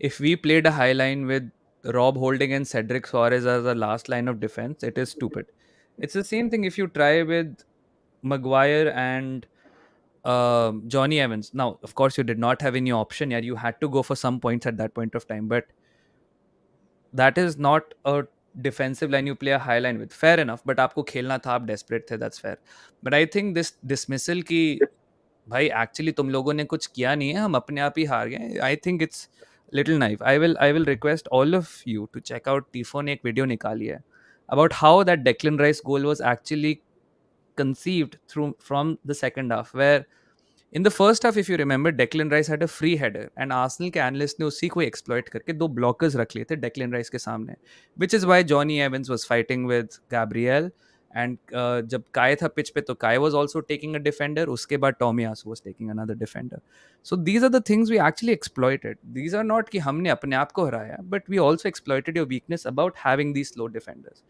If we played a high line with Rob Holding and Cedric Suarez as a last line of defense, it is stupid. It's the same thing if you try with Maguire and Johnny Evans. Now, of course, you did not have any option. Yeah, you had to go for some points at that point of time, but that is not a defensive line you play a high line with. Fair enough, but आपको खेलना था, आप desperate थे, that's fair. But I think this dismissal की भाई actually तुम लोगों ने कुछ किया नहीं है, हम अपने आप ही हार गए. I think it's little naive. I will request all of you to check out. Tifo ने एक वीडियो निकाली है about how that Declan Rice goal was actually conceived through from the second half, where in the first half, if you remember, Declan Rice had a free header and Arsenal के analyst ने उसी को exploit करके दो blockers रख लिए थे Declan Rice के सामने, which is why Jonny Evans was fighting with Gabriel. And जब काय था पिच पे तो Kai was also taking a defender, उसके बाद Tomiyasu was taking another defender. So these are the things we actually exploited. These are not कि हमने अपने आप को हराया, but we also exploited your weakness about having these slow defenders.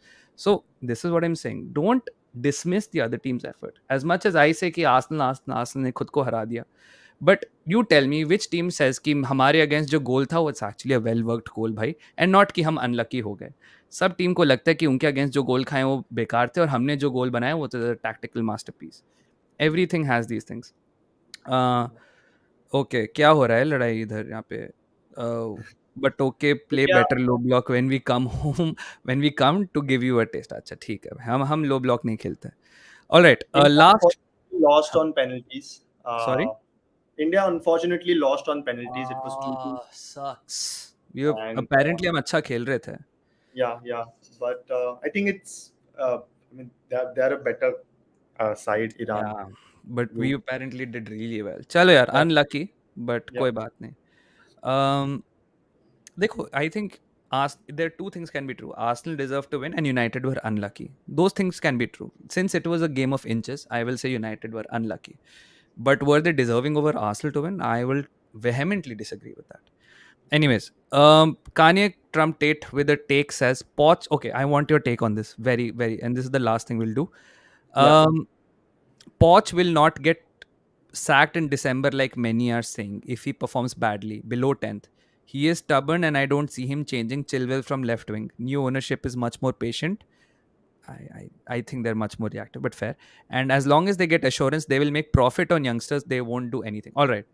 So this is what I am saying. Don't dismiss the other team's effort. As much as I say कि Arsenal ने खुद को हरा दिया, but you tell me which team says कि हमारे against जो goal था वो it's actually a well worked goal भाई, एंड नॉट कि हम अनलकी हो गए. सब टीम को लगता है कि उनके अगेंस्ट जो गोल खाए वो बेकार थे और हमने जो गोल बनाया वो तो tactical masterpiece. Everything has these things. Okay, क्या हो रहा है लड़ाई इधर यहाँ पे? But okay, play India, better low block when we come home, when we come to give you a test. अच्छा ठीक है, हम लो ब्लॉक नहीं खेलते. Alright, India last. unfortunately lost on penalties. Sorry. India unfortunately lost on penalties. It was 2-2, sucks. ये and apparently हम अच्छा खेल रहे थे. yeah, yeah. But I think it's. I mean, they're a better side, Iran. Yeah, but we You- apparently did really well. चलो यार, Yeah, unlucky, but yeah, कोई बात नहीं. um देखो, I think there are two things can be true. Arsenal deserved to win and United were unlucky. Those things can be true. Since it was a game of inches, I will say United were unlucky. But were they deserving over Arsenal to win? I will vehemently disagree with that. Anyways, Kanye Trump Tate with a take says, Poch, okay, I want your take on this. Very, very, and this is the last thing we'll do. yeah. Um, Poch will not get sacked in December like many are saying if he performs badly, below 10th. He is stubborn and I don't see him changing Chilwell from left wing. New ownership is much more patient. I think they're much more reactive, but fair. And as long as they get assurance, they will make profit on youngsters. They won't do anything. All right.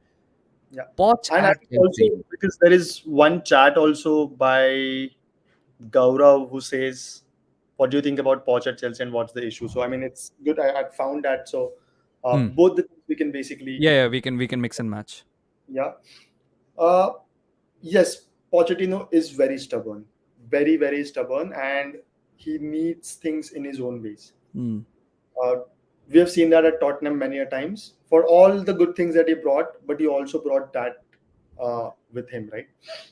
Yeah. Poch And I at think also, Chelsea. because there is one chat also by Gaurav who says, "What do you think about Poch at Chelsea and what's the issue?" So I mean, it's good. I had found that. So Hmm. both the things we can basically, Yeah, we can mix and match. yeah. Uh, yes, Pochettino is very stubborn, very very stubborn, and he needs things in his own ways. Hmm. Uh, we have seen that at Tottenham many a times for all the good things that he brought, but he also brought that with him, right?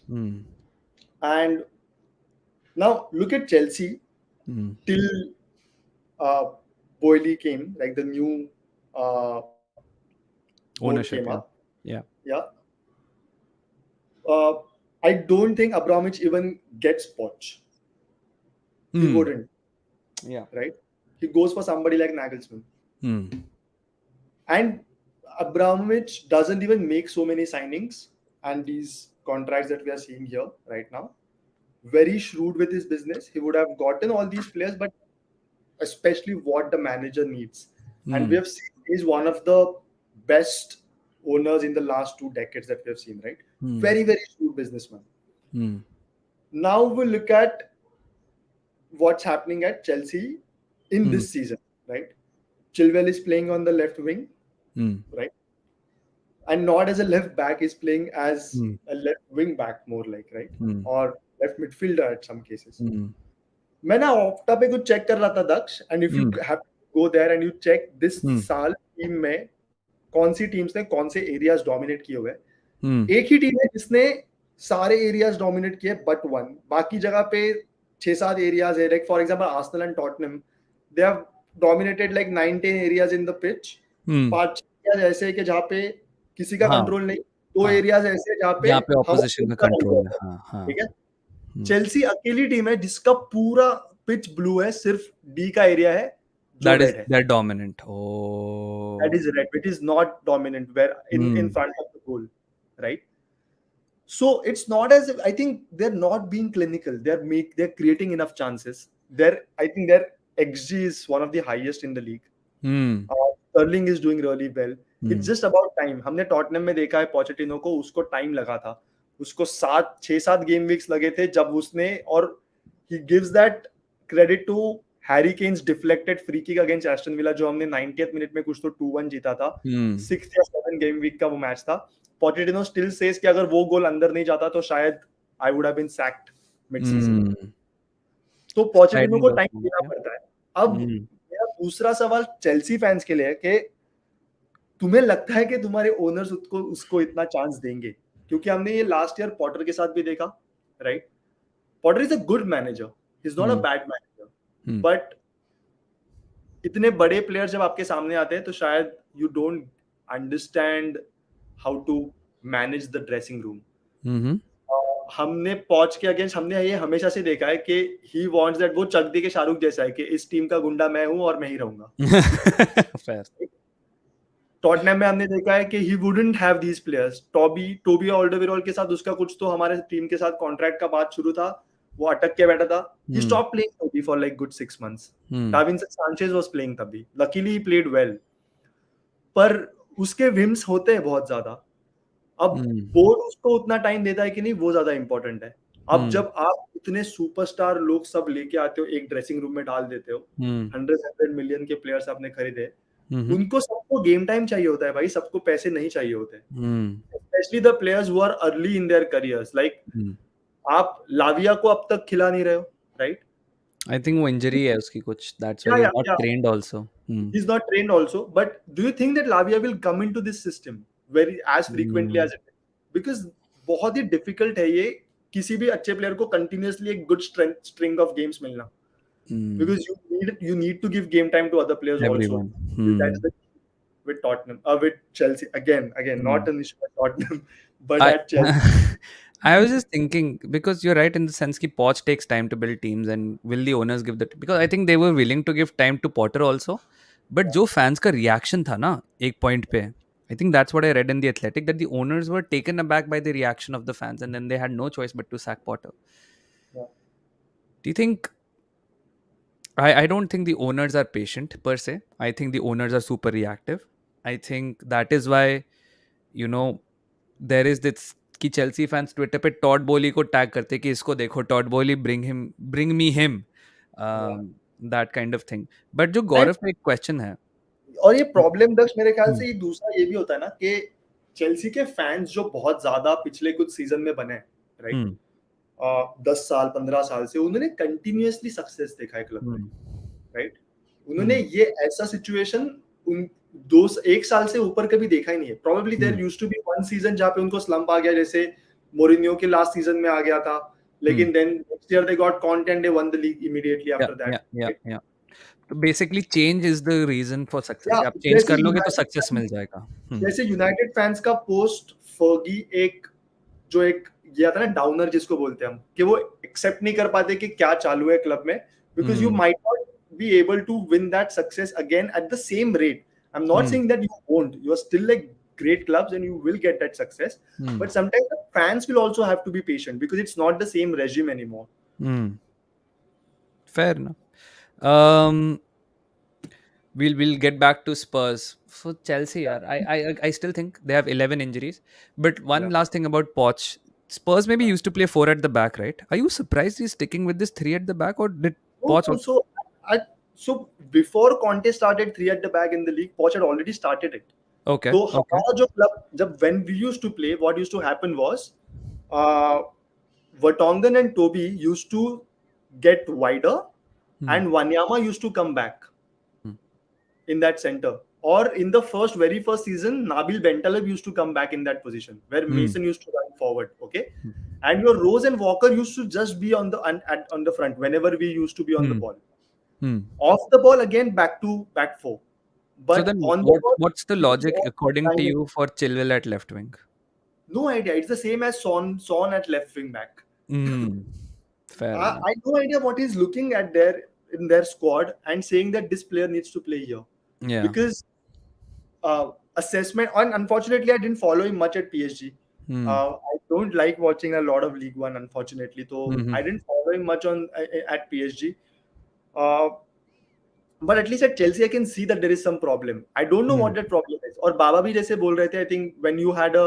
Hmm. And now look at Chelsea Hmm. till uh, Boyle came, like the new uh, board came Ownership, up. yeah. Yeah. Yeah, uh, I don't think Abramovich even gets Poch. He Hmm. wouldn't, Yeah. right? He goes for somebody like Nagelsmann. Hmm. And Abramovich doesn't even make so many signings and these contracts that we are seeing here right now. Very shrewd with his business. He would have gotten all these players, but especially what the manager needs. And we Hmm. have seen he's one of the best owners in the last 2 decades that we have seen, right? Hmm. Very, very shrewd businessman. Hmm. Now we'll look at what's happening at Chelsea in Hmm. this season, right? Chilwell is playing on the left wing, Hmm. right? And not as a left back, he's playing as Hmm. a left wing back more like, right? Hmm. Or left midfielder at some cases. Hmm. मैं ना ऑप्टा पे कुछ check कर रहा था Daksh and if you Hmm. Have go there and you check this Hmm. साल team में कौन सी टीम्स ने कौन से एरियाज डोमिनेट किए हुए हैं Hmm. एक ही टीम है जिसने सारे एरियाज डोमिनेट किए बट वन बाकी जगह पे 6-7 एरियाज है like for example Arsenal and Tottenham they have dominated like 9-10 areas in the pitch Hmm. 5 areas ऐसे है कि जहाँ पे किसी का हाँ, कंट्रोल नहीं 2 हाँ। एरियाज ऐसे है जहाँ पे जहाँ पे हवा ऑपोजिशन का का कंट्रोल कंट्रोल है। है हाँ, हाँ। ठीक है Hmm. चेल्सी अकेली टीम है जिसका पूरा पिच ब्लू है सिर्फ डी का एरिया है जो रेड है They're dominant. that Oh. is red which is not dominant where in Hmm. front of the goal right so it's not as if I think they're not being clinical they're creating enough chances I think their xg is one of the highest in the league Hmm. Sterling is doing really well Hmm. it's just about time हमने Tottenham में देखा है Pochettino को उसको time लगा था उसको 6-7 game weeks लगे थे जब उसने और he gives that credit to Harry Kane's deflected free kick against Aston Villa जो हमने 90th मिनट में कुछ तो 2-1 जीता था Hmm. 6 या 7 गेम वीक का वो मैच था पोचेटिनो स्टिल सेज कि अगर वो गोल अंदर नहीं जाता तो शायद I would have been sacked mid season Hmm. तो पोचेटिनो Slightly को worse टाइम moment, देना yeah. पड़ता है अब Hmm. मेरा दूसरा सवाल चेल्सी फैंस के लिए है कि तुम्हें लगता है कि तुम्हारे ओनर्स उसको इतना चांस देंगे क्योंकि हमने ये लास्ट ईयर पॉटर के साथ भी देखा right Potter is a good manager he is not a Hmm. Bad manager Hmm. But इतने बड़े प्लेयर जब आपके सामने आते हैं तो शायद you don't understand how to manage the dressing room Mm-hmm. हमने पॉच के अगेंस्ट हमने ये हमेशा से देखा है कि ही वांट्स दैट वो चक दी के शाहरुख जैसा है कि इस टीम का गुंडा मैं हूं और मैं ही रहूंगा Fair. टॉटनहम में हमने देखा है कि he wouldn't have these players Toby Alderweireld के साथ उसका कुछ तो हमारे टीम के साथ कॉन्ट्रैक्ट का बात शुरू था वो अटक के बैठा था he Hmm. Stop playing Toby for like good 6 months Hmm. Davinson Sanchez was playing तभी लकीली ही प्लेड वेल पर उसके विम्स होते हैं बहुत ज्यादा अब Hmm. बोर्ड उसको उतना टाइम देता है कि नहीं वो ज्यादा इंपॉर्टेंट है अब Hmm. जब आप इतने सुपरस्टार लोग सब लेके आते हो एक ड्रेसिंग रूम में डाल देते हो Hmm. 100 मिलियन के प्लेयर्स आपने खरीदे Mm-hmm. उनको सबको गेम टाइम चाहिए होता है भाई सबको पैसे नहीं चाहिए होते Hmm. Especially the players who are early in their careers like Hmm. आप लाविया को अब तक खिला नहीं रहे हो राइट I think वो इंजरी है उसकी कुछ. That's why या he's या not या trained also. Hmm. he's not trained also but do you think that Lavia will come into this system very as frequently Hmm. as it is because बहुत ही difficult है ये किसी भी अच्छे player को कंटिन्यूअसली एक गुड स्ट्रिंग ऑफ गेम्स मिलना Hmm. because you need to give game time to other players also Everyone. Hmm. that's the with Tottenham with Chelsea again Hmm. not an issue at Tottenham but I at Chelsea I was just thinking because you're right in the sense that Poch takes time to build teams and will the owners give that because I think they were willing to give time to Potter also. But जो fans का reaction था ना एक point पे I think that's what I read in the Athletic that the owners were taken aback by the reaction of the fans and then they had no choice but to sack Potter. yeah. Do you think I don't think the owners are patient per se. I think the owners are super reactive. I think that is why, you know, there is this कि Chelsea fans Twitter पे Tod बोली को tag करते कि इसको देखो Tod बोली bring me him Yeah. That kind of thing but जो And गौरव का एक क्वेश्चन है और ये प्रॉब्लम दक्ष मेरे ख्याल हम्म, से ये दूसरा ये भी होता है ना कि चेल्सी के फैंस जो बहुत ज्यादा पिछले कुछ सीजन में बने राइट हम्म, 10 साल 15 साल से उन्होंने कंटिन्यूअसली सक्सेस देखा है क्लब में हम्म, राइट उन्होंने हम्म, ये ऐसा सिचुएशन उन एक साल से ऊपर कभी देखा ही नहीं है probably there hmm, used to be one season जहाँ पे उनको स्लम्प आ गया जैसे मोरिनियो के लास्ट सीजन में आ गया था हम्म, लेकिन then next year they got Conte and they won the league immediately या आफ्टर या या दैट या तो basically change is the reason for success, या कि आप चेंज जैसे कर लोगे तो यूनाइटेड सक्सेस मिल फैंस, जाएगा। हुँ, जैसे यूनाइटेड फैंस का पोस्ट फर्गी एक जो एक ये आता है ना डाउनर जिसको बोलते हैं हम, कि वो एक्सेप्ट नहीं कर पाते कि क्या चालू है क्लब में, because you hmm, might not be able to win that success again at the same rate. I am not hmm, saying that you won't, you are still like great clubs and you will get that success, hmm, but sometimes the fans will also have to be patient because it's not the same regime anymore. Hmm, fair enough. Um, we'll get back to Spurs. So Chelsea, Yeah, yaar, I still think they have 11 injuries. But one yeah, last thing about Poch. Spurs maybe yeah. used to play four at the back, right? Are you surprised he's sticking with this three at the back, or did No, Poch? no, I, so before Conte started three at the back in the league, Poch had already started it. Okay, तो okay. हमारा जो club जब when we used to play, what used to happen was, uh, Vertonghen and Toby used to get wider, Hmm. and Wanyama used to come back Hmm. in that center. Or in the very first season, Nabil Bentaleb used to come back in that position where Hmm. Mason used to run forward. Okay, and your Rose and Walker used to just be on the on the front whenever we used to be on the Hmm. ball. Hmm. Off the ball again, back to back four. So But then, on the ball, what's the we used to logic always according to line it. you for Chilwell at left wing? No idea. It's the same as Son at left wing back. Hmm. Fair enough. I no idea what he's looking at there in their squad and saying that this player needs to play here, Yeah. because assessment. And unfortunately, I didn't follow him much at PSG. Hmm. I don't like watching a lot of League One, unfortunately. So Hmm. I didn't follow him much on at PSG. Uh, but at least at Chelsea, I can see that there is some problem. I don't know Hmm. what that problem is. और बाबा भी जैसे बोल रहे थे, I think when you had a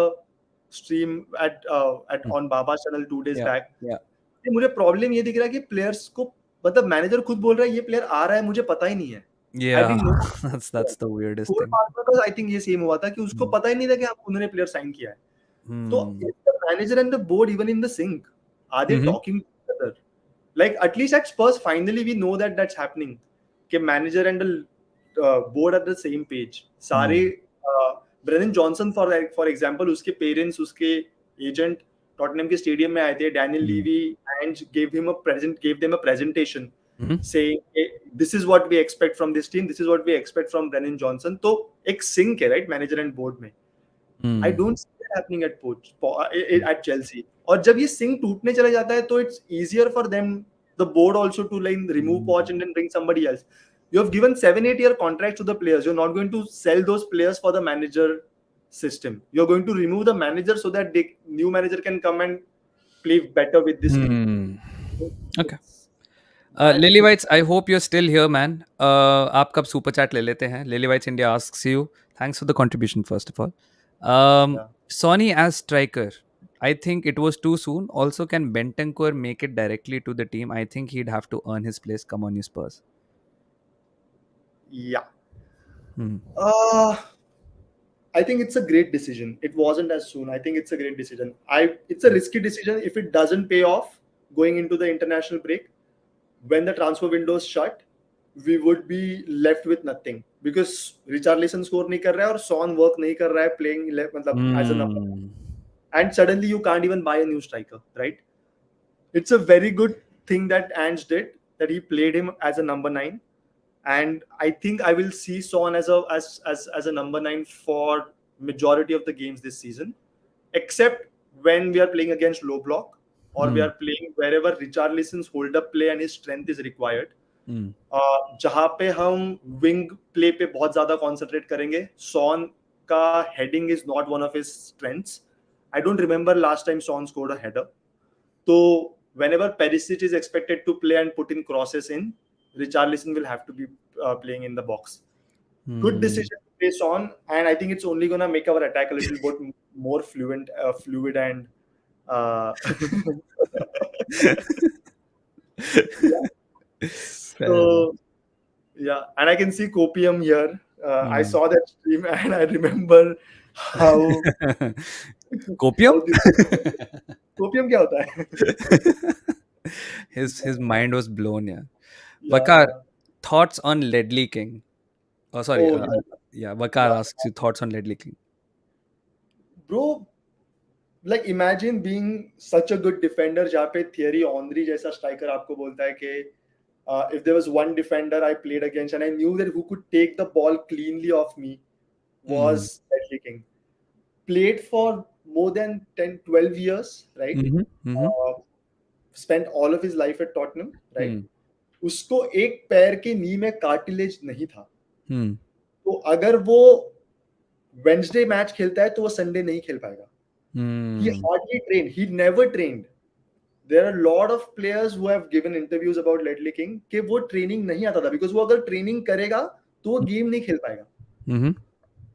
stream at Hmm. on Baba's channel 2 days Yeah. back, Yeah. कि मुझे problem ये दिख रहा है कि प्लेयर्स को, मतलब मैनेजर खुद बोल रहा है ये प्लेयर आ रहा है मुझे पता ही नहीं है. I Yeah. Didn't know. That's the weirdest Cole thing. Palmer का आई थिंक ये सेम हुआ था कि उसको Hmm. पता ही नहीं था कि आप उन्होंने प्लेयर साइन किया है. So Hmm. is the manager and the board even in the sync? Are they Mhm. talking to each other? Like at least at Spurs, finally we know that that's happening. कि manager and the board are the same page. सारे Hmm. Brennan Johnson for example, उसके parents, उसके agent Tottenham के stadium में आए थे. Daniel Hmm. Levy and gave them a presentation Mhm. saying, hey, this is what we expect from this team, this is what we expect from Brennan Johnson. तो एक sync है, right, manager and board में. I Hmm. Don't see that happening at Chelsea. और जब ये sync टूटने चला जाता है तो it's easier for them, the board also, to like remove Poch and then bring somebody else. You have given 7-8 year contracts to the players. You're not going to sell those players for the manager system. You're going to remove the manager so that new manager can come and play better with this team. Hmm. Okay. It's bad. Lily Whites, I hope you're still here, man. आप कब super chat ले लेते हैं? Lily Whites India asks you. Thanks for the contribution, first of all. Yeah. Sonny as striker. I think it was too soon. Also, can Bentancur make it directly to the team? I think he'd have to earn his place. Come on, you Spurs. Yeah. Hmm. Uh, I think it's a great decision. It wasn't as soon. I think it's a great decision. It's a risky decision if it doesn't pay off going into the international break. When the transfer window is shut, we would be left with nothing because Richarlison score नहीं कर रहा है और Son work नहीं कर रहा है playing मतलब as a number, Hmm. and suddenly you can't even buy a new striker, right? It's a very good thing that Ange did, that he played him as a number 9, and I think I will see Son as a number 9 for majority of the games this season, except when we are playing against low block or we Hmm. are playing wherever Richarlison's hold up play and his strength is required. Hmm. जहाँ पे हम wing play पे बहुत ज्यादा concentrate करेंगे. Son का heading is not one of his strengths. I don't remember last time Son scored a header. तो whenever Perisic is expected to play and put in crosses in, Richarlison will have to be playing in the box. Good Hmm. decision to play Son, and I think it's only gonna make our attack a little bit more fluid, and uh, yeah. Fair enough. So yeah, and I can see Copium here. I Hmm. saw that stream and I remember how Copium? how this Copium क्या होता है? His mind was blown, yeah. Yeah, Vakar, yeah. thoughts on Ledley King? Oh, sorry. Oh yeah, Yeah, Vakar yeah. asks you thoughts on Ledley King. Bro, like imagine being such a good defender जहाँ पे theory honorary जैसा striker आपको बोलता है कि If there was one defender I played against and I knew that who could take the ball cleanly off me Mm. was Ledley King. Played for more than 10, 12 years, right? Mhm. Mhm. Uh, spent all of his life at Tottenham, right? Hmm. उसको एक पैर के नी में cartilage नहीं था, Hmm. तो अगर वो वेंसडे मैच खेलता है तो वो संडे नहीं खेल पाएगा. He Hmm. hardly trained. He never trained. There are a lot of players who have given interviews about Ledley King कि वो ट्रेनिंग नहीं आता था because वो अगर ट्रेनिंग करेगा तो वो गेम नहीं खेल पाएगा. Mhm.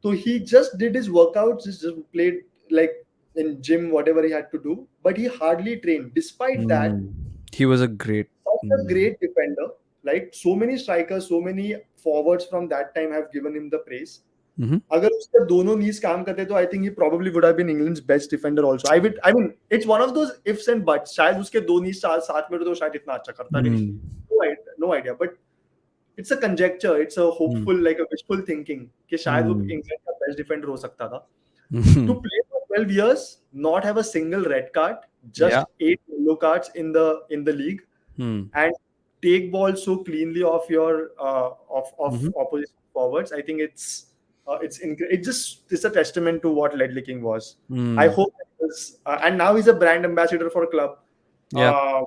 So he just did his workouts, just played like in gym whatever he had to do, but he hardly trained. Despite that, Hmm. He was a great. such a Hmm. great defender. Like so many strikers, so many forwards from that time have given him the praise. Mhm. अगर उसके दोनों knees काम करते तो I think he probably would have been England's best defender also. I mean it's one of those ifs and buts. शायद उसके दो knees साथ में तो शायद इतना अच्छा करता भी नहीं. Hmm. No idea. But it's a conjecture. It's a Hmm. hopeful like a wishful thinking कि शायद वो Hmm. England का best defender हो सकता था. To Mhm. play for 12 years, not have a single red card, Yeah. just 8 yellow cards in the league, Hmm. and take balls so cleanly off your of Mhm. opposition forwards. I think it's a testament to what Ledley King was. I Hmm. hope it was, and now he's a brand ambassador for a club. Yeah. Uh,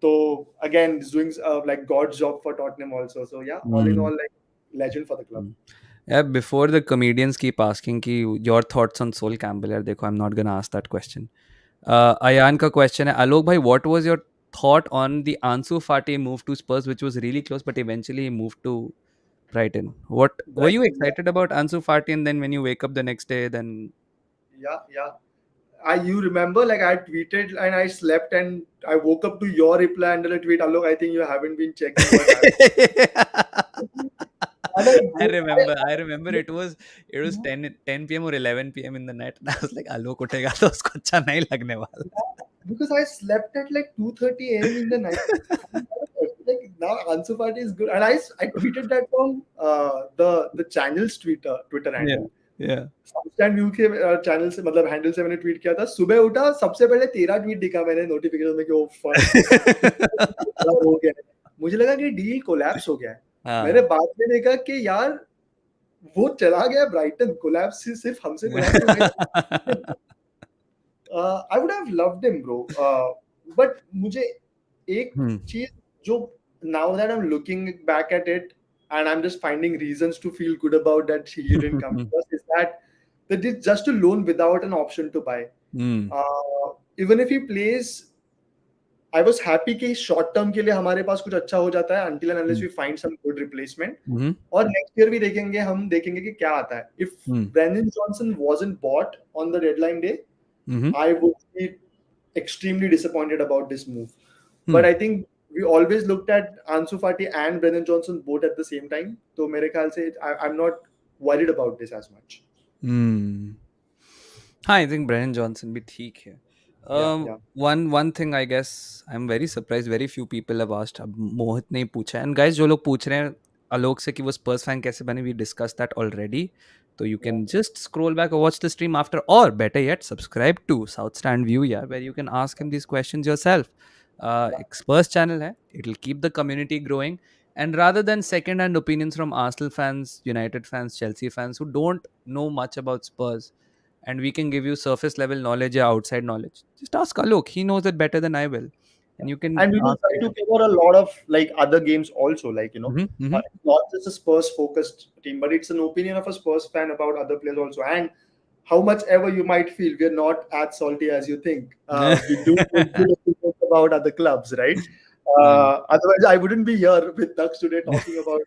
so again, he's doing like God's job for Tottenham also. So yeah, all in Hmm. all, like legend for the club. Hmm. Yeah, before the comedians keep asking ki your thoughts on Sol Campbell, यार देखो, I'm not gonna ask that question. Ayan का question है, Alok bhai, what was your thought on the Ansu Fati move to Spurs, which was really close, but eventually he moved to Brighton? What were you Brighton, excited about Ansu Fati, and then when you wake up the next day, then yeah. You remember like I tweeted and I slept and I woke up to your reply under a tweet. Alok, I think you haven't been checking what happened. And I remember it was 10 p.m. or 11 p.m. in the night, and I was like, Alok उठेगा तो उसको अच्छा नहीं लगने वाला. because I slept at like 2:30 a.m. in the night. Like now Ansu Fati is good, and I tweeted that from the channel's Twitter Yeah, handle. yeah. South stand view के channel से मतलब हैंडल से मैंने ट्वीट किया था. सुबह उठा, सबसे पहले तेरा ट्वीट दिखा मैंने नोटिफिकेशन में कि ओ फक हो गया है. मुझे लगा कि डील कोलैप्स हो गया है. मैंने हाँ. बाद में देखा कि यार वो चला गया ब्राइटन. कोलैप्स सिर्फ हमसे कोलैप्स हो गया. I would have loved him, bro. But मुझे एक Hmm. चीज जो now that I'm looking back at it and I'm just finding reasons to feel good about that he didn't come to us is that it's just a loan without an option to buy. Hmm. Even if he plays, I was happy कि short term के लिए हमारे पास कुछ अच्छा हो जाता है until and unless Hmm. we find some good replacement. Mhm. और next year भी देखेंगे, हम देखेंगे कि क्या आता है. If Hmm. Brennan Johnson wasn't bought on the deadline day, Mhm. I would be extremely disappointed about this move. Hmm. But I think we always looked at Ansu Fati and Brennan Johnson both at the same time. So मेरे ख्याल से I'm not worried about this as much. Hmm. हाँ, I think Brennan Johnson भी ठीक है. Yeah. One thing I guess I'm very surprised very few people have asked. अब मोहित ने ही पूछा है. And guys, जो लोग पूछ रहे हैं आलोक से कि वो Spurs fan कैसे बने, we discussed that already. So you can Yeah. just scroll back or watch the stream after, or better yet, subscribe to South Stand View, yeah, where you can ask him these questions yourself. एक Spurs channel है. It'll keep the community growing. And rather than second-hand opinions from Arsenal fans, United fans, Chelsea fans who don't know much about Spurs, and we can give you surface level knowledge or outside knowledge, just ask Alok. He knows it better than I will, and you can And we will ask try him. to cover a lot of like other games also, like Mhm, mhm. it's not just a Spurs focused team, but it's an opinion of a Spurs fan about other players also. And how much ever you might feel, we're not as salty as you think. We do make good opinions about other clubs, right? Yeah. Otherwise, I wouldn't be here with Dux today talking about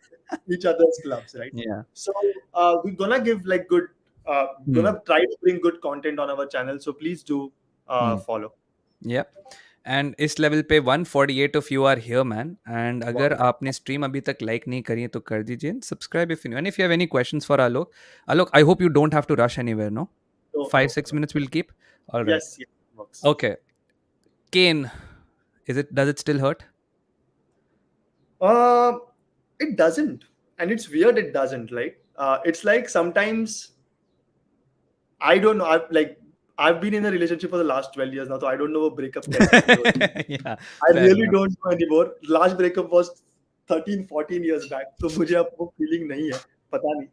each other's clubs, right? Yeah. So we're gonna give like good, Hmm. gonna try to bring good content on our channel. So please do Hmm. follow. Yeah. And इस level पे 148 of you are here man. And अगर Wow. आपने stream अभी तक like नहीं करी है तो कर दीजिए. Subscribe if you and if you have any questions for Alok. Alok, I hope you don't have to rush anywhere. No, No, 5 no, 6 no. minutes will keep. All right. Yes, yes, it works. Okay. Kane, does it still hurt? Uh, it doesn't, and it's weird. It doesn't. Like, it's like sometimes I don't know. I've been in a relationship for the last 12 years now, so I don't know what breakup कैसे feel होता है. Yeah, I fair really enough. don't know anymore. Last breakup was 13-14 years back. तो मुझे अब वो feeling नहीं है, पता नहीं.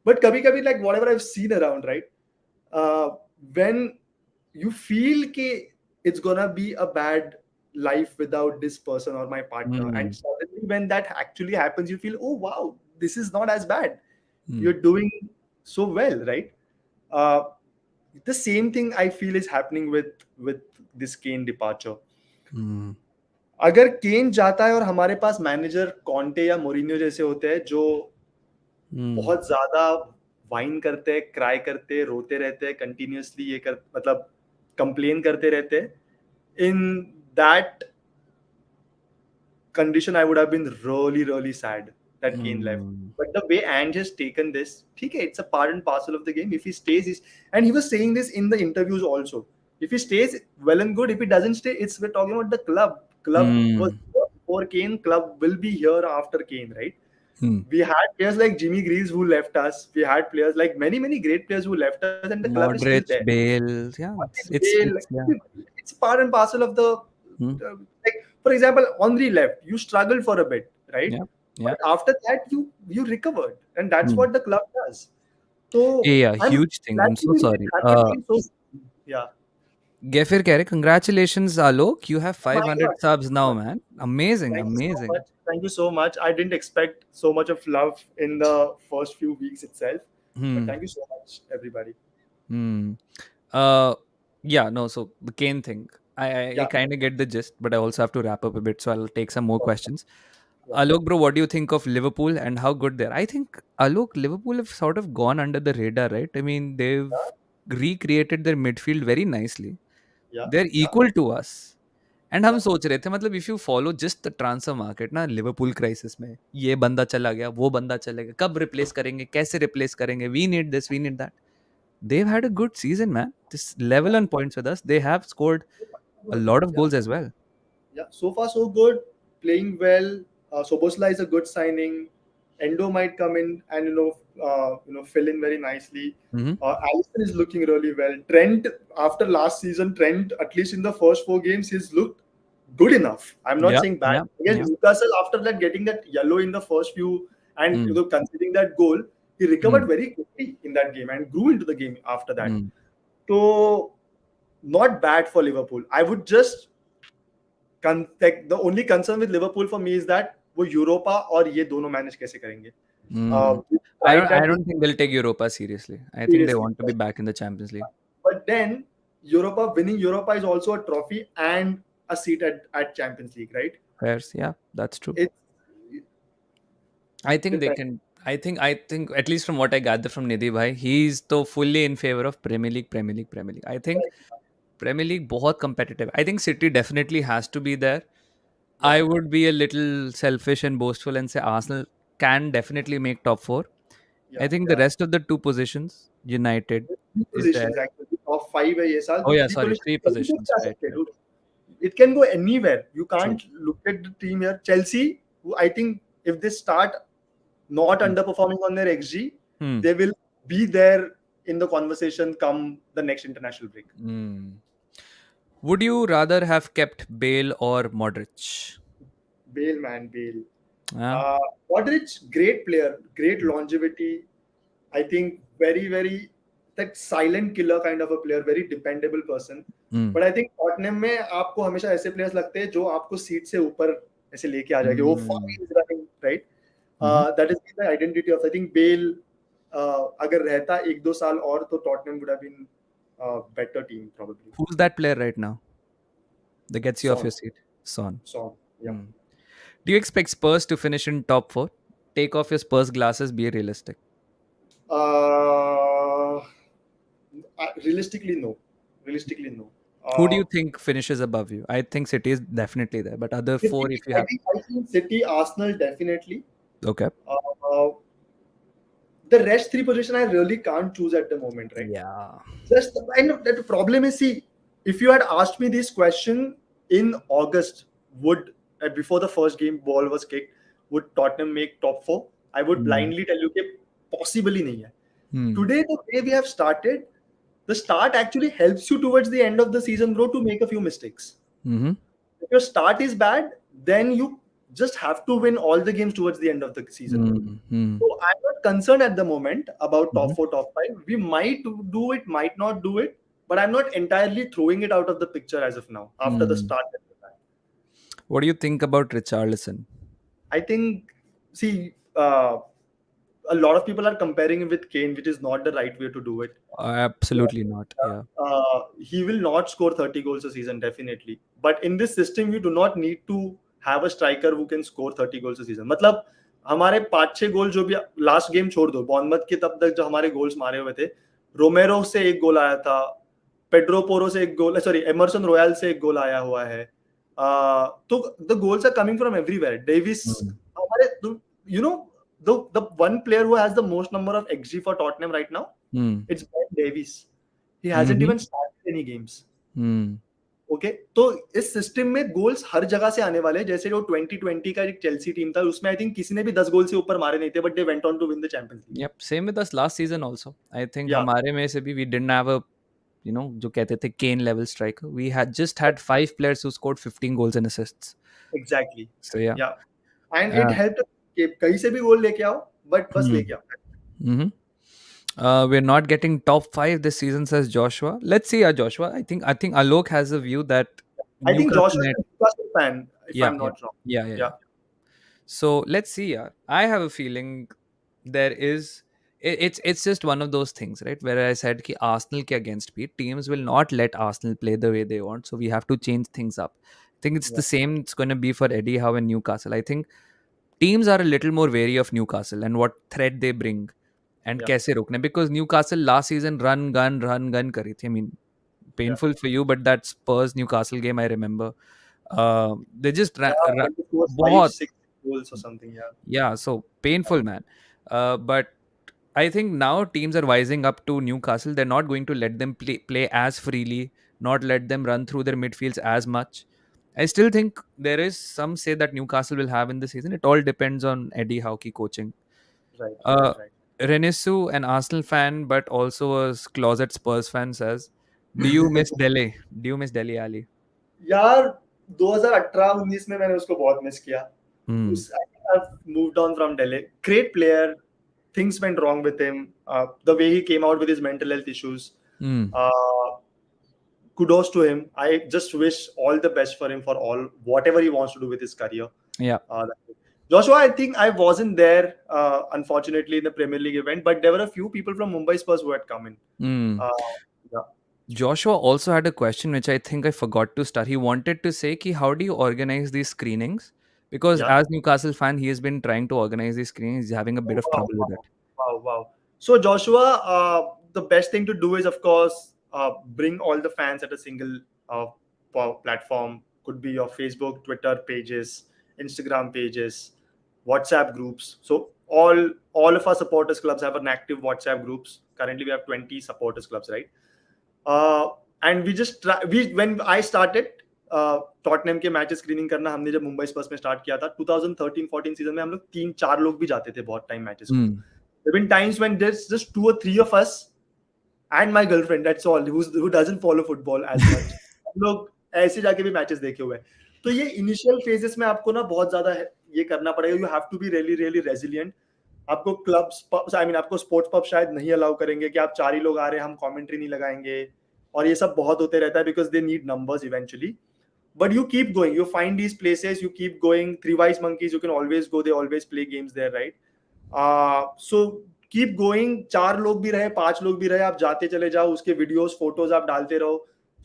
But कभी कभी like whatever I've seen around, right? uh, when you feel कि it's gonna be a bad life without this person or my partner, Hmm. and suddenly when that actually happens, you feel, oh wow, this is not as bad. Hmm. You're doing so well, right? uh, the same thing I feel is happening with this Kane departure. Hmm. अगर केन जाता है और हमारे पास manager Conte या Mourinho जैसे होते हैं जो Hmm. बहुत ज्यादा वाइन करते हैं, क्राई करते हैं, रोते रहते हैं कंटिन्यूअसली, ये कर मतलब कंप्लेन करते रहते हैं, in that condition, I would have been really, really sad that Kane left. Hmm. But the way Ange has taken this, okay, it's a part and parcel of the game. If he stays, and he was saying this in the interviews also. If he stays, well and good. If he doesn't stay, we're talking about the club. Club was Hmm. here before Kane. Club will be here after Kane, right? Hmm. We had players like Jimmy Greaves who left us. We had players like many, many great players who left us, and the club is still Modric, there. Bale, yeah, it's yeah. It's part and parcel of the Hmm. like, for example, Henri left, you struggled for a bit, right? Yeah, But yeah. after that you recovered, and that's Hmm. what the club does. So Yeah, I'm huge thing. glad I'm to so be sorry. so yeah. Gefir keh rahe, congratulations, Alok. You have Oh my 500 god. subs now, man. Amazing, Thank you so amazing. much. Thank you so much. I didn't expect so much of love in the first few weeks itself. But Hmm. thank you so much, everybody. Hmm. Uh, yeah, no, so the Kane thing. I Yeah. kind of get the gist, but I also have to wrap up a bit, so I'll take some more questions. Yeah. Alok, bro, what do you think of Liverpool and how good they're? I think, Alok, Liverpool have sort of gone under the radar, right? I mean, they've Yeah. recreated their midfield very nicely. Yeah. They're Yeah. equal to us. And हम Yeah. सोच रहे थे मतलब if you follow just the transfer market ना Liverpool crisis में ये बंदा चला गया वो बंदा चलेगा कब रिप्लेस करेंगे कैसे रिप्लेस करेंगे we need this we need that they've had a good season man this level Yeah. on points with us they have scored a Good. lot of Yeah. goals as well. Yeah, so far so good. Playing well. Sobosla is a good signing. Endo might come in and fill in very nicely. Hmm. Allison is looking really well. Trent, after last season, Trent, at least in the first 4 games, he's looked good enough. I'm not Yeah, saying bad. yeah, Against yeah. Newcastle, after that getting that yellow in the first few and Mm, considering that goal, he recovered mm, very quickly in that game and grew into the game after that. mm, So not bad for Liverpool. I would just like, the only concern with Liverpool for me is that वो Europa और ये दोनों manage कैसे करेंगे. mm. We I tried don't I that don't think they'll take Europa seriously. I think they seriously, want to be back in the Champions League. but then winning Europa is also a trophy and a seat at Champions League, right? Fairs, yeah, that's true. It's I think they depends. can. I think at least from what I gather from Nidhi bhai, he's तो fully in favor of Premier League, Premier League, Premier League. I think Premier League बहुत competitive. I think City definitely has to be there. Yeah, I would be a little selfish and boastful and say Arsenal can definitely make top four. I yeah, think the yeah. rest of the two positions, United Three is there. positions actually. Top five है ये साल. Oh तो yeah, three sorry, positions three कहीं भी positions. जा Right, सकते हैं, right. dude. It can go anywhere. You True. can't look at the team here. Chelsea, who I think if they start not Hmm. underperforming on their XG, Hmm. they will be there in the conversation come the next international break. Hmm. Would you rather have kept Bale or Modric? Bale, man, Bale. Yeah. Modric, great player, great longevity. I think very, very that silent killer kind of a player, very dependable person. Hmm. But I think Tottenham में आपको हमेशा ऐसे players लगते हैं जो आपको seat से ऊपर ऐसे लेके आ जाएंगे. वो Hmm. far is running, right? Mhm. That is the identity of I think Bale. अगर रहता 1-2 साल और तो Tottenham would have been a better team probably. Who's that player right now that gets you off Son, your seat? Son. Son, yeah. Hmm. Do you expect Spurs to finish in top four? Take off your Spurs glasses, be realistic. Uh, Realistically, no. Realistically, no. Who do you think finishes above you? I think City is definitely there, but other four, if you have. I think City, Arsenal definitely. Okay. Uh, the rest three position I really can't choose at the moment, right? Yeah. Just and the problem is, see, if you had asked me this question in August, would before the first game ball was kicked, would Tottenham make top four? I would Hmm. blindly tell you that possibly nahi hai. Hmm. Today, the way we have started, the start actually helps you towards the end of the season, bro, to make a few mistakes. Mm-hmm. If your start is bad, then you just have to win all the games towards the end of the season. Mm, mm, So I'm not concerned at the moment about top mhm, four, top five. We might do it, might not do it, but I'm not entirely throwing it out of the picture as of now. After the mm. start, that we had. What do you think about Richarlison? I think, see, a lot of people are comparing him with Kane, which is not the right way to do it. Absolutely not. Yeah. He will not score 30 goals a season, definitely. But in this system, you do not need to have a striker who can score 30 goals a season. मतलब हमारे 5-6 गोल जो भी last game छोड़ दो Bournemouth के तब तक जो हमारे गोल्स मारे हुए थे रोमेरो से एक गोल आया था पेड्रो पोरो से एक गोल सॉरी एमरसन रॉयल से एक गोल आया हुआ है तो the goals are coming from everywhere Davis Mm, हमारे you know the one player who has the most number of xG for Tottenham right now mm, it's Ben Davies. He hasn't mhm, even started any games. mm. Okay तो इस system में goals हर जगह से आने वाले हैं जैसे जो 2020 का एक चेल्सी टीम था उसमें आई थिंक किसी ने भी 10 गोल से ऊपर मारे नहीं थे but they went on to win the champions league Yep. Same with us last season also. I think या हमारे में से भी we didn't have a जो कहते थे Kane level striker. We had just had 5 players who scored 15 goals and assists. Exactly So yeah. या and it Uh, help कि कहीं से भी गोल लेके आओ बट बस hmm. लेके आओ Hmm. We're not getting top 5 this season, says Joshua. Let's see, Joshua. I think Alok has a view that I think Newcastle Josh is net. A Newcastle fan if I Yeah, am yeah, not wrong yeah, yeah, या yeah. So let's see. Yeah, I have a feeling there is. It's just one of those things, right? Where I said कि Arsenal के against be teams will not let Arsenal play the way they want, so we have to change things up. I think it's या the same. It's going to be for Eddie Howe and Newcastle. I think teams are a little more wary of Newcastle and what threat they bring and या कैसे रोकने because Newcastle last season run gun करी थी. I mean, या painful for you, but that Spurs Newcastle game I remember. They just या to score 5 बहुत 6 goals or something या yeah, so painful, man. But I think now teams are wising up to Newcastle. They're not going to let them play as freely, not let them run through their midfields as much. I still think there is some say that Newcastle will have in the season. It all depends on Eddie Howe coaching. Right Uh, right right Renisu, an Arsenal fan but also a closet Spurs fan, says, "Do you miss Dele? Do you miss Dele Ali?" यार 2018-19 में मैंने उसको बहुत miss किया Hmm. उस I've moved on from Delhi. Great player. Things went wrong with him. The way he came out with his mental health issues. Hmm. Uh, kudos to him. I just wish all the best for him for all whatever he wants to do with his career. Yeah. Joshua, I think I wasn't there, unfortunately, in the Premier League event, but there were a few people from Mumbai Spurs who had come in. Hmm. Uh, yeah, Joshua also had a question which I think I forgot to start. He wanted to say ki how do you organize these screenings? Because yeah. as Newcastle fan, he has been trying to organize these screenings. He's having a bit Oh, of wow, trouble with wow, it. wow, wow. So, Joshua, the best thing to do is, of course, bring all the fans at a single platform. Could be your Facebook, Twitter pages, Instagram pages, WhatsApp groups. So, all of our supporters clubs have an active WhatsApp groups. Currently, we have 20 supporters clubs, right? Uh, and we just try, we when I started Tottenham के matches screening करना हमने जब मुंबई स्पर्स में start किया था 2013-14 season में हम लोग 3-4 लोग भी जाते थे बहुत टाइम मैचेस को Hmm. there have been times when there's just 2 or 3 of us and my girlfriend that's all who doesn't follow football as much हम लोग ऐसे जाके भी मैचेस देखे हुए हैं तो ये इनिशियल फेजेस में आपको ना बहुत ज्यादा ये करना पड़ेगा you have to be really really resilient आपको क्लब्स आई मीन आपको स्पोर्ट्स पब शायद नहीं अलाउ करेंगे कि आप 4 ही लोग आ रहे हैं हम कमेंट्री नहीं लगाएंगे और ये सब बहुत होते रहता है because they need numbers eventually but you keep going you find these places you keep going three wise monkeys you can always go they always play games there right so keep going 4 लोग भी रहे 5 लोग भी रहे आप जाते चले जाओ उसके वीडियोस फोटोज आप डालते रहो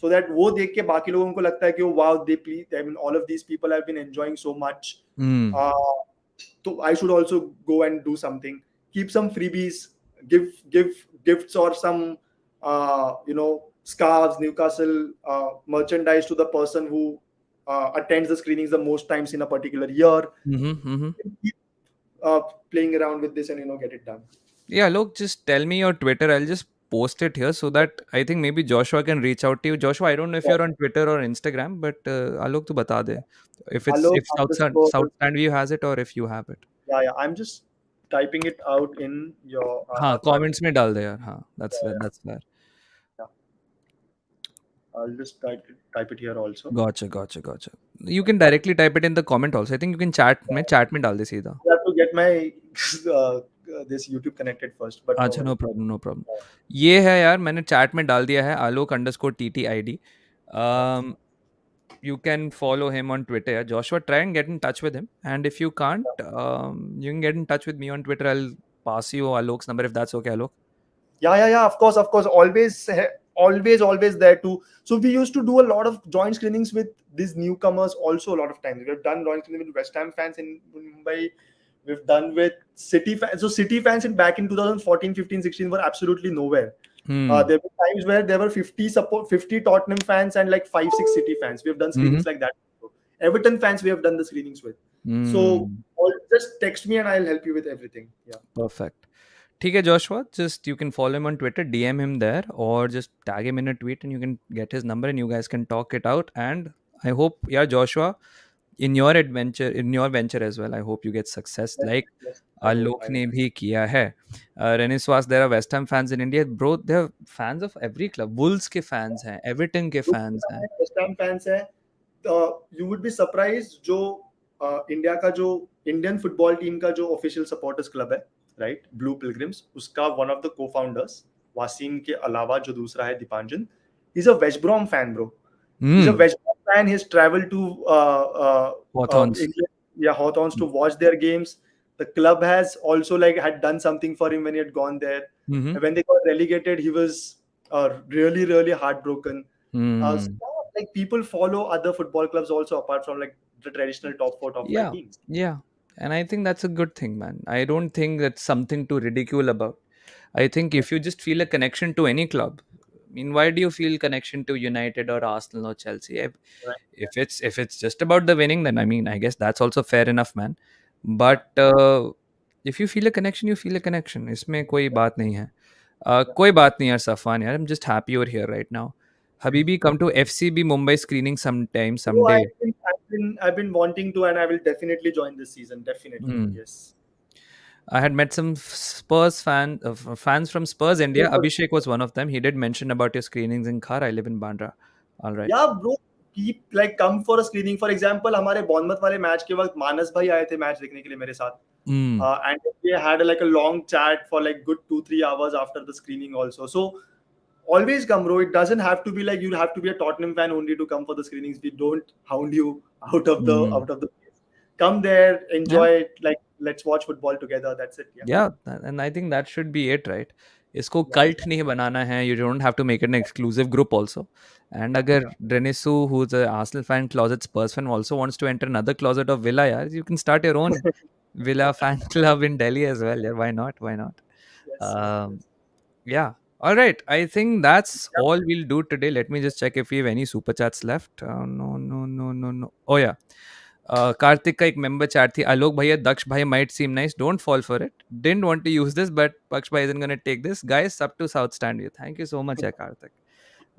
so that वो देख के बाकी लोगों को लगता है कि wow they please I mean all of these people have been enjoying so much Hmm. so I should also go and do something keep some freebies give gifts or some scarves Newcastle merchandise to the person who attends the screenings the most times in a particular year Mm-hmm, mm-hmm. keep uh, playing around with this and get it done Yeah, look, just tell me your Twitter. I'll just post it here so that I think maybe Joshua can reach out to you. Joshua, I don't know if yeah. you're on Twitter or Instagram, but Alok to bata de. Alok If underscore South Standview has it or if you have it. yeah I'm just typing it out in your हाँ our comments में डाल दे यार हाँ yeah, that's fair. yeah. I'll just type it here also. Gotcha, gotcha, gotcha. You can directly type it in the comment also. I think you can chat में डाल दे सीधा. I have to get my uh, this YouTube connected first, but no अच्छा, no worry. Problem, no problem. ये है यार, मैंने chat में डाल दिया है Alok underscore TT ID. Uh, um you can follow him on Twitter. Yeah. Joshua, try and get in touch with him, and if you can't, you can get in touch with me on Twitter. I'll pass you Alok's number if that's okay, Alok. yeah. Of course. Always there too. So we used to do a lot of joint screenings with these newcomers. Also, a lot of times we've done joint screening with West Ham fans in Mumbai. We've done with City fans. So City fans in back in 2014, 15, 16 were absolutely nowhere. Hmm. There were times where there were 50 Tottenham fans and like 5, 6 City fans. We have done Mm-hmm. screenings like that. Everton fans we have done the screenings with. So Hmm. just text me and I'll help you with everything. Yeah. Perfect. ठीक है Joshua, just you can follow him on Twitter, DM him there, or just tag him in a tweet, and you can get his number, and you guys can talk it out. And I hope, yeah, Joshua, in your venture as well, I hope you get success Yes, like yes. I hope. आलोक ने भी किया है. Renaissance, there are West Ham fans in India, bro. They're fans of every club. Wolves के fans हैं, Everton के fans हैं. West Ham fans है. You would be surprise जो इंडिया का जो इंडियन फुटबॉल टीम का जो ऑफिशियल सपोर्टर्स क्लब है, राइट, ब्लू पिलग्रिम्स, उसका one of the co founders Waseem के अलावा जो दूसरा है Deepanjan, is a West Brom fan bro. He's a Hmm. West Ham fan. He's traveled to Hawthorns. England, yeah, Hawthorns to watch their games. The club has also like had done something for him when he had gone there. Mm-hmm. And when they got relegated, he was really heartbroken. So, Hmm. yeah, like people follow other football clubs also apart from like the traditional top four, top five Yeah, teams. yeah. And I think that's a good thing, man. I don't think that's something to ridicule about. I think if you just feel a connection to any club, I mean, why do you feel connection to United or Arsenal or Chelsea? Right. If it's just about the winning, then I mean, I guess that's also fair enough, man. Yeah. But if you feel a connection, you feel a connection. इसमें कोई बात नहीं है. Yeah. कोई बात नहीं यार सफान यार. I'm just happy you're here right now. Habibi, come to FCB Mumbai screening sometime, So someday. I've been wanting to, and I will definitely join this season. Definitely, Hmm. yes. I had met some fans from Spurs India. Abhishek was one of them. He did mention about your screenings in Khar. I live in Bandra. All right. Yeah, bro, keep like come for a screening. For example, हमारे Bournemouth वाले match के वक्त मानस भाई आए थे match देखने के लिए मेरे साथ. Mm. And we had like a long chat for like good 2, 3 hours after the screening also. So always come, bro. It doesn't have to be like you have to be a Tottenham fan only to come for the screenings. We don't hound you Mm. out of the place. Come there, Yeah. enjoy it. Like let's watch football together. That's it. Yeah. Yeah. And I think that should be it, right? इसको Yeah. cult नहीं बनाना है. You don't have to make it an exclusive group also. And अगर Yeah. Renisu, who's a Arsenal fan, closet Spurs fan, also wants to enter another closet of Villa, yeah, you can start your own Villa fan club in Delhi as well. Yeah, why not? Why not? Yes. Yes. Um, Yes. Yeah. All right. I think that's Yeah. all we'll do today. Let me just check if we have any super chats left. No, no, no, no, no. Oh, yeah. Karthik का एक member chat थी. Alok bhaiya, Daksh bhai might seem nice. Don't fall for it. Didn't want to use this, but Daksh bhai isn't going to take this. Guys, sub to South stand you. Thank you so much, yeah, Karthik.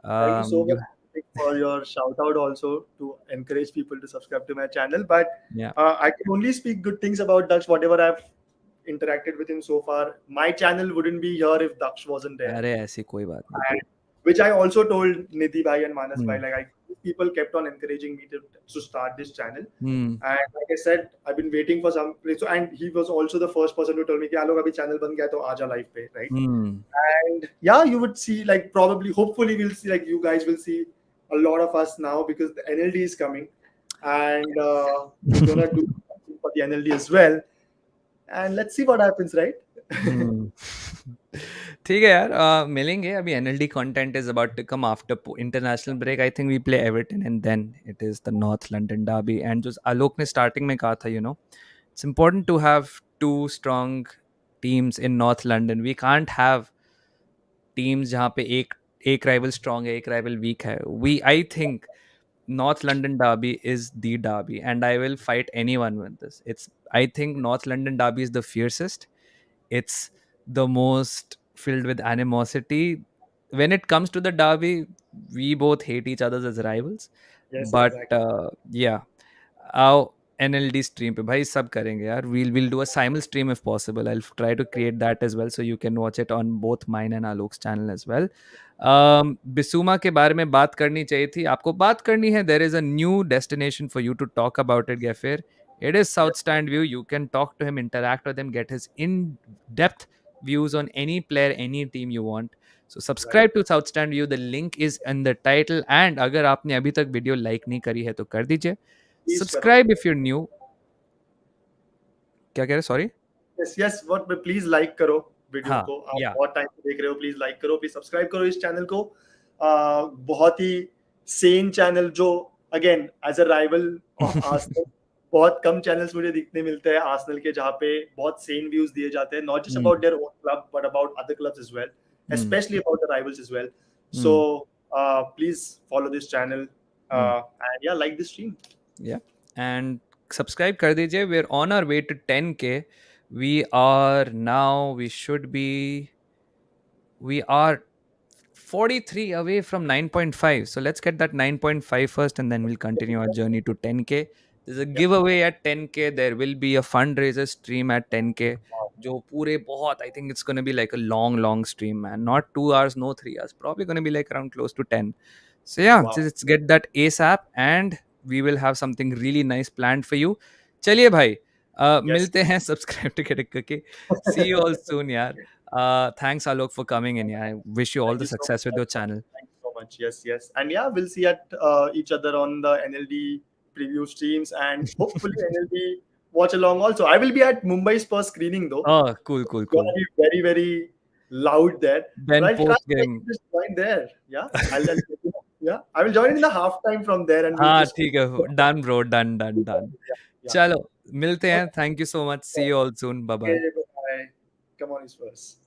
Thank you so much You, for your shout out also to encourage people to subscribe to my channel. But yeah. I can only speak good things about Daksh, whatever I've interacted with him so far. My channel wouldn't be here if Daksh wasn't there. अरे ऐसी कोई बात नहीं. And which I also told Nidhi Bhai and Manas Bhai, Hmm. people kept on encouraging me to start this channel. Hmm. And like I said, I've been waiting for some. So, and he was also the first person to tell me, "कि लोग अभी channel बन गया तो आजा live पे," right? Hmm. And yeah, you would see like probably, hopefully, we'll see like you guys will see a lot of us now because the NLD is coming, and we're gonna do something for the NLD as well. And let's see what happens, right? ठीक है यार. मिलेंगे अभी. NLD content is about to come after international break. I think we play Everton and then it is the North London derby. And जो आलोक ने starting में कहा था, it's important to have two strong teams in North London. We can't have teams जहाँ पे एक rival strong है, एक rival weak है. I think North London derby is the derby, and I will fight anyone with this. I think North London derby is the fiercest. It's the most filled with animosity. When it comes to the derby, we both hate each other as rivals. Yes, But exactly. yeah, our NLD stream पे भाई सब करेंगे यार. We'll do a simul stream if possible. I'll try to create that as well, so you can watch it on both mine and Alok's channel as well. बिसूमा के बारे में बात करनी चाहिए थी, आपको बात करनी है. There is a new destination for you to talk about it, गेफिर. It is Yeah, South Stand View. You can talk to him, interact with him, get his in-depth views on any player, any team you want. So right. subscribe to South Stand View. The link is in the title. And अगर आपने अभी तक video like नहीं करी है तो कर दीजिए. Please करो. Subscribe if you're new. क्या कह रहे? Sorry. Yes yes, what, please like करो वीडियो हाँ, को. आप या. बहुत टाइम से देख रहे हो, प्लीज लाइक करो, प्लीज सब्सक्राइब करो इस चैनल को. बहुत ही सेन चैनल, जो again as a rival of Arsenal, बहुत कम चैनल्स मुझे दिखने मिलते हैं आर्सेनल के जहाँ पे बहुत सेन व्यूज दिए जाते हैं, not just Hmm. About their own club but about other clubs as well, Hmm. Specially about the rivals as well. So Hmm. Please follow this channel Hmm. And या like this stream. Yeah. And subscribe कर दीजिए. We're on our way to 10K. We are now, we are 43 away from 9.5. So let's get that 9.5 first and then we'll continue our journey to 10K. There's a Yeah. giveaway at 10K. There will be a fundraiser stream at 10K. जो पूरे बहुत, I think it's going to be like a long stream, man. Not 2 hours, no 3 hours. Probably going to be like around close to 10. So yeah, Wow. just get that ASAP and we will have something really nice planned for you. चलिए भाई, Yes. मिलते हैं. Subscribe to get it. See you all soon, यार. Thanks Alok for coming in. Yeah, I wish you all Thank the you so much. success with your channel. Thank you so much. Yes, yes. And yeah, we'll see at each other on the NLD preview streams and hopefully NLD watch along also. I will be at Mumbai's first screening though. Oh, cool, It's cool, cool. gonna be very, very loud there. But Then I'll try post to make game. it just join there. Yeah. I'll yeah. I will join in the halftime from there and we'll हाँ just ठीक है. Done bro, done, done, done. yeah, yeah. चलो मिलते हैं. Okay. Thank you so much. See you all soon. Bye bye. Okay, bye. Come on, is first.